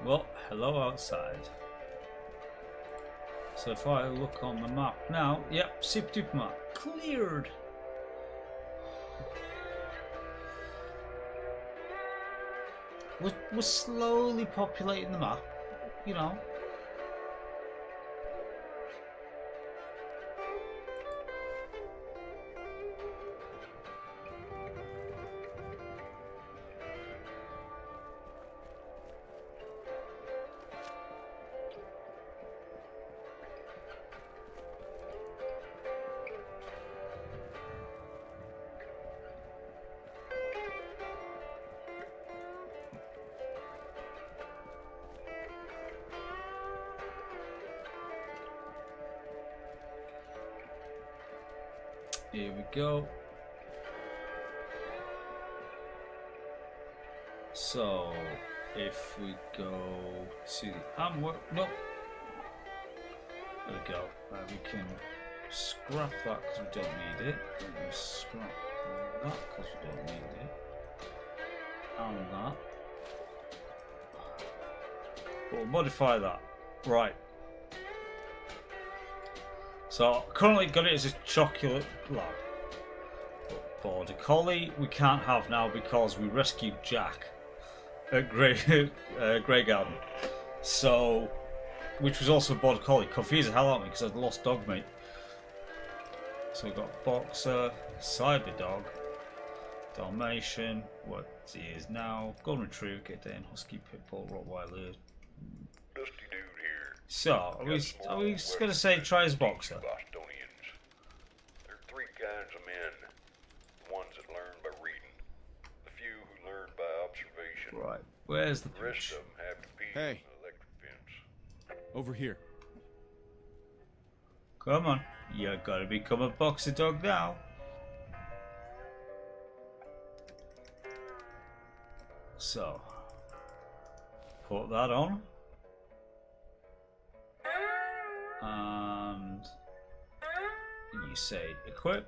Well, hello outside. So if I look on the map now, yep, super duper map cleared. We're slowly populating the map, you know. Here we go. So, if we go to the nope. There we go. We can scrap that because we don't need it. We can scrap that because we don't need it. And that. But we'll modify that. Right. So currently got it as a chocolate lab. But border collie we can't have now because we rescued Jack at Grey Garden. So, which was also a border collie. Confused the hell out of me because I'd lost Dogmeat. So we've got Boxer, Cyber Dog, Dalmatian, what he is now, Golden Retriever, Kitten, Husky, Pitbull, Rottweiler. Dusty dude here. So, are we going to say try as Boxer? Bostonians. There are three kinds of men. The ones that learn by reading. The few who learn by observation. Right, where's the rest pitch? of them have to pee Hey. on the electric fence. Over here. Come on, you gotta become a Boxer dog now. So, put that on. And you say equip.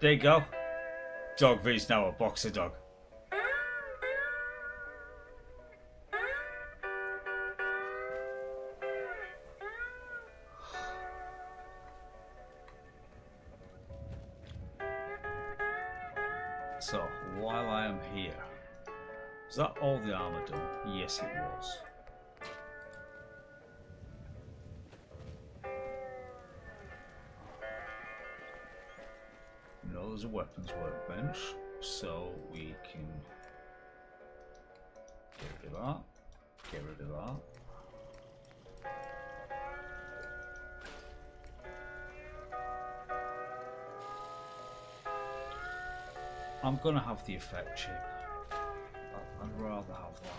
There you go. Dog V's now a Boxer dog. So, while I am here, is that all the armor done? Yes, it was. You know, there's a weapons workbench, so we can get rid of that, get rid of that. I'm gonna have the effect chip. I'd rather have that.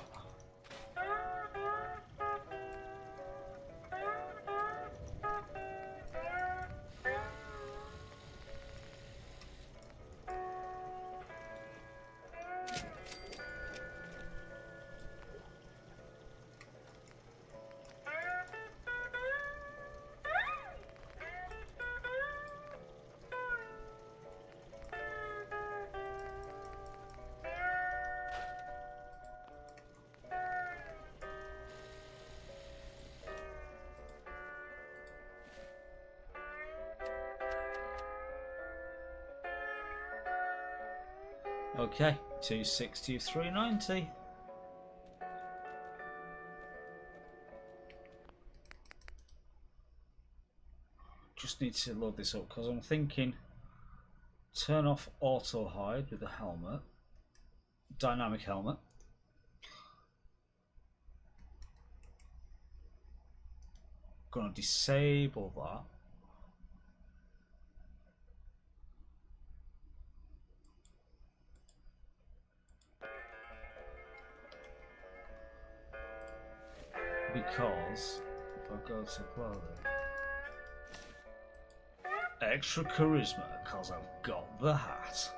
Okay, 260 of 390. Just need to load this up because I'm thinking turn off auto hide with the helmet, dynamic helmet. gonna disable that. Because if I go to clothing, extra charisma because I've got the hat.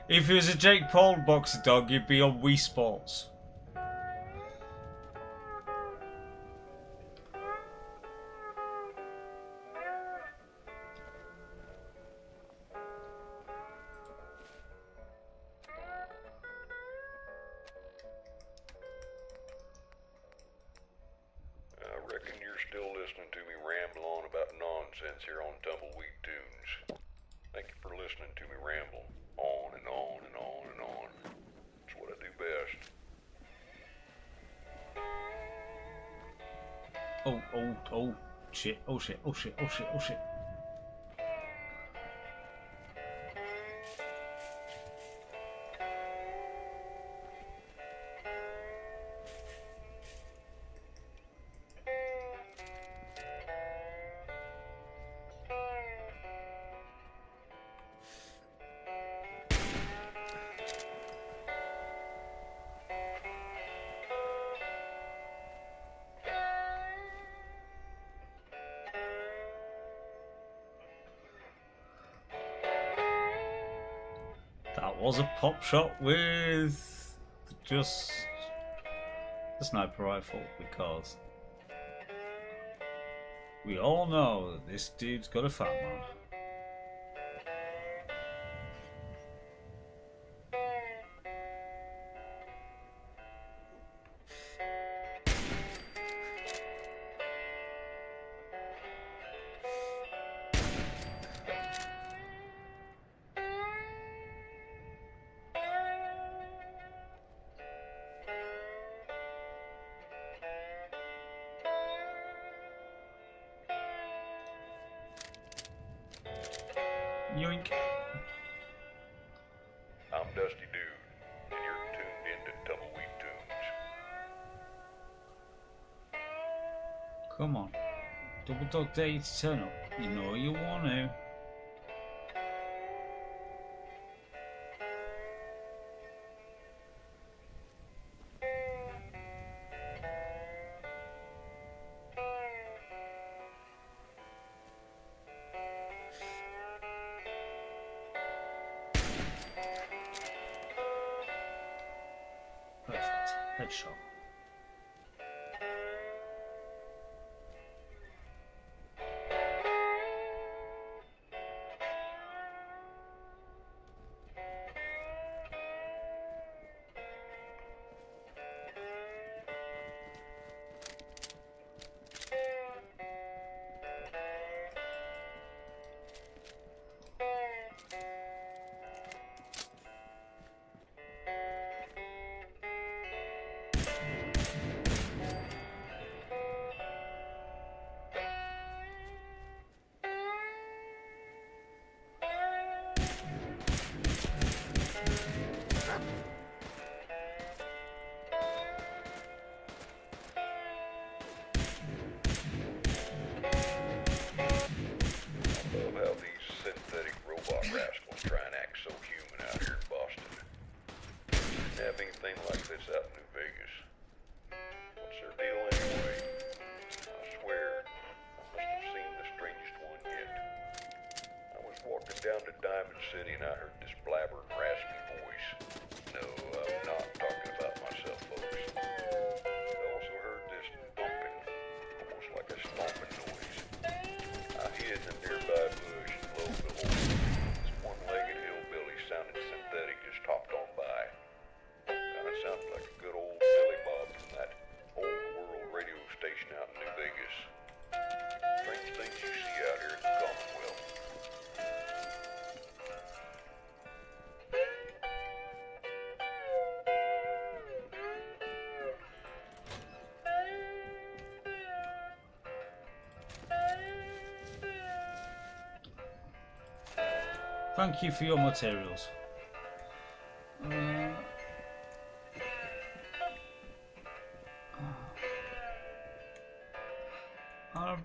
If it was a Jake Paul boxer dog, you'd be on Wii Sports. I reckon you're still listening to me ramble on about nonsense here on Tumbleweed Tunes. Thank you for listening to me ramble on and on and on and on. It's what I do best. Oh, shit, oh shit, oh shit, oh shit, oh shit. That was a pop shot with just a sniper rifle because we all know that this dude's got a fat man. Yoink. I'm Dusty Dude, and you're tuned into Tumbleweed Tunes. Come on. Double Dog dare you to turn up. You know you want to. Perfect. Headshot. Down to Diamond City and I heard this blabbering, raspy voice. No, I'm not talking about myself, folks. I also heard this thumping, almost like a stomping noise. I hid in a nearby bush and lo and behold, this one-legged hillbilly sounding synthetic just hopped on by. Kinda sounded like a good old Billy Bob from that old world radio station out in New Vegas. Strange things you see out here in the Commonwealth. Thank you for your materials.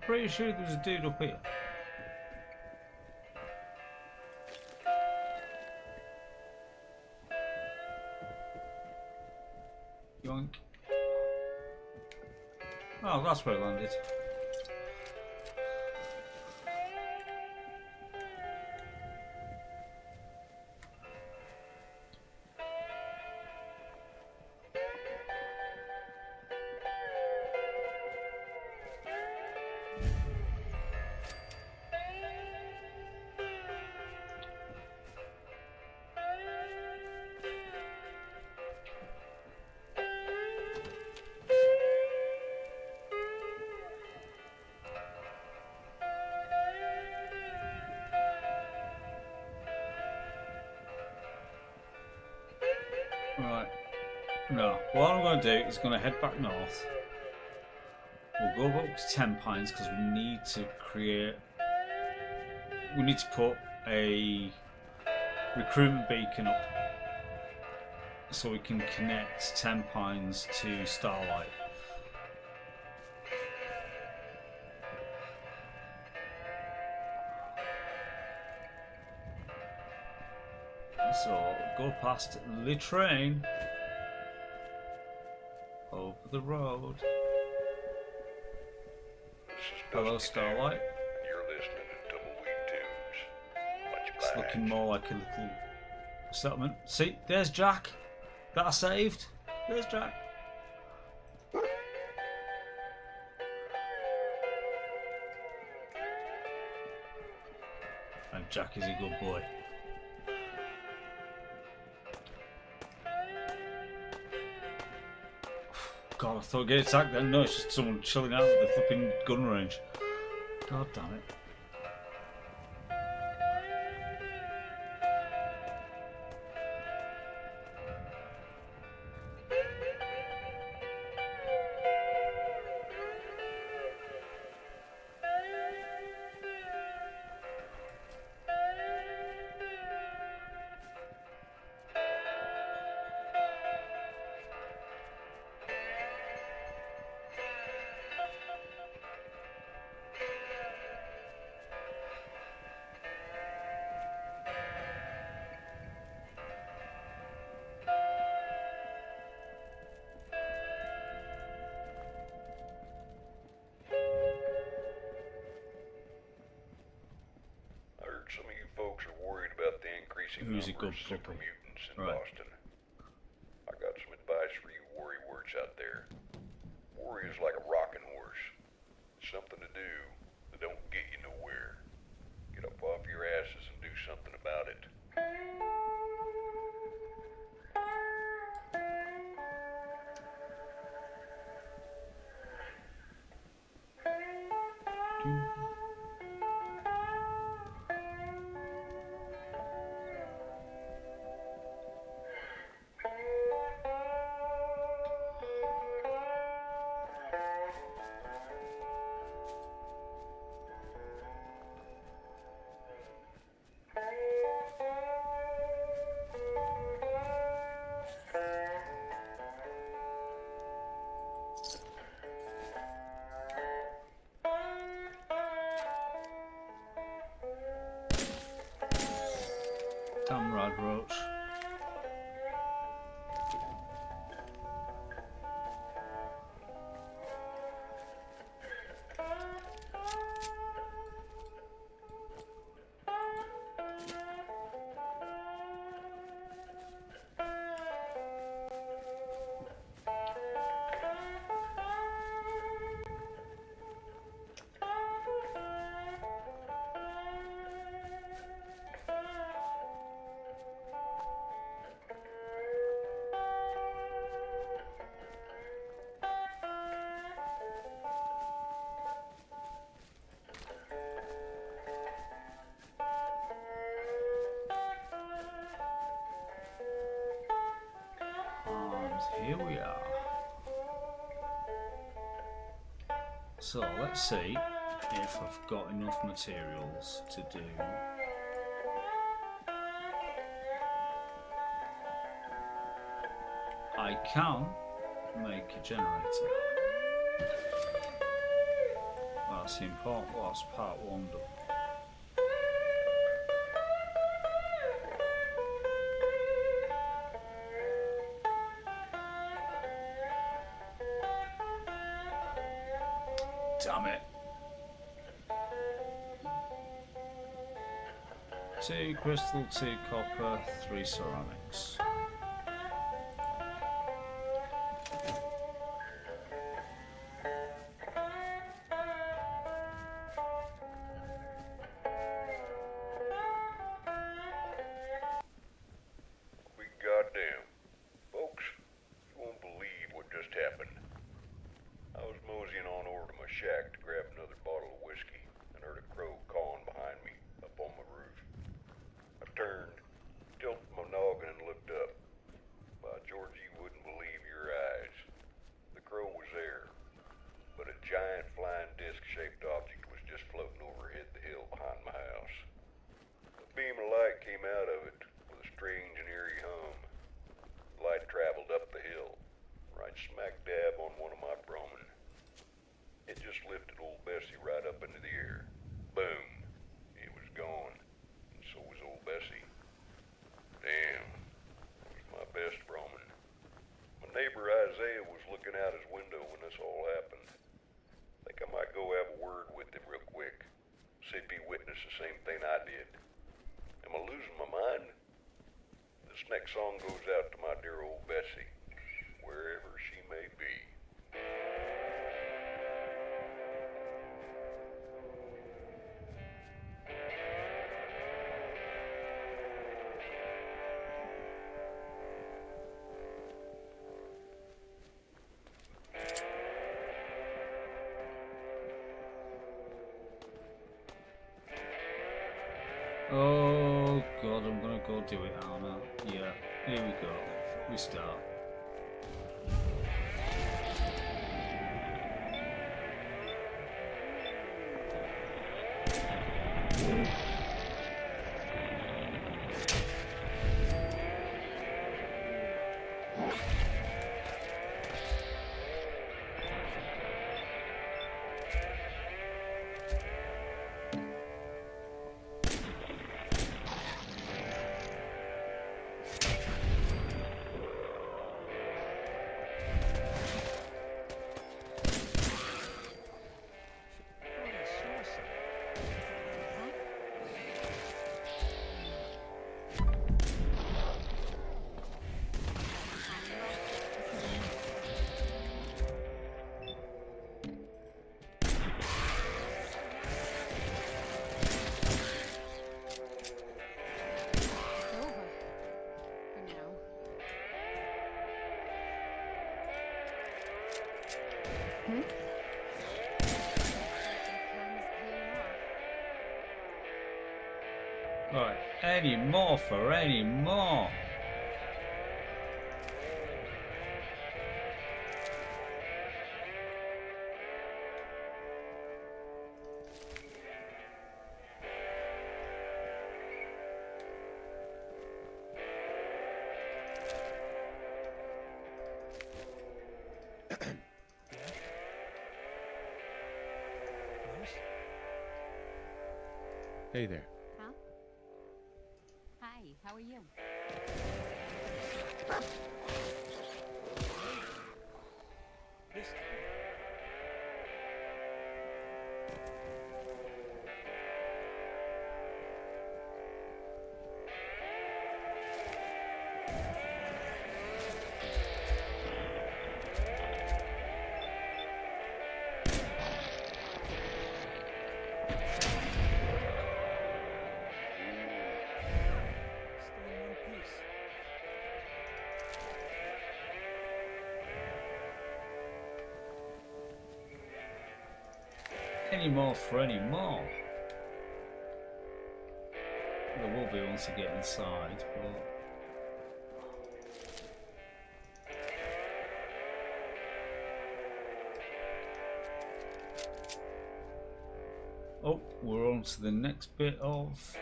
pretty sure there was a dude up here. Yoink. Oh, that's where it landed. Right. No. What I'm going to do is going to head back north. We'll go back to 10 Pines because we need to create. We need to put a recruitment beacon up so we can connect 10 Pines to Starlight. So go past the train over the road. Hello, Starlight. You're listening to Tumbleweed Tunes. Much It's looking obliged. more like a little settlement. See, there's Jack. That I saved. There's Jack. And Jack is a good boy. God, I thought I'd get attacked then. No, it's just someone chilling out at the flipping gun range. God damn it. I heard some of you folks are worried about the increasing Who's a numbers good of super puppy? mutants in Right. Boston. I got some advice for you worry words out there. Worry is like a rocking horse. Something to do that don't get you nowhere. Get up off your asses and do something about it. Damn rad roach. And here we are. So let's see if I've got enough materials to do. I can make a generator. That's in part. Well, that's part one done. Damn it. 2 crystal, 2 copper, 3 ceramics. Be goddamn. Folks, you won't believe what just happened. I was moseying on over to my shack to grab another bottle of whiskey and heard a crow cawing behind me up on my roof. I turned, tilted my noggin and looked up. By George, you wouldn't believe your eyes. The crow was there, but a giant flying disc-shaped object was just floating overhead the hill behind my house. A beam of light came out of it with a strange and eerie hum. The light traveled up the hill, right smack dab on one of my bromine. It just lifted old Bessie right up into the air. Boom. It was gone. And so was old Bessie. Damn. It was my best bromine. My neighbor Isaiah was looking out his window when this all happened. Think I might go have a word with him real quick. See if he witnessed the same thing I did. Am I losing my mind? This next song goes out to my dear old Bessie, wherever she may be. Oh god, I'm gonna go do it, Anna. Yeah, here we go. We start. Right, any more for any more. Hey there. Huh? Hi, how are you? This time. Still in one piece. Any more for any more. There will be once I get inside, but oh, we're on to the next bit of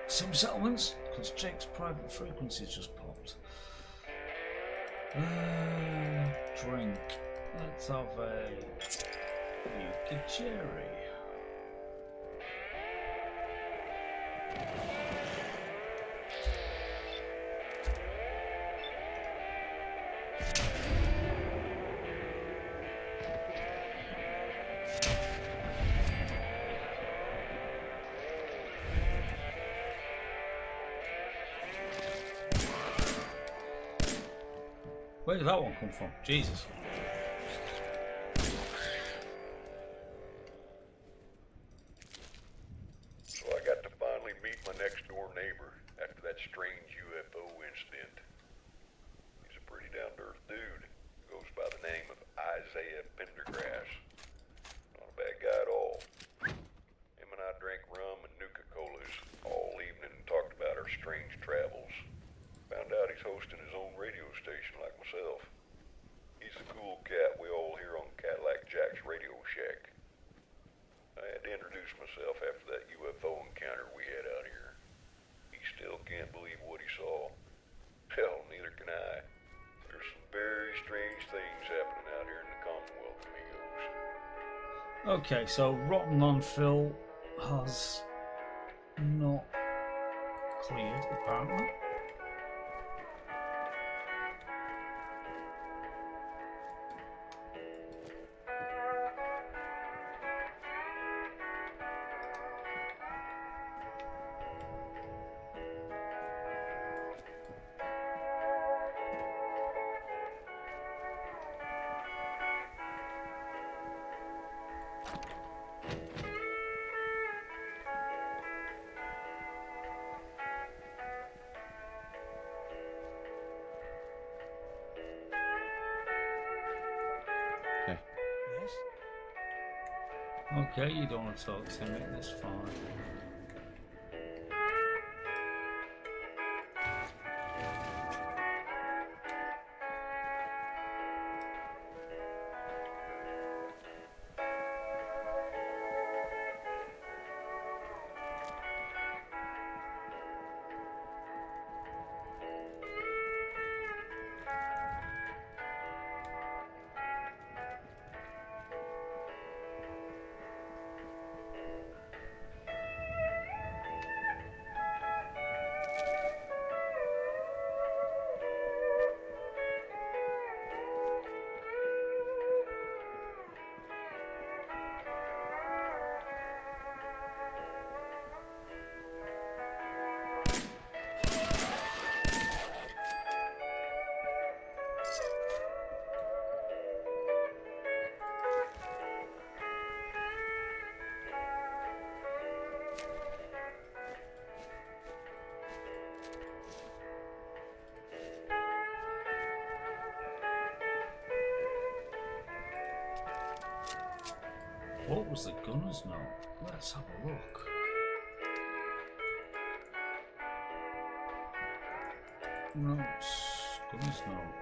some settlements because Jake's private frequency just popped. Drink. Let's have a Yuki Cherry. Where did that one come from? Jesus. So I got to finally meet my next door neighbor after that strange UFO incident. He's a pretty down-to-earth dude. Goes by the name of Isaiah Pendergrass. Not a bad guy at all. Him and I drank rum and Nuka-Colas all evening and talked about our strange travels. Found out he's hosting his own radio station like myself. He's the cool cat we all hear on Cadillac Jack's Radio Shack. I had to introduce myself after that UFO encounter we had out here. He still can't believe what he saw. Hell, neither can I. There's some very strange things happening out here in the Commonwealth, amigos. Okay, so rotten landfill has not cleared apparently. Yes? Okay, you don't want to talk to me, that's fine. What was the gunner's note? Let's have a look. Notes. Gunner's note.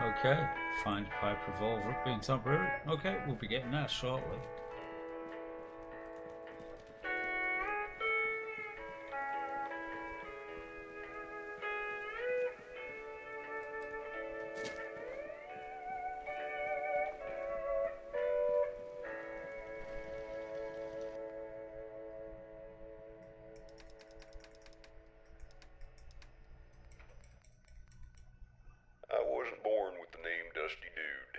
Okay, find pipe revolver being temporary. Okay, we'll be getting that shortly. I wasn't born with the name Dusty Dude.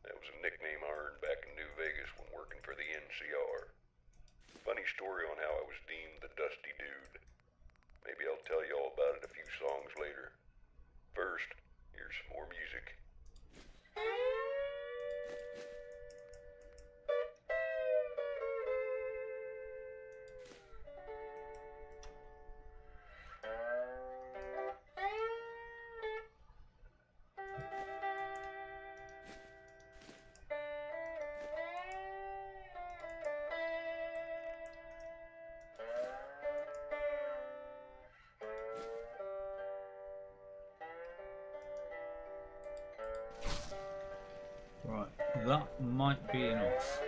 That was a nickname I earned back in New Vegas when working for the NCR. Funny story on how I was deemed the Dusty Dude. Maybe I'll tell you all about it a few songs later. First, here's some more music. Right, that might be enough.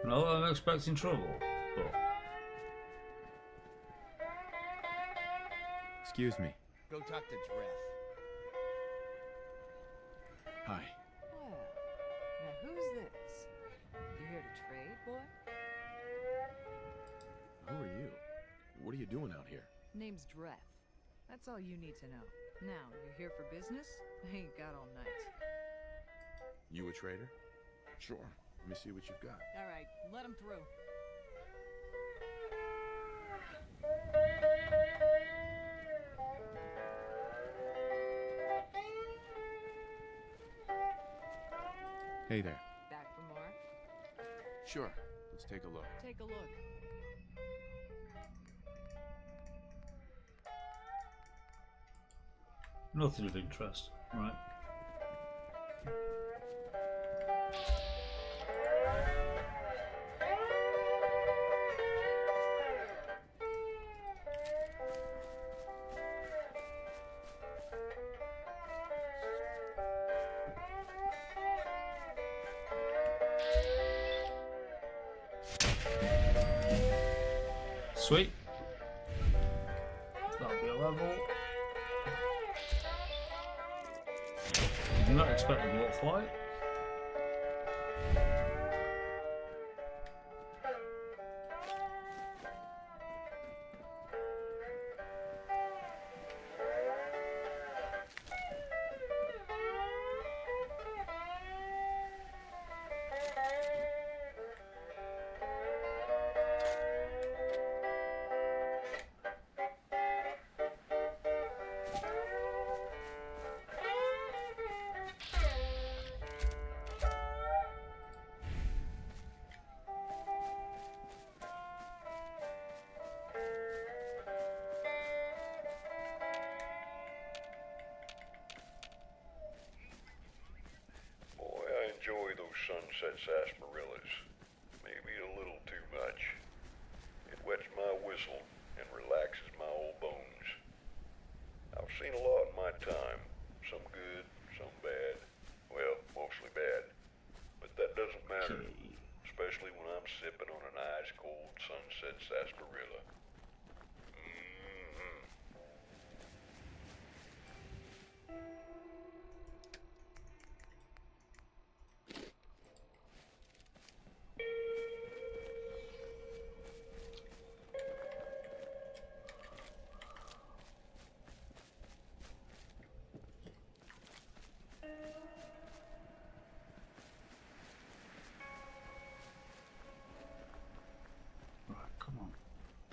No, I'm expecting trouble, but... Excuse me. Go talk to Dreth. Hi. Well, now who's this? You here to trade, boy? Who are you? What are you doing out here? Name's Dreth. That's all you need to know. Now, you here for business? I ain't got all night. You a trader? Sure. Let me see what you've got. All right, let him through. Hey there. Back for more? Sure. Let's take a look. Take a look. Nothing of interest, right? Sweet. That'll be a level. I'm not expecting a fight. Enjoy those sunset sarsaparillas. Maybe a little too much. It wets my whistle and relaxes my old bones. I've seen a lot in my time. Some good, some bad. Well, mostly bad. But that doesn't matter. Especially when I'm sipping on an ice-cold sunset sarsaparilla.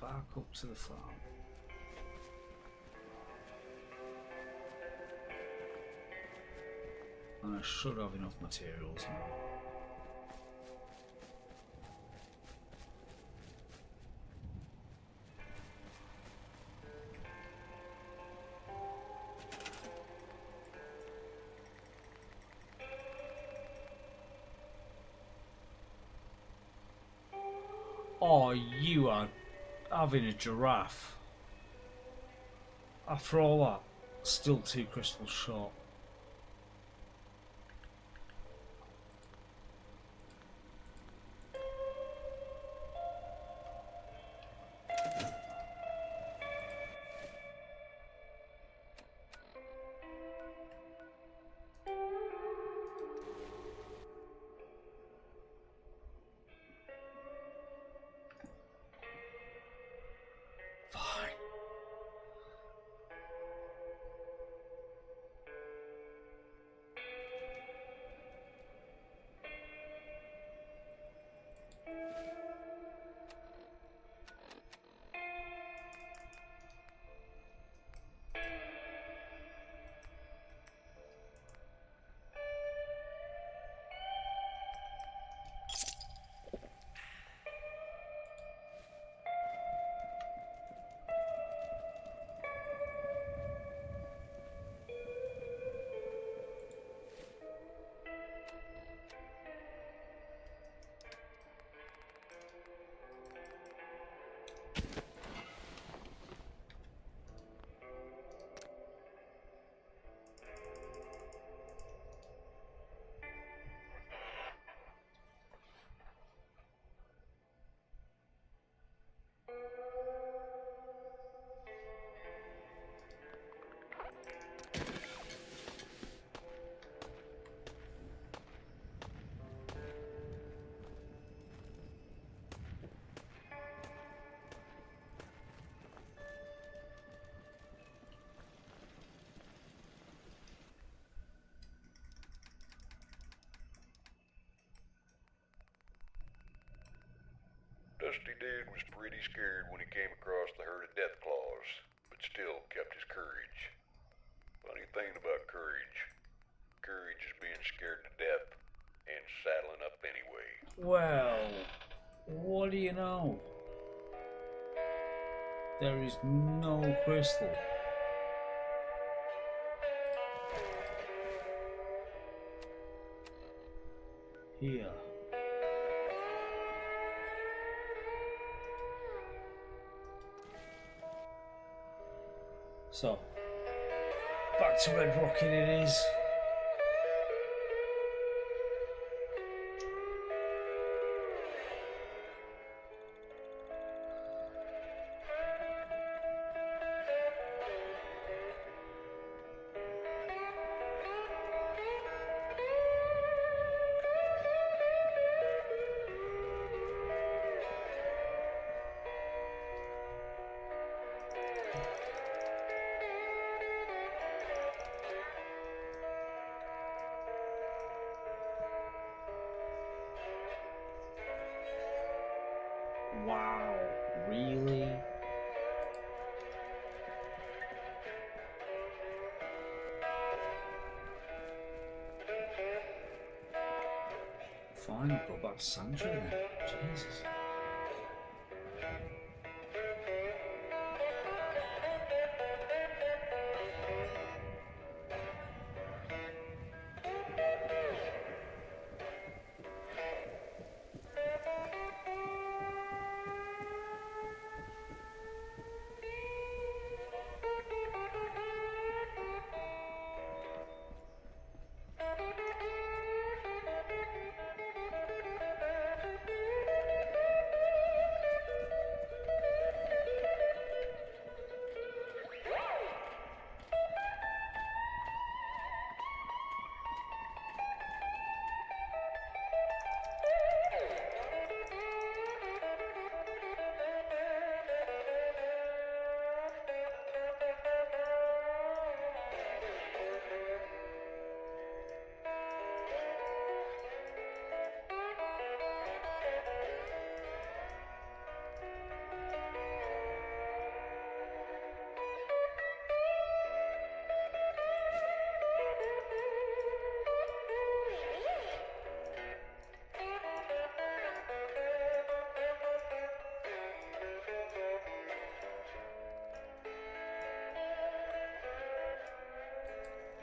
Back up to the farm. And I should have enough materials now. Oh, you are having a giraffe. After all that, still 2 crystals short. Dusty Dude was pretty scared when he came across the herd of death claws, but still kept his courage. Funny thing about courage is being scared to death and saddling up anyway. Well, what do you know? There is no crystal. Here. So, back to Red Rocket it is. Wow, really? Fine, I'll go back to Sanctuary then. Jesus.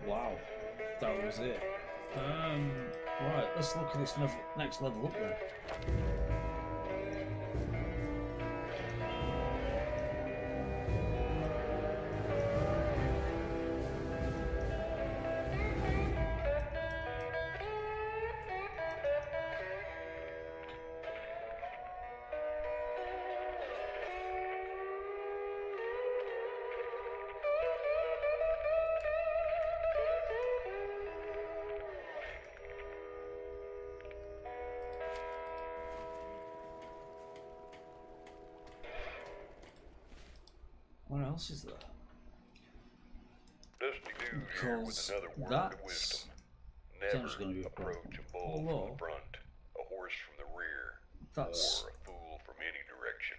Wow, that was it. Right, let's look at this next level up then. What else is there? Dusty Dude here with Because another word of that's wisdom. potentially going to Never be a problem. approach a bull from Although, the front, a horse from the rear, that's or a fool from any direction.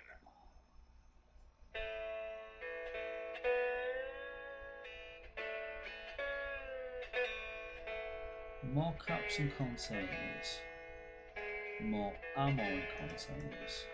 more caps and containers, more ammo in containers.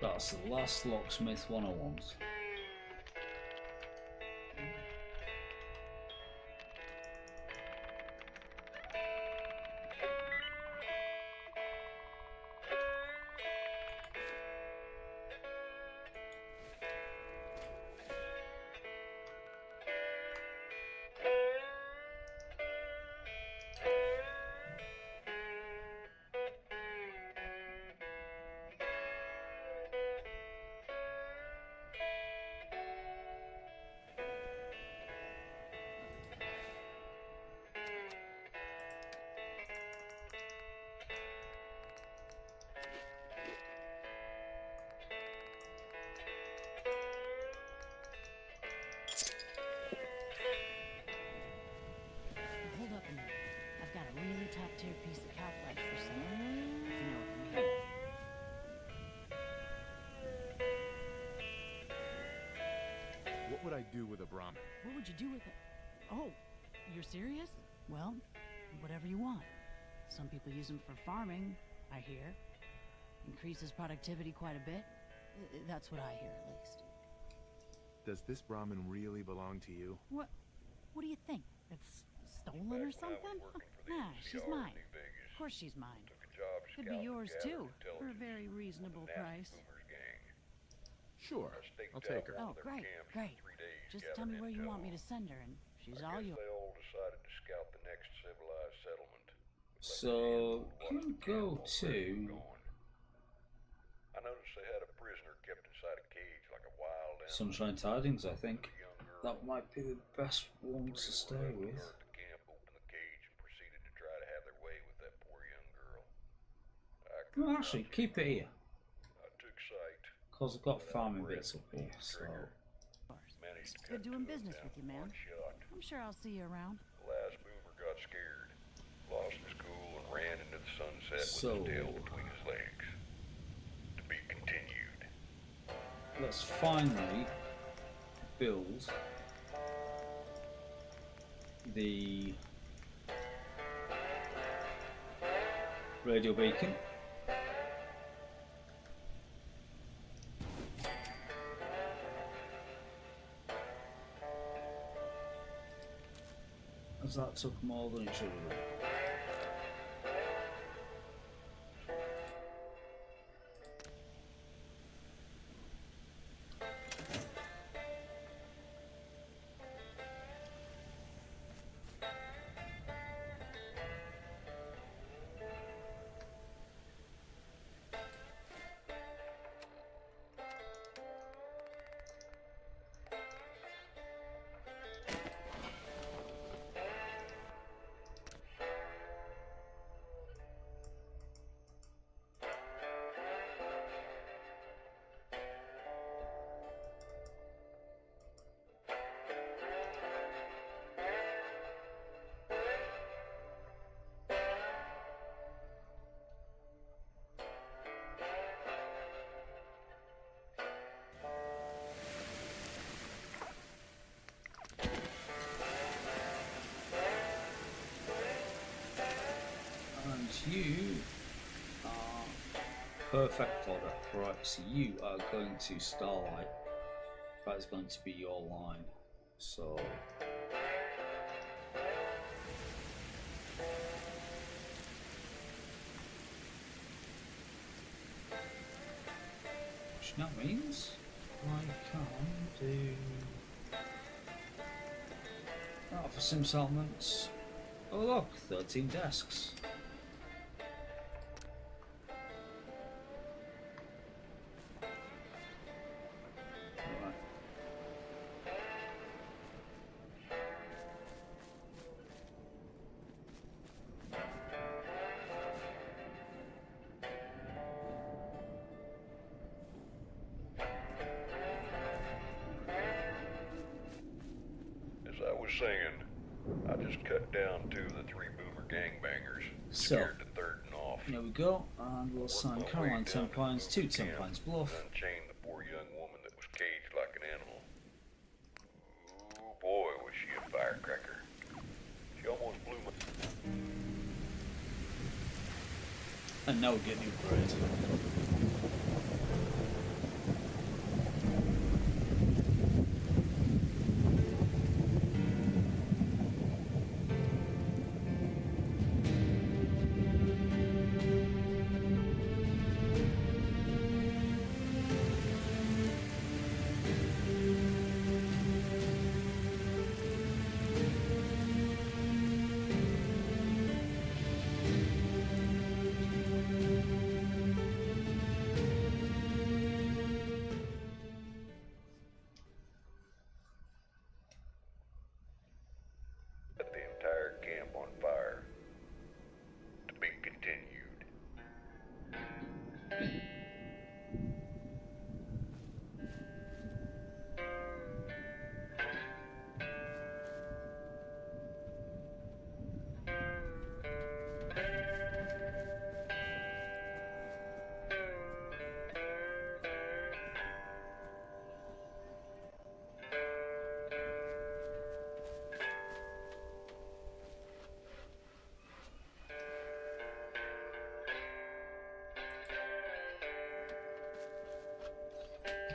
That's the last locksmith 101s. would I do with a Brahmin? What would you do with it? Oh, you're serious? Well, whatever you want. Some people use them for farming, I hear. Increases productivity quite a bit. That's what I hear, at least. Does this Brahmin really belong to you? What do you think? It's stolen or something? Nah, she's mine. Of course she's mine. Could be yours, too, for a very reasonable price. Sure, I'll take her. Oh, great, great. Just tell me where you want me to send her, and she's all yours. They all decided to scout the next civilized settlement. So, you go to I noticed they had a prisoner kept inside a cage like a wild animal. Sunshine Tidings, I think. That might be the best one to stay with. The camp opened the cage and proceeded to try to have their way with that poor young girl. No, actually, keep it here. I took sight. Because I've got farming bits up here, so... It's good doing business with you, man. I'm sure I'll see you around. The last boomer got scared, lost his cool, and ran into the sunset So... with his tail between his legs. To be continued. Let's finally build the radio beacon. As that took more than it should have done. You are perfect fodder. Right, so you are going to Starlight. That is going to be your line. So which now means I can do that for sim settlements. Oh look, 13 desks. Saying, I just cut down 2 of the 3 boomer gangbangers. So, Scared the third and off. there we go, and we'll sign Caroline 10 Pines, 2 10 Pines Bluff. Unchained the poor young woman that was caged like an animal. Ooh boy, was she a firecracker. She almost blew my... And now we get new parade.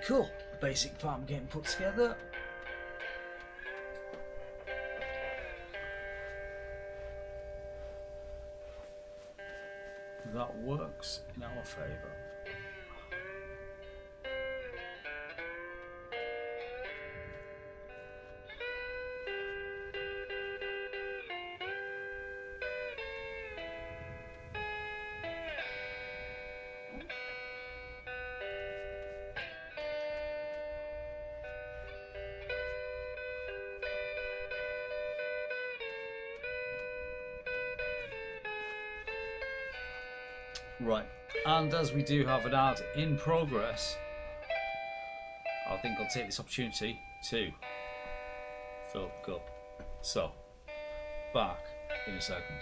Cool. Basic farm getting put together. That works in our favour. Right, and as we do have an ad in progress, I think I'll take this opportunity to fill up the cup. So, back in a second.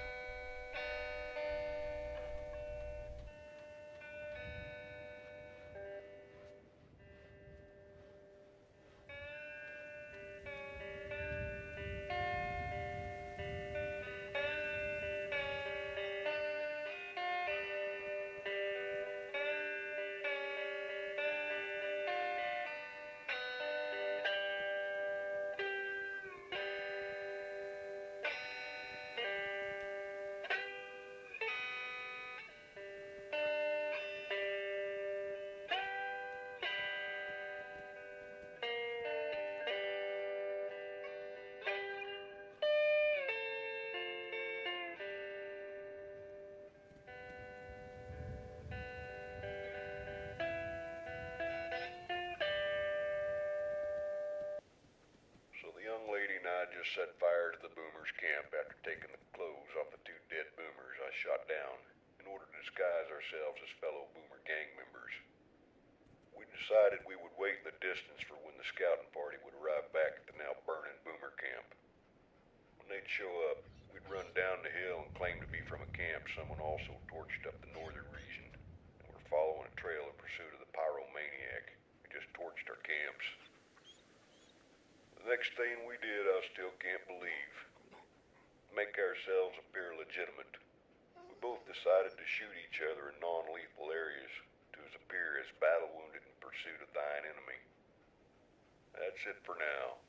So the young lady and I just set fire to the boomers' camp after taking the clothes off the two dead boomers I shot down in order to disguise ourselves as fellow boomer gang members. We decided we would wait in the distance for when the scouting party would arrive back at the now burning boomer camp. When they'd show up, we'd run down the hill and claim to be from a camp someone also torched up the northern region, and we're following a trail in pursuit of the pyromaniac who just torched our camps. The next thing we did, I still can't believe. Make ourselves appear legitimate. We both decided to shoot each other in non-lethal areas to appear as battle-wounded in pursuit of thine enemy. That's it for now.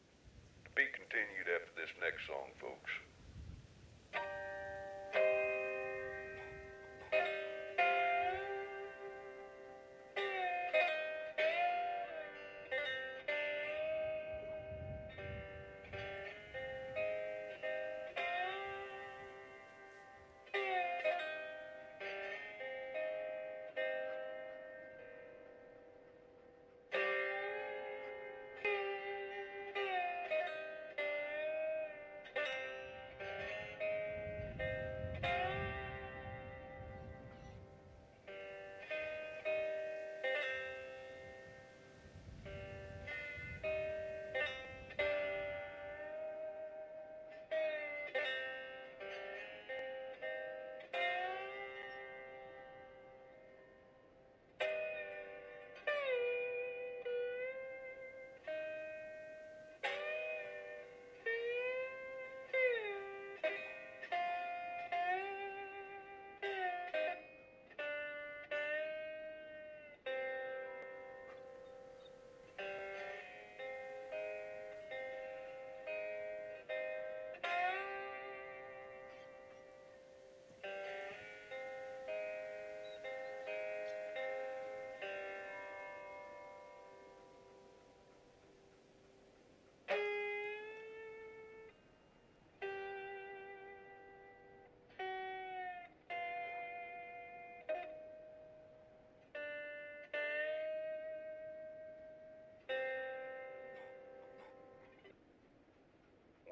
To be continued after this next song, folks.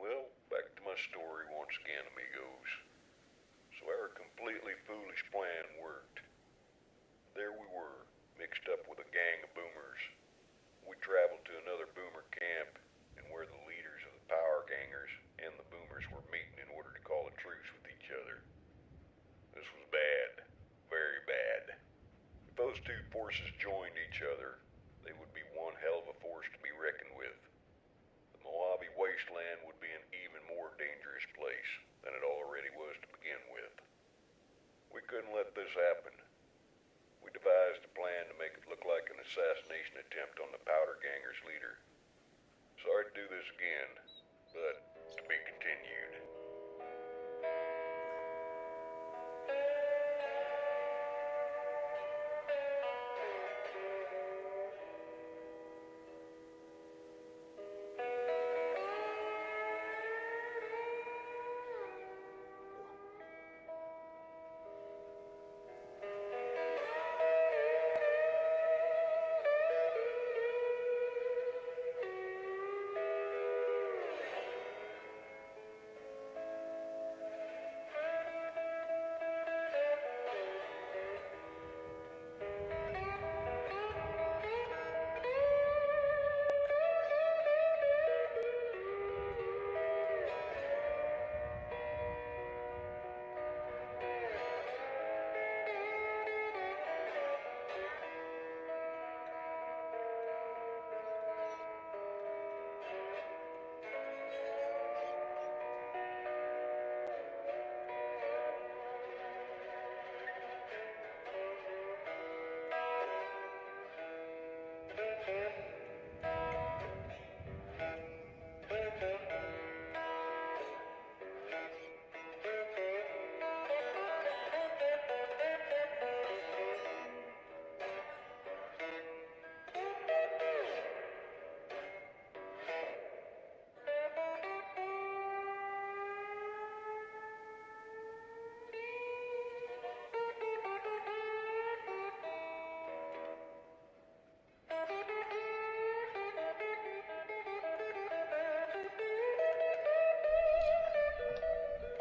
Well, back to my story once again, amigos. So our completely foolish plan worked. There we were, mixed up with a gang of boomers. We traveled to another boomer camp, and where the leaders of the power gangers and the boomers were meeting in order to call a truce with each other. This was bad, very bad. If those two forces joined each other, they would be one hell of a force to be reckoned with. The Mojave wasteland would be an even more dangerous place than it already was to begin with. We couldn't let this happen. We We devised a plan to make it look like an assassination attempt on the Powder Gangers' leader. Sorry to do this again, but to be continued.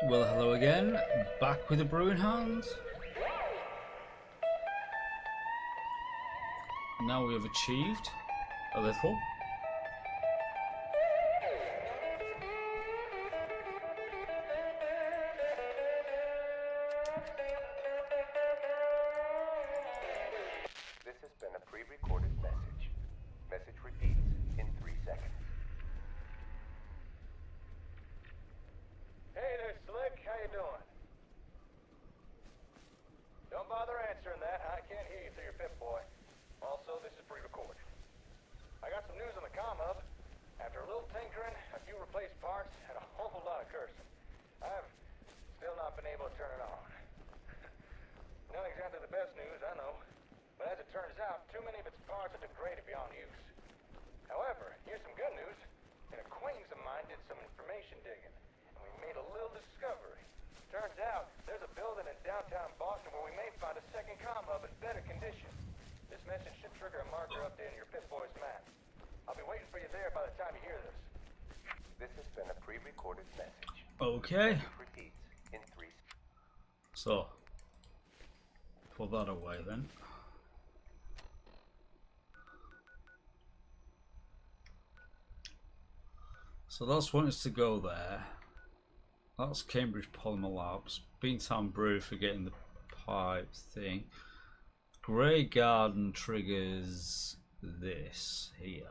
Well, hello again. Back with the brewing hands. Now we have achieved a little. This has been a pre-recorded message. Message repeats in 3 seconds. Hey there, Slick. How you doing? Don't bother answering that. I can't hear you through your Pip-Boy. Also, this is pre-recorded. I got some news on the comm hub. After a little tinkering, a few replaced parts, and a whole lot of cursing, I've still not been able to turn it on. Not exactly the best news, I know. But as it turns out, too many of its parts are degraded beyond use. However, here's some good news. An acquaintance of mine did some information digging, and we made a little discovery. Turns out, there's a building in downtown Boston where we may find a second comm hub in better condition. This message should trigger a marker update in your Pip-Boy's map. I'll be waiting for you there by the time you hear this. This has been a pre-recorded message. Okay. Message repeats in 3 seconds. So, put that away then. So that's wanting us to go there. That's Cambridge Polymer Labs. Beantown Brew for getting the pipe thing. Grey Garden triggers this here.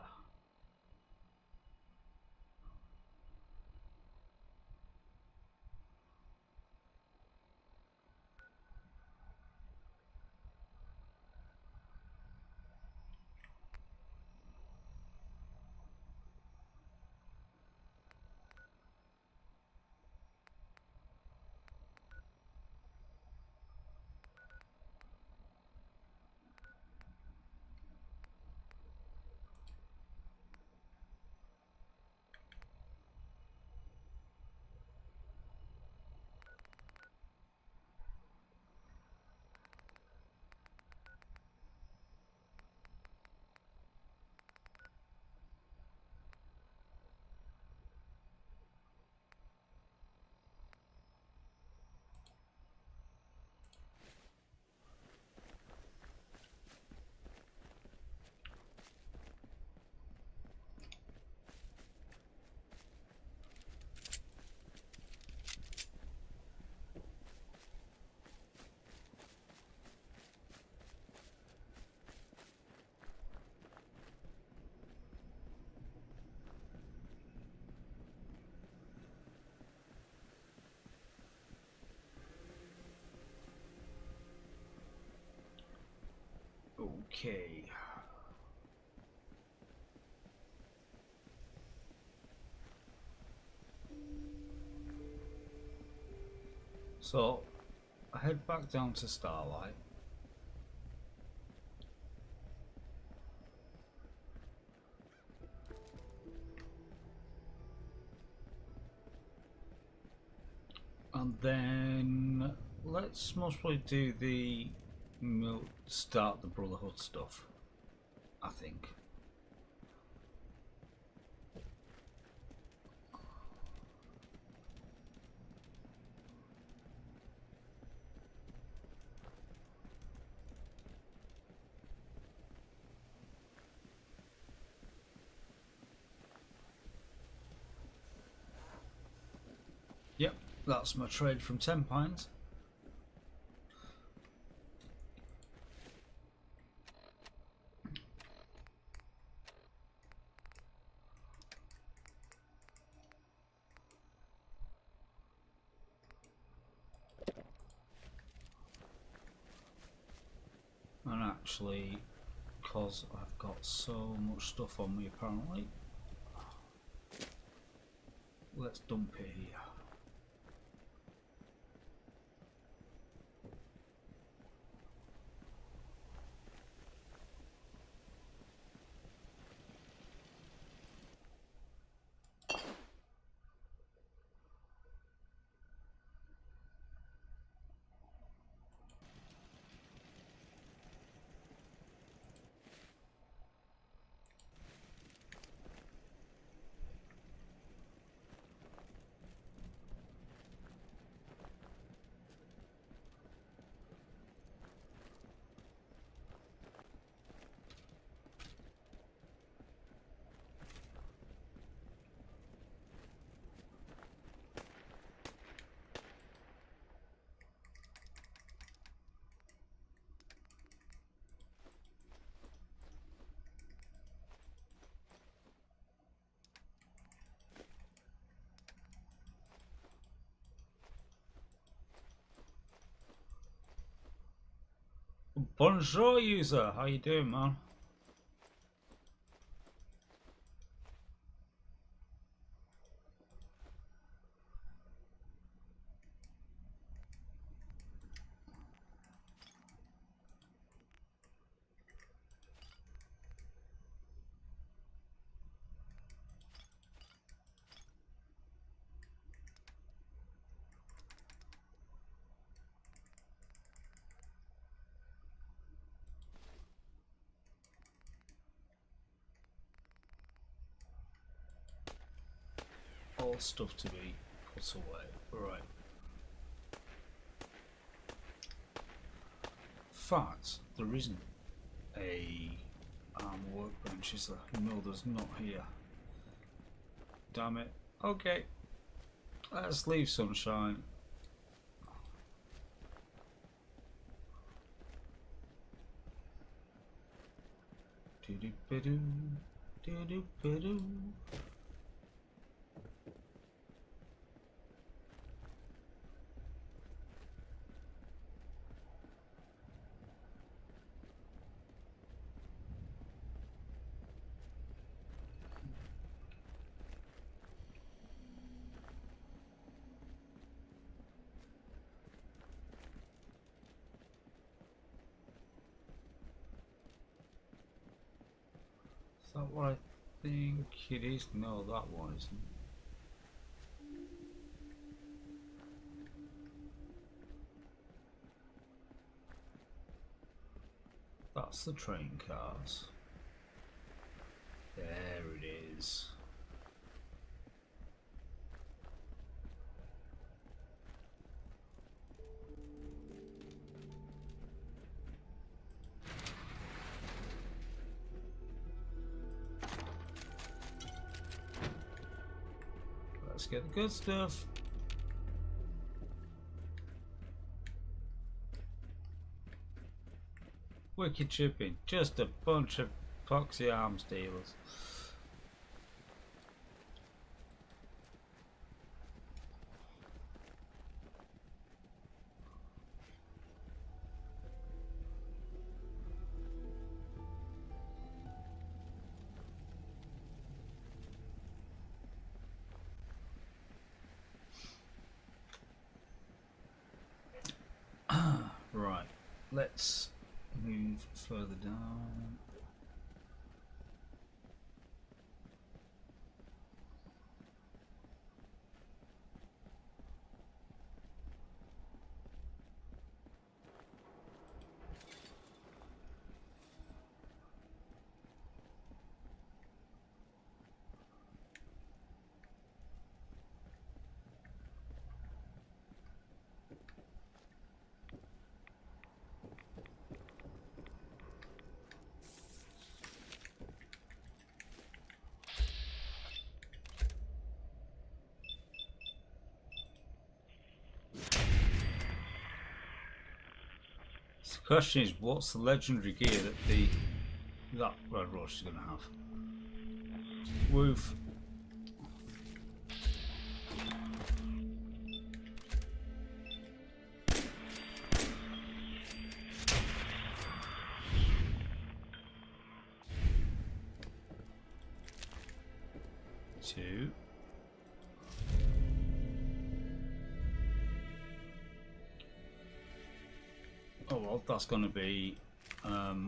Okay. So, I head back down to Starlight. And then let's most probably do the start the Brotherhood stuff, I think. Yep, that's my trade from 10 Pines. And actually, because I've got so much stuff on me apparently, let's dump it here. Bonjour user, how you doing, man? All stuff to be put away. Right. Fact, there isn't a workbench, is there? No, there's not here. Damn it. Okay. Let's leave sunshine. Do-do-ba-doo, do-do-ba-doo. Is that what I think it is? No, that one isn't. That's the train cars. There it is. Let's get the good stuff. Wicked shipping. Just a bunch of foxy arms dealers. let's move further down. The question is, what's the legendary gear that Red Rush is going to have? We've two. Oh well, that's going to be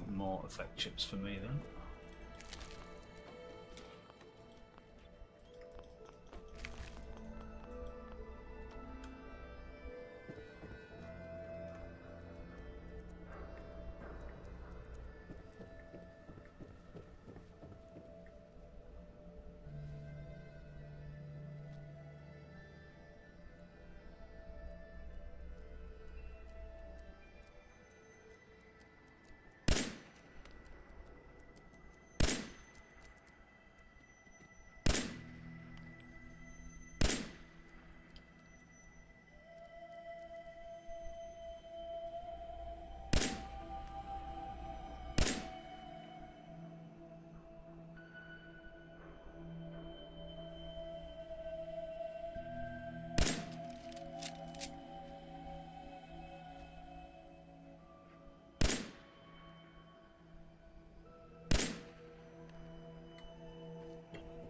more effect chips for me then.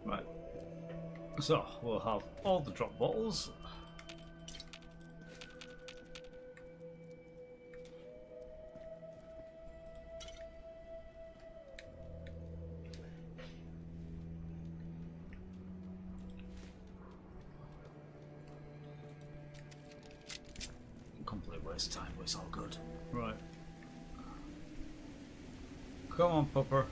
Right, so we'll have all the drop bottles. Complete waste of time, but it's all good. Right. Come on, Pupper.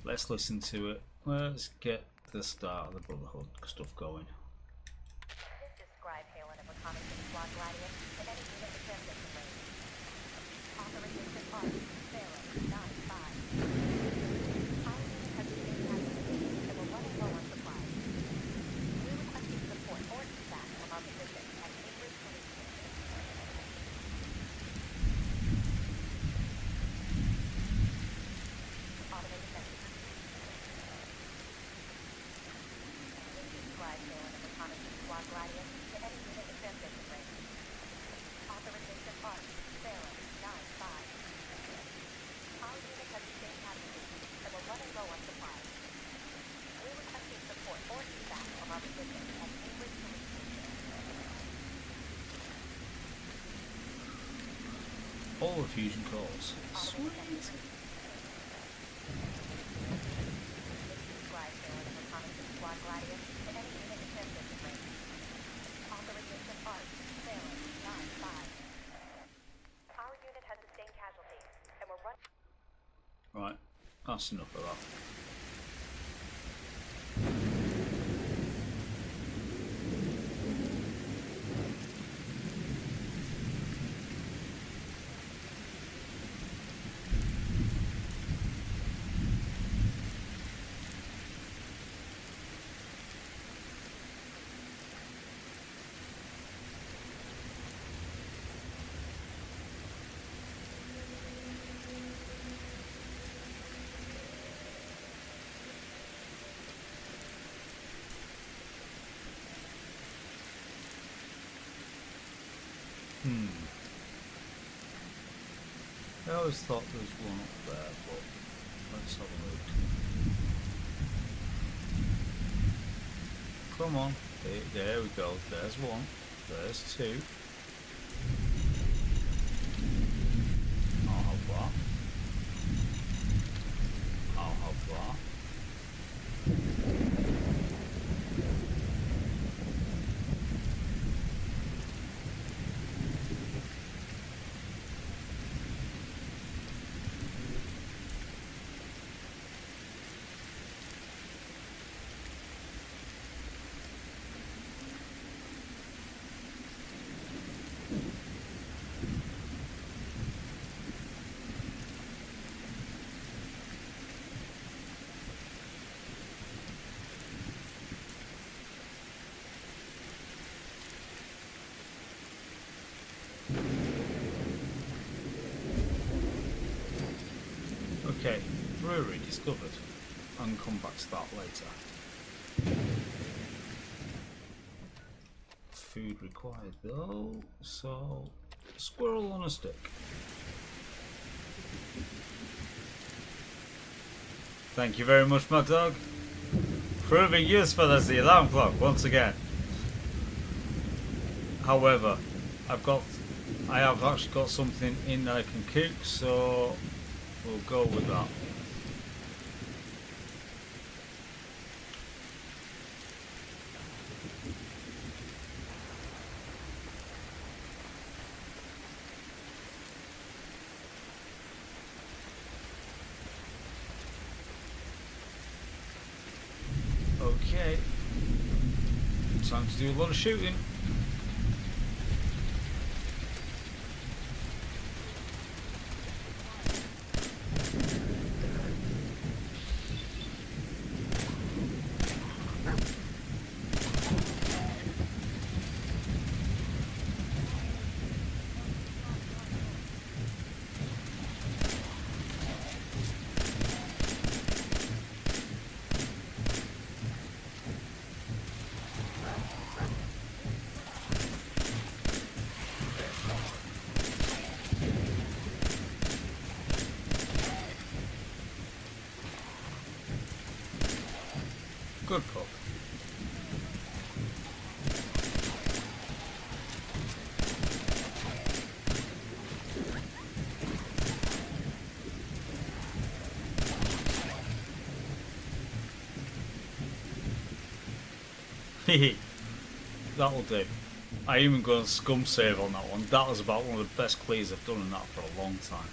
Let's listen to it. Let's get the start of the Brotherhood stuff going. This is Scribe Halen of Reconnaissance Squad Gladius to any unit with transmission range. Authorization ARC, Pharaoh, 9-5. Our unit has been casualties and will run low on supplies. We requesting support or feedback from our position at Cambridge Police Station. Automated message. Scribe Halen of Reconnaissance Squad Gladius to any unit with transmission range. Authorization ARC, Pharaoh, 9-5. Our unit has sustained casualties and will run low on supplies. We're requesting support or feedback from our position at Cambridge Police Station. All the fusion calls. Sweet. Scribe Halen of Reconnaissance Squad Gladius to any unit with transmission range. Authorization ARC, Pharaoh, 9-5. Our unit has sustained casualties and we're running. Right, that's enough of that. I always thought there was one up there, but let's have a look. Come on, there we go. There's one, there's two. I'll have that. I'll have that. Okay, brewery discovered. And come back to that later. Food required though, so squirrel on a stick. Thank you very much, my dog. Proving useful as the alarm clock once again. However, I have actually got something in that I can cook, so we'll go with that. Okay, time to do a lot of shooting. Good pup. Hehe. That'll do. I even got a scum save on that one. That was about one of the best clears I've done in that for a long time.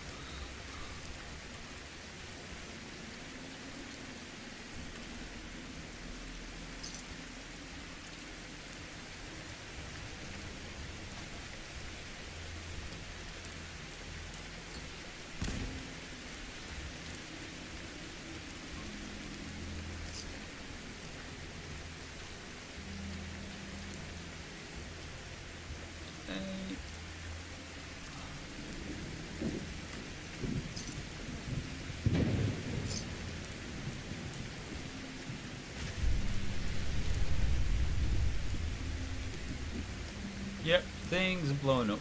Yep, things are blowing up.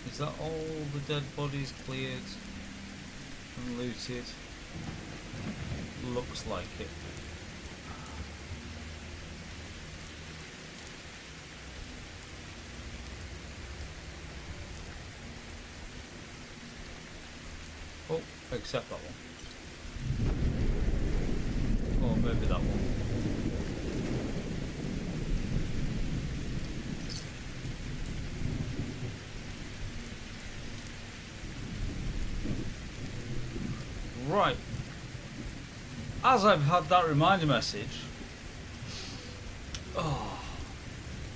Is that all the dead bodies cleared and looted? Looks like it. Oh, except that one. Or maybe that one. Right. As I've had that reminder message,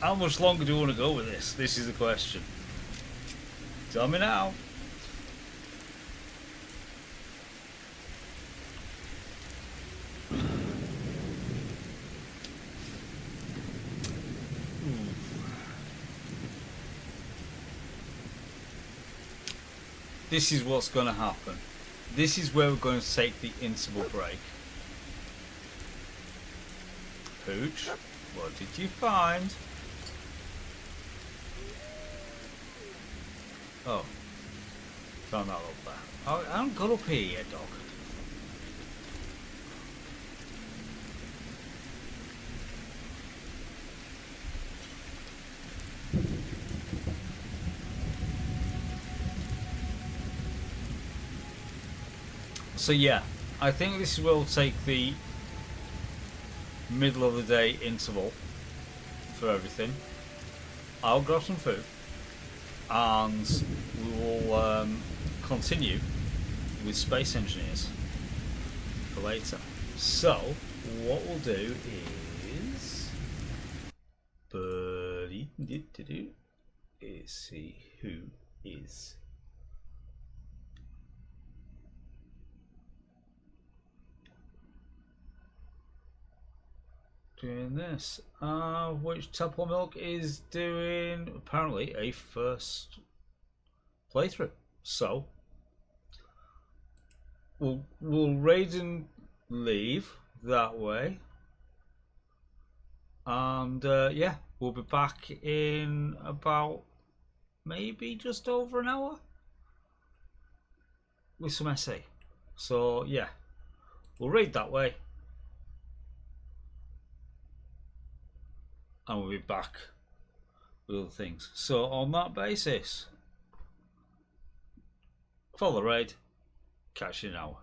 how much longer do you want to go with this? This is the question. Tell me now. This is what's going to happen. This is where we're going to take the interval break. Pooch, what did you find? Oh, found that up there. Oh, I haven't got up here yet, dog. So yeah, I think this will take the middle of the day interval for everything. I'll grab some food and we will continue with space engineers for later. So what we'll do is see who is doing this. Which Temple Milk is doing apparently a first playthrough. So we'll raid and leave that way, and yeah, we'll be back in about maybe just over an hour with some SA. So yeah, we'll raid that way. And we'll be back with other things. So on that basis, follow the raid, catch you in an hour.